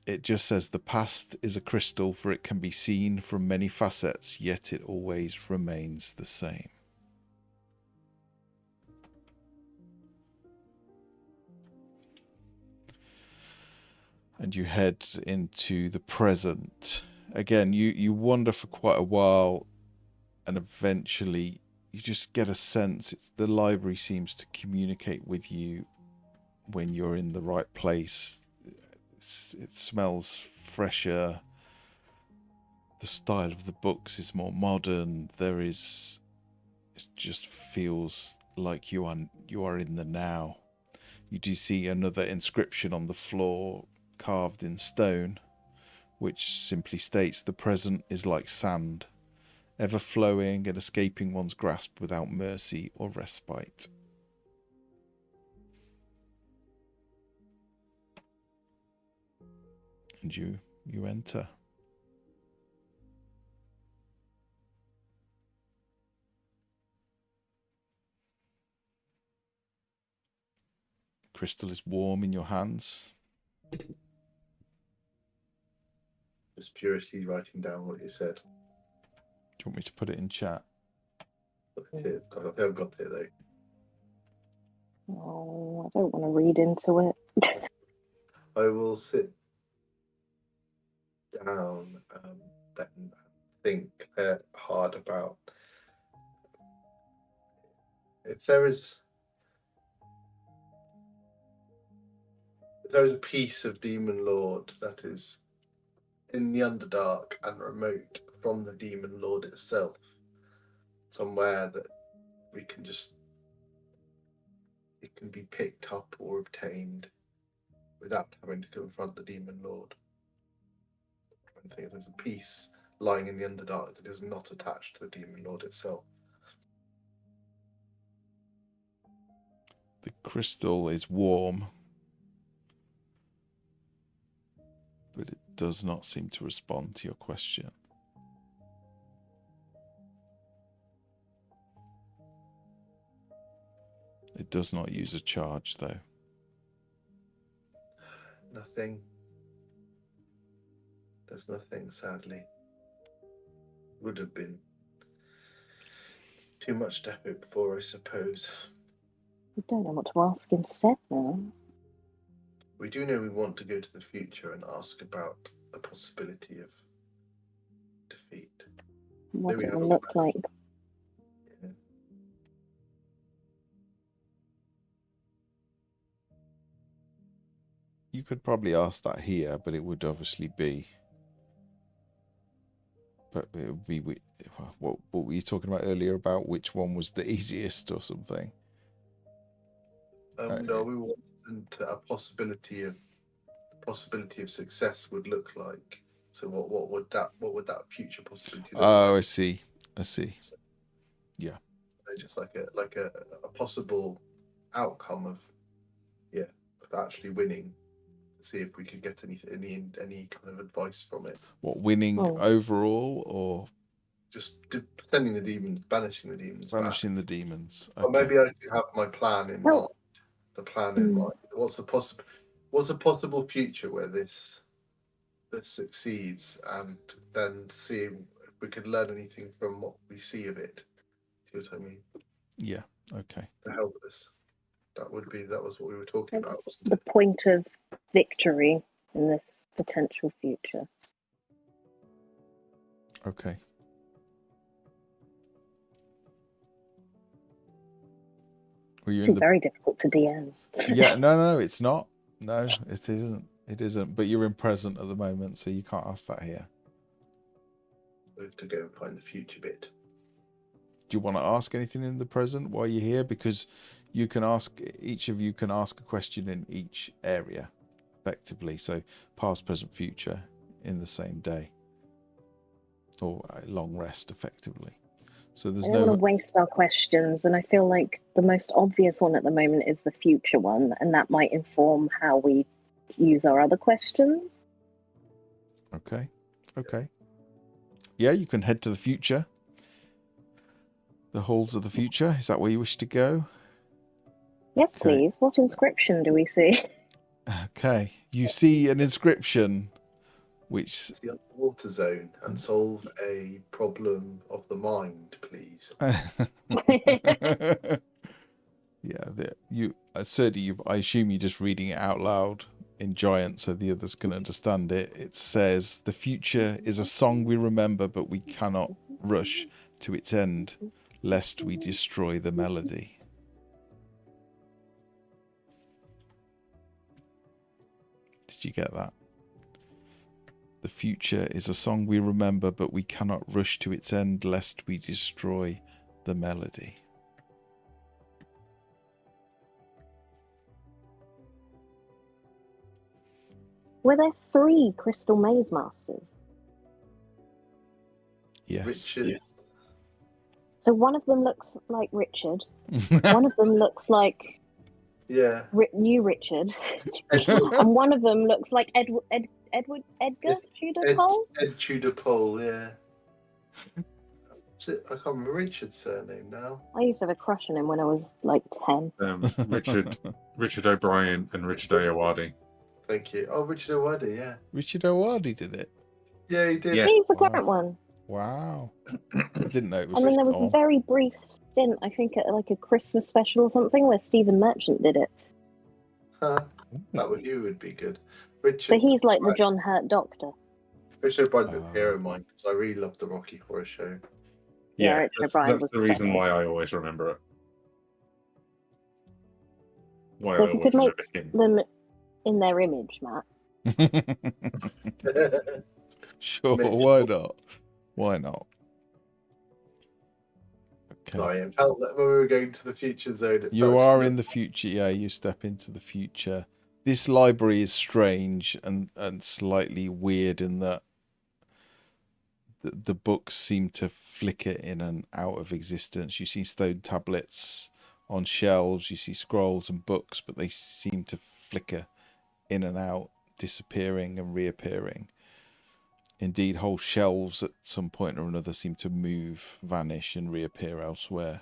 [SPEAKER 2] It just says the past is a crystal, for it can be seen from many facets, yet it always remains the same. And you head into the present. Again, you wander for quite a while, and eventually you just get a sense. The library seems to communicate with you when you're in the right place. It smells fresher. The style of the books is more modern. It just feels like you are in the now. You do see another inscription on the floor, carved in stone, which simply states the present is like sand, ever flowing and escaping one's grasp without mercy or respite. And you enter. Crystal is warm in your hands.
[SPEAKER 3] Just furiously writing down what you said.
[SPEAKER 2] Do you want me to put it in chat?
[SPEAKER 3] It is. I think I've got it though.
[SPEAKER 4] Oh, I don't want to read into it.
[SPEAKER 3] I will sit down then think hard about if there is a piece of Demon Lord that is in the Underdark and remote from the Demon Lord itself, somewhere that we can just it can be picked up or obtained without having to confront the Demon Lord. I think there's a piece lying in the Underdark that is not attached to the Demon Lord itself.
[SPEAKER 2] The crystal is warm, but it does not seem to respond to your question. It does not use a charge, though.
[SPEAKER 3] Nothing. There's nothing, sadly. Would have been too much to hope for, I suppose.
[SPEAKER 4] I don't know what to ask instead now.
[SPEAKER 3] We do know we want to go to the future and ask about a possibility of defeat.
[SPEAKER 4] What
[SPEAKER 3] we
[SPEAKER 4] it
[SPEAKER 3] have
[SPEAKER 4] will
[SPEAKER 3] a
[SPEAKER 4] look
[SPEAKER 3] plan?
[SPEAKER 4] like.
[SPEAKER 3] Yeah.
[SPEAKER 2] You could probably ask that here, but it would obviously be... But it would be... What were you talking about earlier about which one was the easiest or something?
[SPEAKER 3] No, we want a possibility of success would look like. So what would that future possibility look like?
[SPEAKER 2] Oh, I see. Yeah.
[SPEAKER 3] Just like a possible outcome of actually winning. See if we could get any kind of advice from it.
[SPEAKER 2] What, winning overall, or
[SPEAKER 3] just sending the demons, banishing the demons,
[SPEAKER 2] banishing the demons?
[SPEAKER 3] Okay. Or maybe I could have my plan in mind. The plan in mind. What's a possible future where this succeeds, and then see if we could learn anything from what we see of it. See what I mean?
[SPEAKER 2] Yeah. Okay.
[SPEAKER 3] To help us. That was what we were talking about.
[SPEAKER 4] The point of victory in this potential future.
[SPEAKER 2] Okay. Were you
[SPEAKER 4] It's very difficult to DM.
[SPEAKER 2] Yeah, no, it's not. No, it isn't. It isn't. But you're in present at the moment, so you can't ask that here.
[SPEAKER 3] We have to go and find the future bit.
[SPEAKER 2] Do you want to ask anything in the present while you're here? Because you can ask, each of you can ask a question in each area, effectively. So past, present, future in the same day, or a long rest, effectively. So there's
[SPEAKER 4] I don't want to waste our questions, and I feel like the most obvious one at the moment is the future one, and that might inform how we use our other questions.
[SPEAKER 2] Okay. Yeah, you can head to the future. The halls of the future. Is that where you wish to go?
[SPEAKER 4] Yes, please. What inscription do we see?
[SPEAKER 2] Okay. You see an inscription which...
[SPEAKER 3] The underwater zone and solve a problem of the mind, please.
[SPEAKER 2] Yeah, I assume you're just reading it out loud in Giant so the others can understand it. It says, "The future is a song we remember, but we cannot rush to its end, lest we destroy the melody." Did you get that? The future is a song we remember, but we cannot rush to its end, lest we destroy the melody.
[SPEAKER 4] Were there 3 Crystal Maze Masters?
[SPEAKER 2] Yes.
[SPEAKER 3] Richard.
[SPEAKER 2] Yeah.
[SPEAKER 4] So one of them looks like Richard. One of them looks like new Richard. And one of them looks like Edgar Tudor Pole?
[SPEAKER 3] Ed Tudor Pole, yeah. I can't remember Richard's surname now.
[SPEAKER 4] I used to have a crush on him when I was like 10.
[SPEAKER 5] Richard O'Brien and Richard Ayoade.
[SPEAKER 3] Thank you. Oh, Richard O'Wadi, yeah.
[SPEAKER 2] Richard O'Wadi did it?
[SPEAKER 3] Yeah, he did.
[SPEAKER 5] Yeah.
[SPEAKER 4] He's the current one.
[SPEAKER 2] Wow. I didn't know it was...
[SPEAKER 4] And then there was a very brief stint, I think, at like a Christmas special or something, where Stephen Merchant did it.
[SPEAKER 3] That would be good. Richard.
[SPEAKER 4] So he's like the John Hurt Doctor.
[SPEAKER 3] Richard O'Brien's a hero of mine because I really love the Rocky Horror Show.
[SPEAKER 4] Yeah,
[SPEAKER 5] Yeah,
[SPEAKER 4] Richard
[SPEAKER 5] that's
[SPEAKER 4] O'Brien
[SPEAKER 5] the
[SPEAKER 4] was
[SPEAKER 5] reason
[SPEAKER 4] special.
[SPEAKER 5] why I always remember it. Why
[SPEAKER 4] So
[SPEAKER 5] I
[SPEAKER 4] if you
[SPEAKER 5] always
[SPEAKER 4] could make
[SPEAKER 5] remember him.
[SPEAKER 4] them in their image, Matt.
[SPEAKER 2] Sure, why not? Why not? Okay.
[SPEAKER 3] Sorry, it felt that when we were going to the future zone.
[SPEAKER 2] You are in the future, yeah, you step into the future. This library is strange and slightly weird in that the books seem to flicker in and out of existence. You see stone tablets on shelves, you see scrolls and books, but they seem to flicker in and out, disappearing and reappearing. Indeed, whole shelves at some point or another seem to move, vanish, and reappear elsewhere.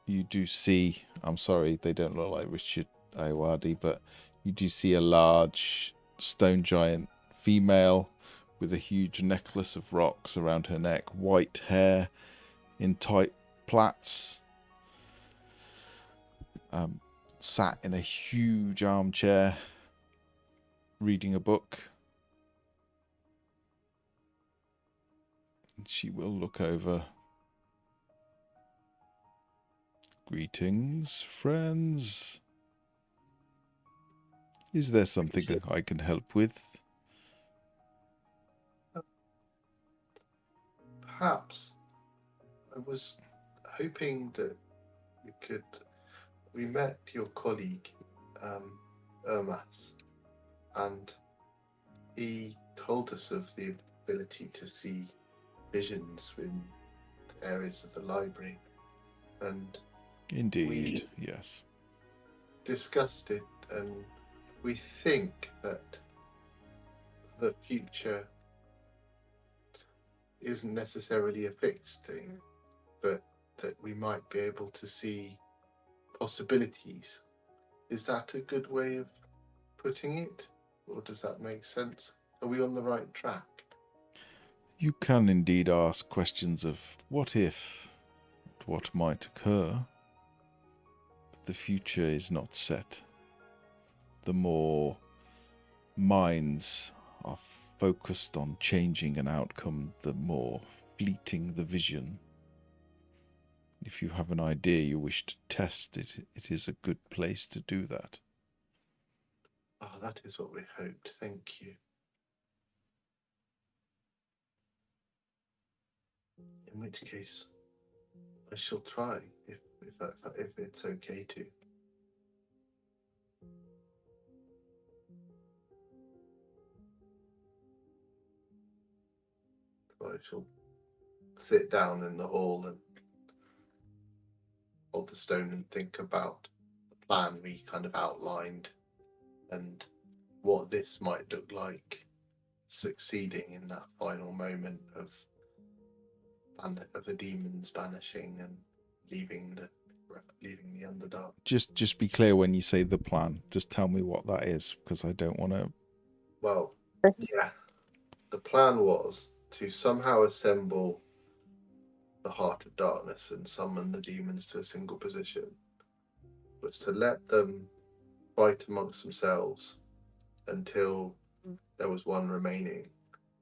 [SPEAKER 2] You do see, I'm sorry, they don't look like Richard Ayoade, but you do see a large stone giant female with a huge necklace of rocks around her neck, white hair in tight plaits, sat in a huge armchair reading a book. And she will look over. "Greetings, friends. Is there something I can help with?"
[SPEAKER 3] Perhaps. I was hoping that we met your colleague, Ermas, and he told us of the ability to see visions in areas of the library, and
[SPEAKER 2] Indeed, yes.
[SPEAKER 3] discussed it, and we think that the future isn't necessarily a fixed thing, but that we might be able to see possibilities. Is that a good way of putting it? Or does that make sense? Are we on the right track?
[SPEAKER 2] You can indeed ask questions of what if, what might occur. But the future is not set. The more minds are focused on changing an outcome, the more fleeting the vision. If you have an idea you wish to test it, it is a good place to do that.
[SPEAKER 3] Oh, that is what we hoped. Thank you. In which case, I shall try if it's okay to. So I shall sit down in the hall and hold the stone and think about the plan we kind of outlined and what this might look like succeeding in that final moment of the demons banishing and leaving the Underdark.
[SPEAKER 2] Just be clear when you say the plan. Just tell me what that is, because I don't want to.
[SPEAKER 3] Well, yeah. The plan was to somehow assemble the Heart of Darkness and summon the demons to a single position. Was to let them fight amongst themselves until there was one remaining,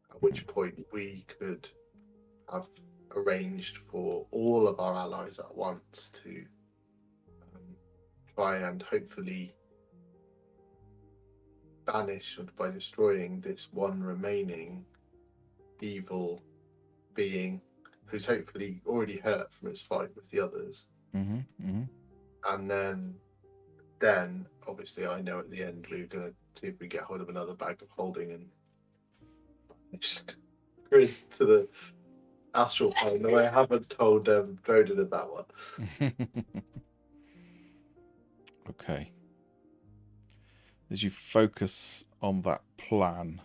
[SPEAKER 3] at which point we could have arranged for all of our allies at once to try and hopefully banish, by destroying this one remaining evil being who's hopefully already hurt from its fight with the others. And then obviously I know at the end we're going to see if we get hold of another bag of holding and banish Chris to the astral plane, though I haven't told Droden of that one.
[SPEAKER 2] Okay. As you focus on that plan,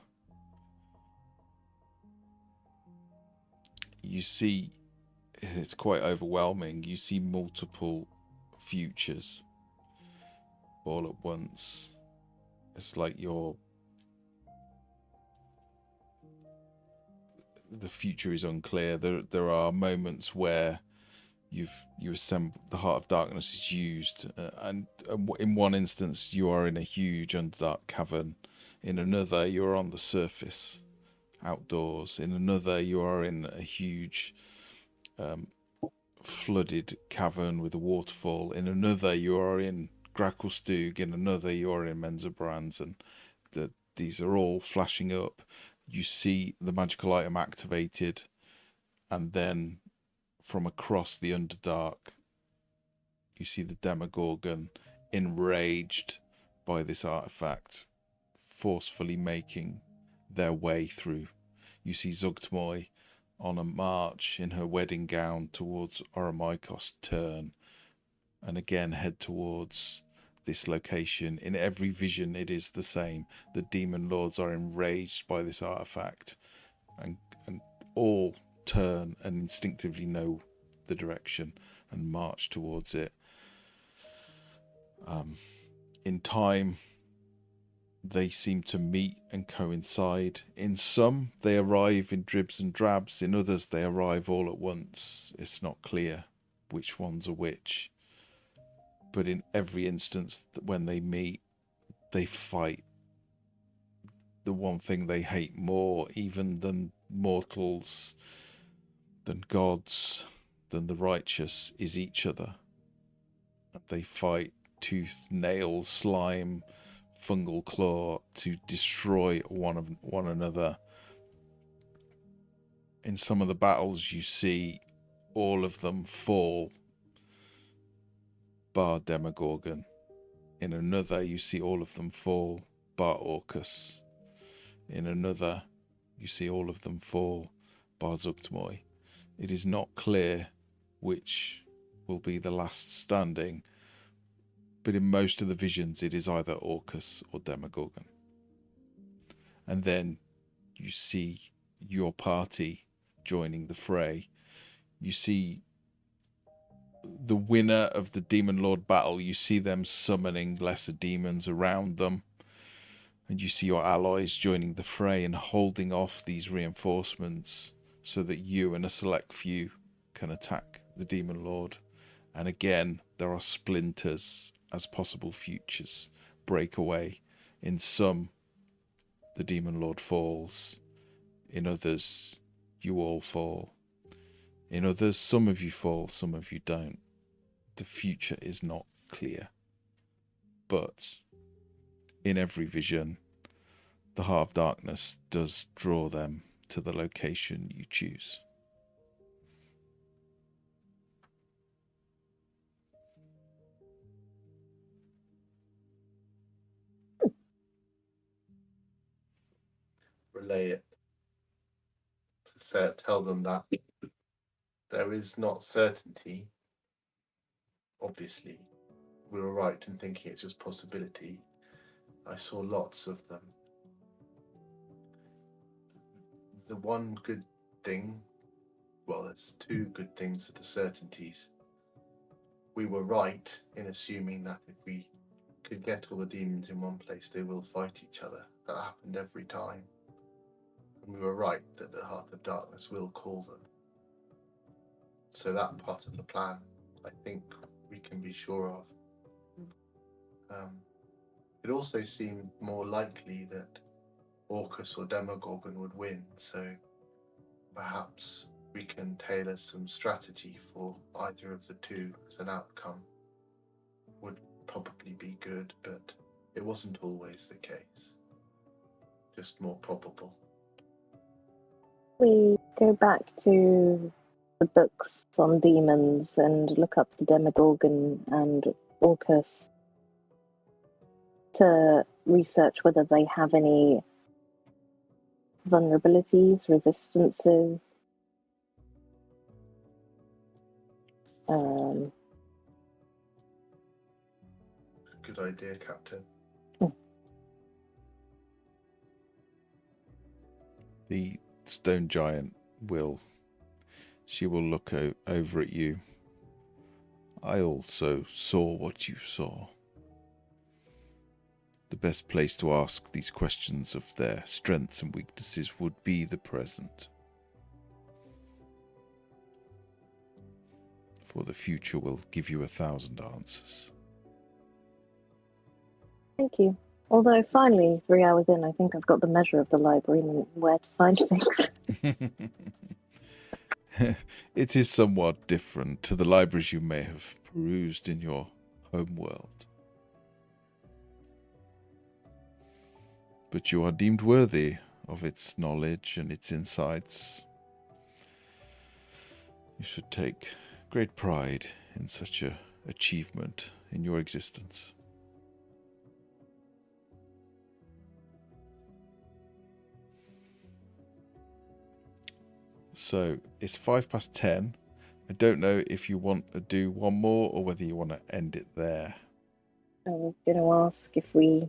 [SPEAKER 2] you see it's quite overwhelming. You see multiple futures all at once. It's like the future is unclear. There are moments where you assemble the Heart of Darkness is used, and in one instance you are in a huge underdark cavern. In another you are on the surface outdoors. In another you are in a huge flooded cavern with a waterfall. In another you are in Gracklstug. In another you are in Menzobrans, and these are all flashing up. You see the magical item activated, and then from across the Underdark you see the Demogorgon, enraged by this artifact, forcefully making their way through. You see Zugtmoy on a march in her wedding gown towards Oromykos turn, and again head towards this location. In every vision it is the same. The demon lords are enraged by this artifact, and all turn and instinctively know the direction and march towards it. In time they seem to meet and coincide. In some they arrive in dribs and drabs, in others they arrive all at once. It's not clear which ones are which, but in every instance when they meet, they fight the one thing they hate more even than mortals, than gods, than the righteous, is each other. They fight tooth, nail, slime, fungal claw to destroy one another. In some of the battles you see all of them fall, bar Demogorgon. In another you see all of them fall, bar Orcus. In another you see all of them fall, bar Zugtmoy. It is not clear which will be the last standing, but in most of the visions it is either Orcus or Demogorgon. And then you see your party joining the fray. You see the winner of the Demon Lord battle, you see them summoning lesser demons around them, and you see your allies joining the fray and holding off these reinforcements so that you and a select few can attack the Demon Lord. And again, there are splinters as possible futures break away. In some, the Demon Lord falls. In others, you all fall. In others, some of you fall, some of you don't. The future is not clear. But in every vision, the Heart of Darkness does draw them to the location you choose.
[SPEAKER 3] Relay it to tell them that there is not certainty. Obviously, we were right in thinking it's just possibility. I saw lots of them. The one good thing, well, there's two good things that are certainties. We were right in assuming that if we could get all the demons in one place, they will fight each other. That happened every time. And we were right that the Heart of Darkness will call them. So that part of the plan, I think we can be sure of. It also seemed more likely that Orcus or Demogorgon would win, so perhaps we can tailor some strategy for either of the two as an outcome. Would probably be good, but it wasn't always the case. Just more probable.
[SPEAKER 4] We go back to the books on demons and look up the Demogorgon and Orcus to research whether they have any vulnerabilities, resistances.
[SPEAKER 3] Good idea, Captain.
[SPEAKER 2] The stone giant will look over at you. I also saw what you saw. The best place to ask these questions of their strengths and weaknesses would be the present. For the future will give you 1,000 answers.
[SPEAKER 4] Thank you. Although finally, 3 hours in, I think I've got the measure of the library and where to find things.
[SPEAKER 2] It is somewhat different to the libraries you may have perused in your home world. But you are deemed worthy of its knowledge and its insights. You should take great pride in such an achievement in your existence. So it's 10:05. I don't know if you want to do one more or whether you want to end it there.
[SPEAKER 4] I was going to ask if we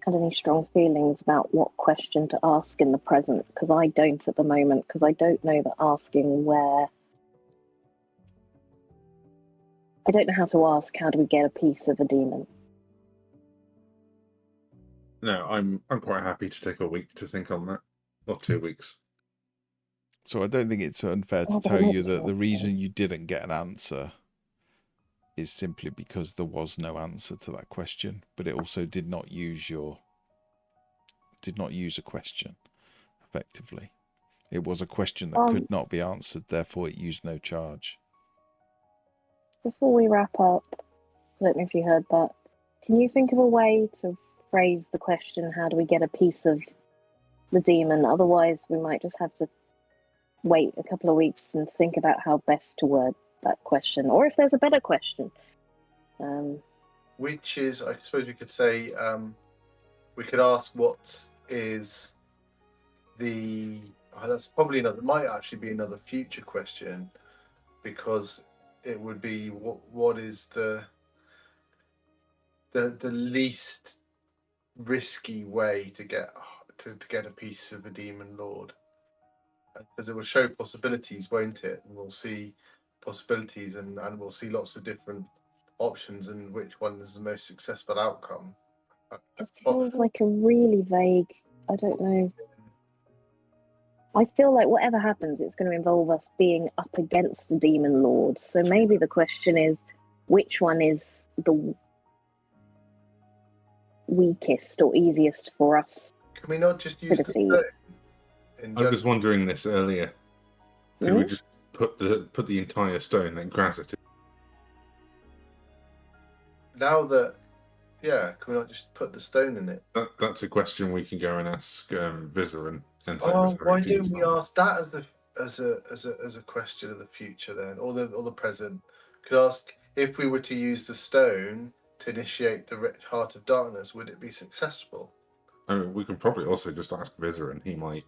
[SPEAKER 4] had any strong feelings about what question to ask in the present, because I don't at the moment, because I don't know that asking where. I don't know how to ask, how do we get a piece of a demon?
[SPEAKER 5] No, I'm quite happy to take a week to think on that, or 2 weeks.
[SPEAKER 2] So I don't think it's unfair to tell you that the reason you didn't get an answer is simply because there was no answer to that question, but it also did not use a question effectively. It was a question that could not be answered, therefore it used no charge.
[SPEAKER 4] Before we wrap up, I don't know if you heard that. Can you think of a way to phrase the question, how do we get a piece of the demon? Otherwise, we might just have to wait a couple of weeks and think about how best to word that question, or if there's a better question.
[SPEAKER 3] Which is, I suppose we could say, we could ask what is the... that's probably another, might actually be another future question, because it would be what is the least risky way to get a piece of a demon lord, because it will show possibilities, won't it? And we'll see possibilities, and we'll see lots of different options, and which one is the most successful outcome.
[SPEAKER 4] It feels like a really vague, I don't know. I feel like whatever happens, it's going to involve us being up against the demon lord. So maybe the question is, which one is the weakest or easiest for us.
[SPEAKER 3] Can we not just
[SPEAKER 4] To
[SPEAKER 3] use the
[SPEAKER 4] defeat.
[SPEAKER 3] stone? In
[SPEAKER 5] I was
[SPEAKER 3] general?
[SPEAKER 5] wondering this earlier. Could we just put the entire stone, then grass it?
[SPEAKER 3] Now that, yeah, can we not just put the stone in it?
[SPEAKER 5] That's a question we can go and ask Vizerin. And say,
[SPEAKER 3] Oh,
[SPEAKER 5] "Sorry,
[SPEAKER 3] why
[SPEAKER 5] do
[SPEAKER 3] don't we
[SPEAKER 5] something."
[SPEAKER 3] ask that as a question of the future then, or the present? Could ask if we were to use the stone to initiate the Heart of Darkness, would it be successful?
[SPEAKER 5] I mean, we can probably also just ask Vizerin. He might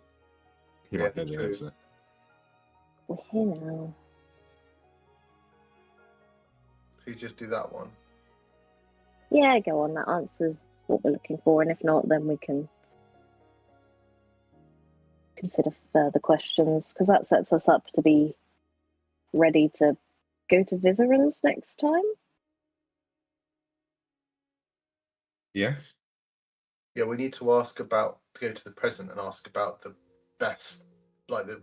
[SPEAKER 5] know the
[SPEAKER 3] true.
[SPEAKER 5] answer.
[SPEAKER 4] We're here now.
[SPEAKER 3] So you just do that one.
[SPEAKER 4] Yeah, go on. That answers what we're looking for, and if not, then we can consider further questions, because that sets us up to be ready to go to Vizerin's next time.
[SPEAKER 5] Yes.
[SPEAKER 3] Yeah, we need to go to the present and ask about the best, like the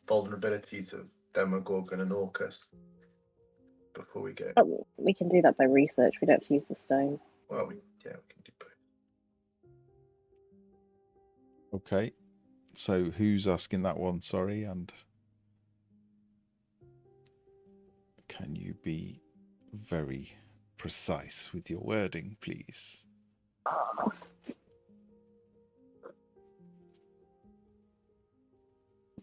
[SPEAKER 3] vulnerabilities of Demogorgon and Orcus before we go.
[SPEAKER 4] Oh, we can do that by research. We don't have to use the stone.
[SPEAKER 3] Well, we can do both.
[SPEAKER 2] Okay. So who's asking that one? Sorry, and can you be very precise with your wording, please?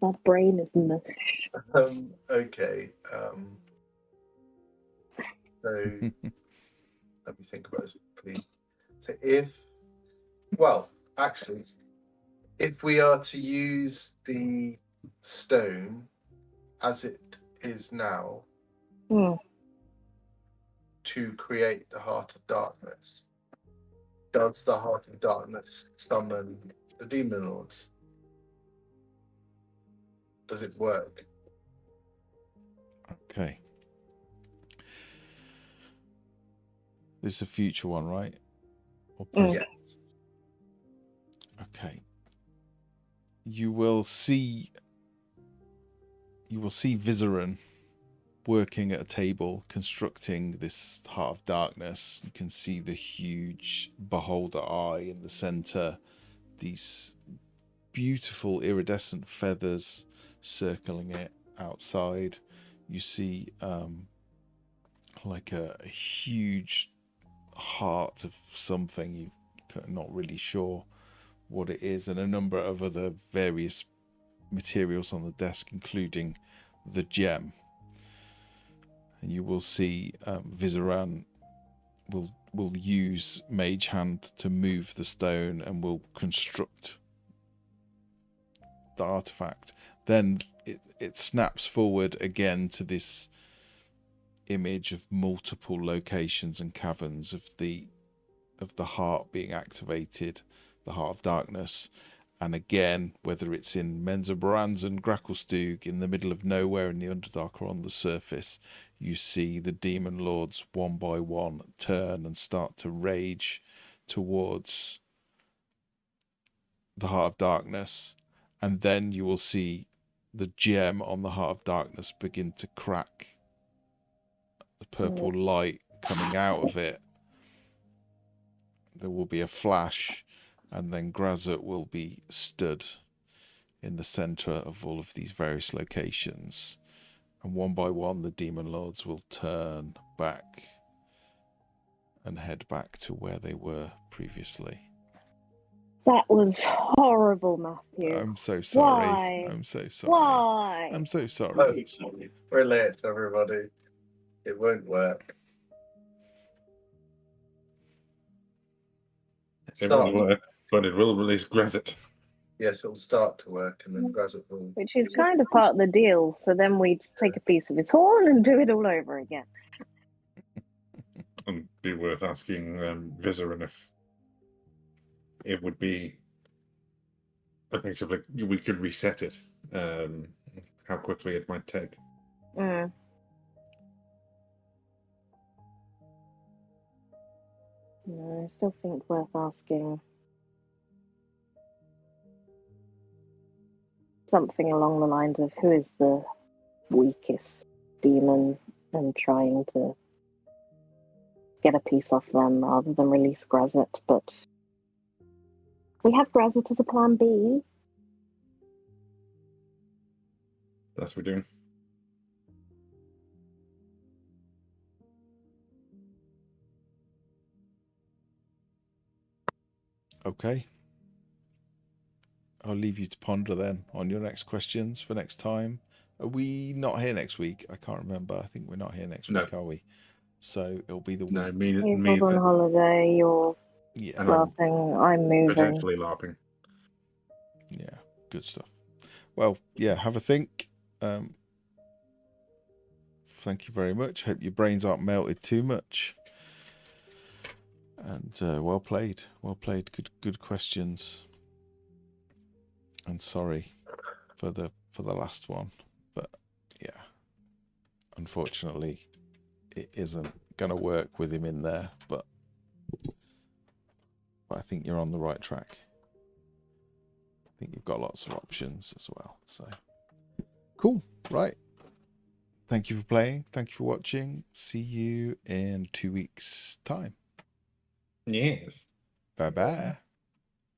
[SPEAKER 4] My brain is mush.
[SPEAKER 3] Okay. So let me think about this, please. So if we are to use the stone as it is now to create the Heart of Darkness, does the Heart of Darkness summon the Demon Lords? Does it work?
[SPEAKER 2] Okay. This is a future one, right? Or present?
[SPEAKER 3] Yes.
[SPEAKER 2] Okay. You will see Vizerin working at a table constructing this Heart of Darkness. You can see the huge beholder eye in the center, these beautiful iridescent feathers circling it outside. You see like a huge heart of something, you're not really sure what it is, and a number of other various materials on the desk, including the gem. And you will see Vizerin will use Mage Hand to move the stone and will construct the artifact. Then it snaps forward again to this image of multiple locations and caverns of the heart being activated, the Heart of Darkness. And again, whether it's in Menzoberranz and Gracklstugh, in the middle of nowhere in the Underdark or on the surface, you see the Demon Lords one by one turn and start to rage towards the Heart of Darkness. And then you will see the gem on the Heart of Darkness begin to crack, the purple light coming out of it. There will be a flash, and then Grazut will be stood in the center of all of these various locations. And one by one, the Demon Lords will turn back and head back to where they were previously.
[SPEAKER 4] That was horrible, Matthew.
[SPEAKER 2] I'm so sorry.
[SPEAKER 4] Why?
[SPEAKER 2] I'm so sorry.
[SPEAKER 4] Why?
[SPEAKER 2] I'm so sorry.
[SPEAKER 3] Oh, relate, everybody. It won't work.
[SPEAKER 5] It won't work, but it will release Grazit.
[SPEAKER 3] Yes, it'll start to work, and then Grazit will.
[SPEAKER 4] Which is kind of part of the deal. So then we take a piece of its horn and do it all over again.
[SPEAKER 5] And be worth asking Vizerin if it would be effectively we could reset it. How quickly it might take.
[SPEAKER 4] Mm. No, I still think worth asking. Something along the lines of who is the weakest demon and trying to get a piece off them rather than release Grazit, but we have Grazit as a plan B.
[SPEAKER 5] That's what we're doing.
[SPEAKER 2] Okay. I'll leave you to ponder then on your next questions for next time. Are we not here next week? I can't remember. I think we're not here next week, are we? So it'll be the week.
[SPEAKER 5] No,
[SPEAKER 4] You're on holiday, you're
[SPEAKER 2] Yeah.
[SPEAKER 4] laughing, I'm moving.
[SPEAKER 5] Potentially LARPing.
[SPEAKER 2] Yeah, good stuff. Well, yeah, have a think. Thank you very much. Hope your brains aren't melted too much. And well played. Well played. Good questions. And sorry for the last one. But yeah. Unfortunately, it isn't gonna work with him in there, but I think you're on the right track. I think you've got lots of options as well. So cool. Right. Thank you for playing. Thank you for watching. See you in 2 weeks' time.
[SPEAKER 5] Yes.
[SPEAKER 2] Bye-bye.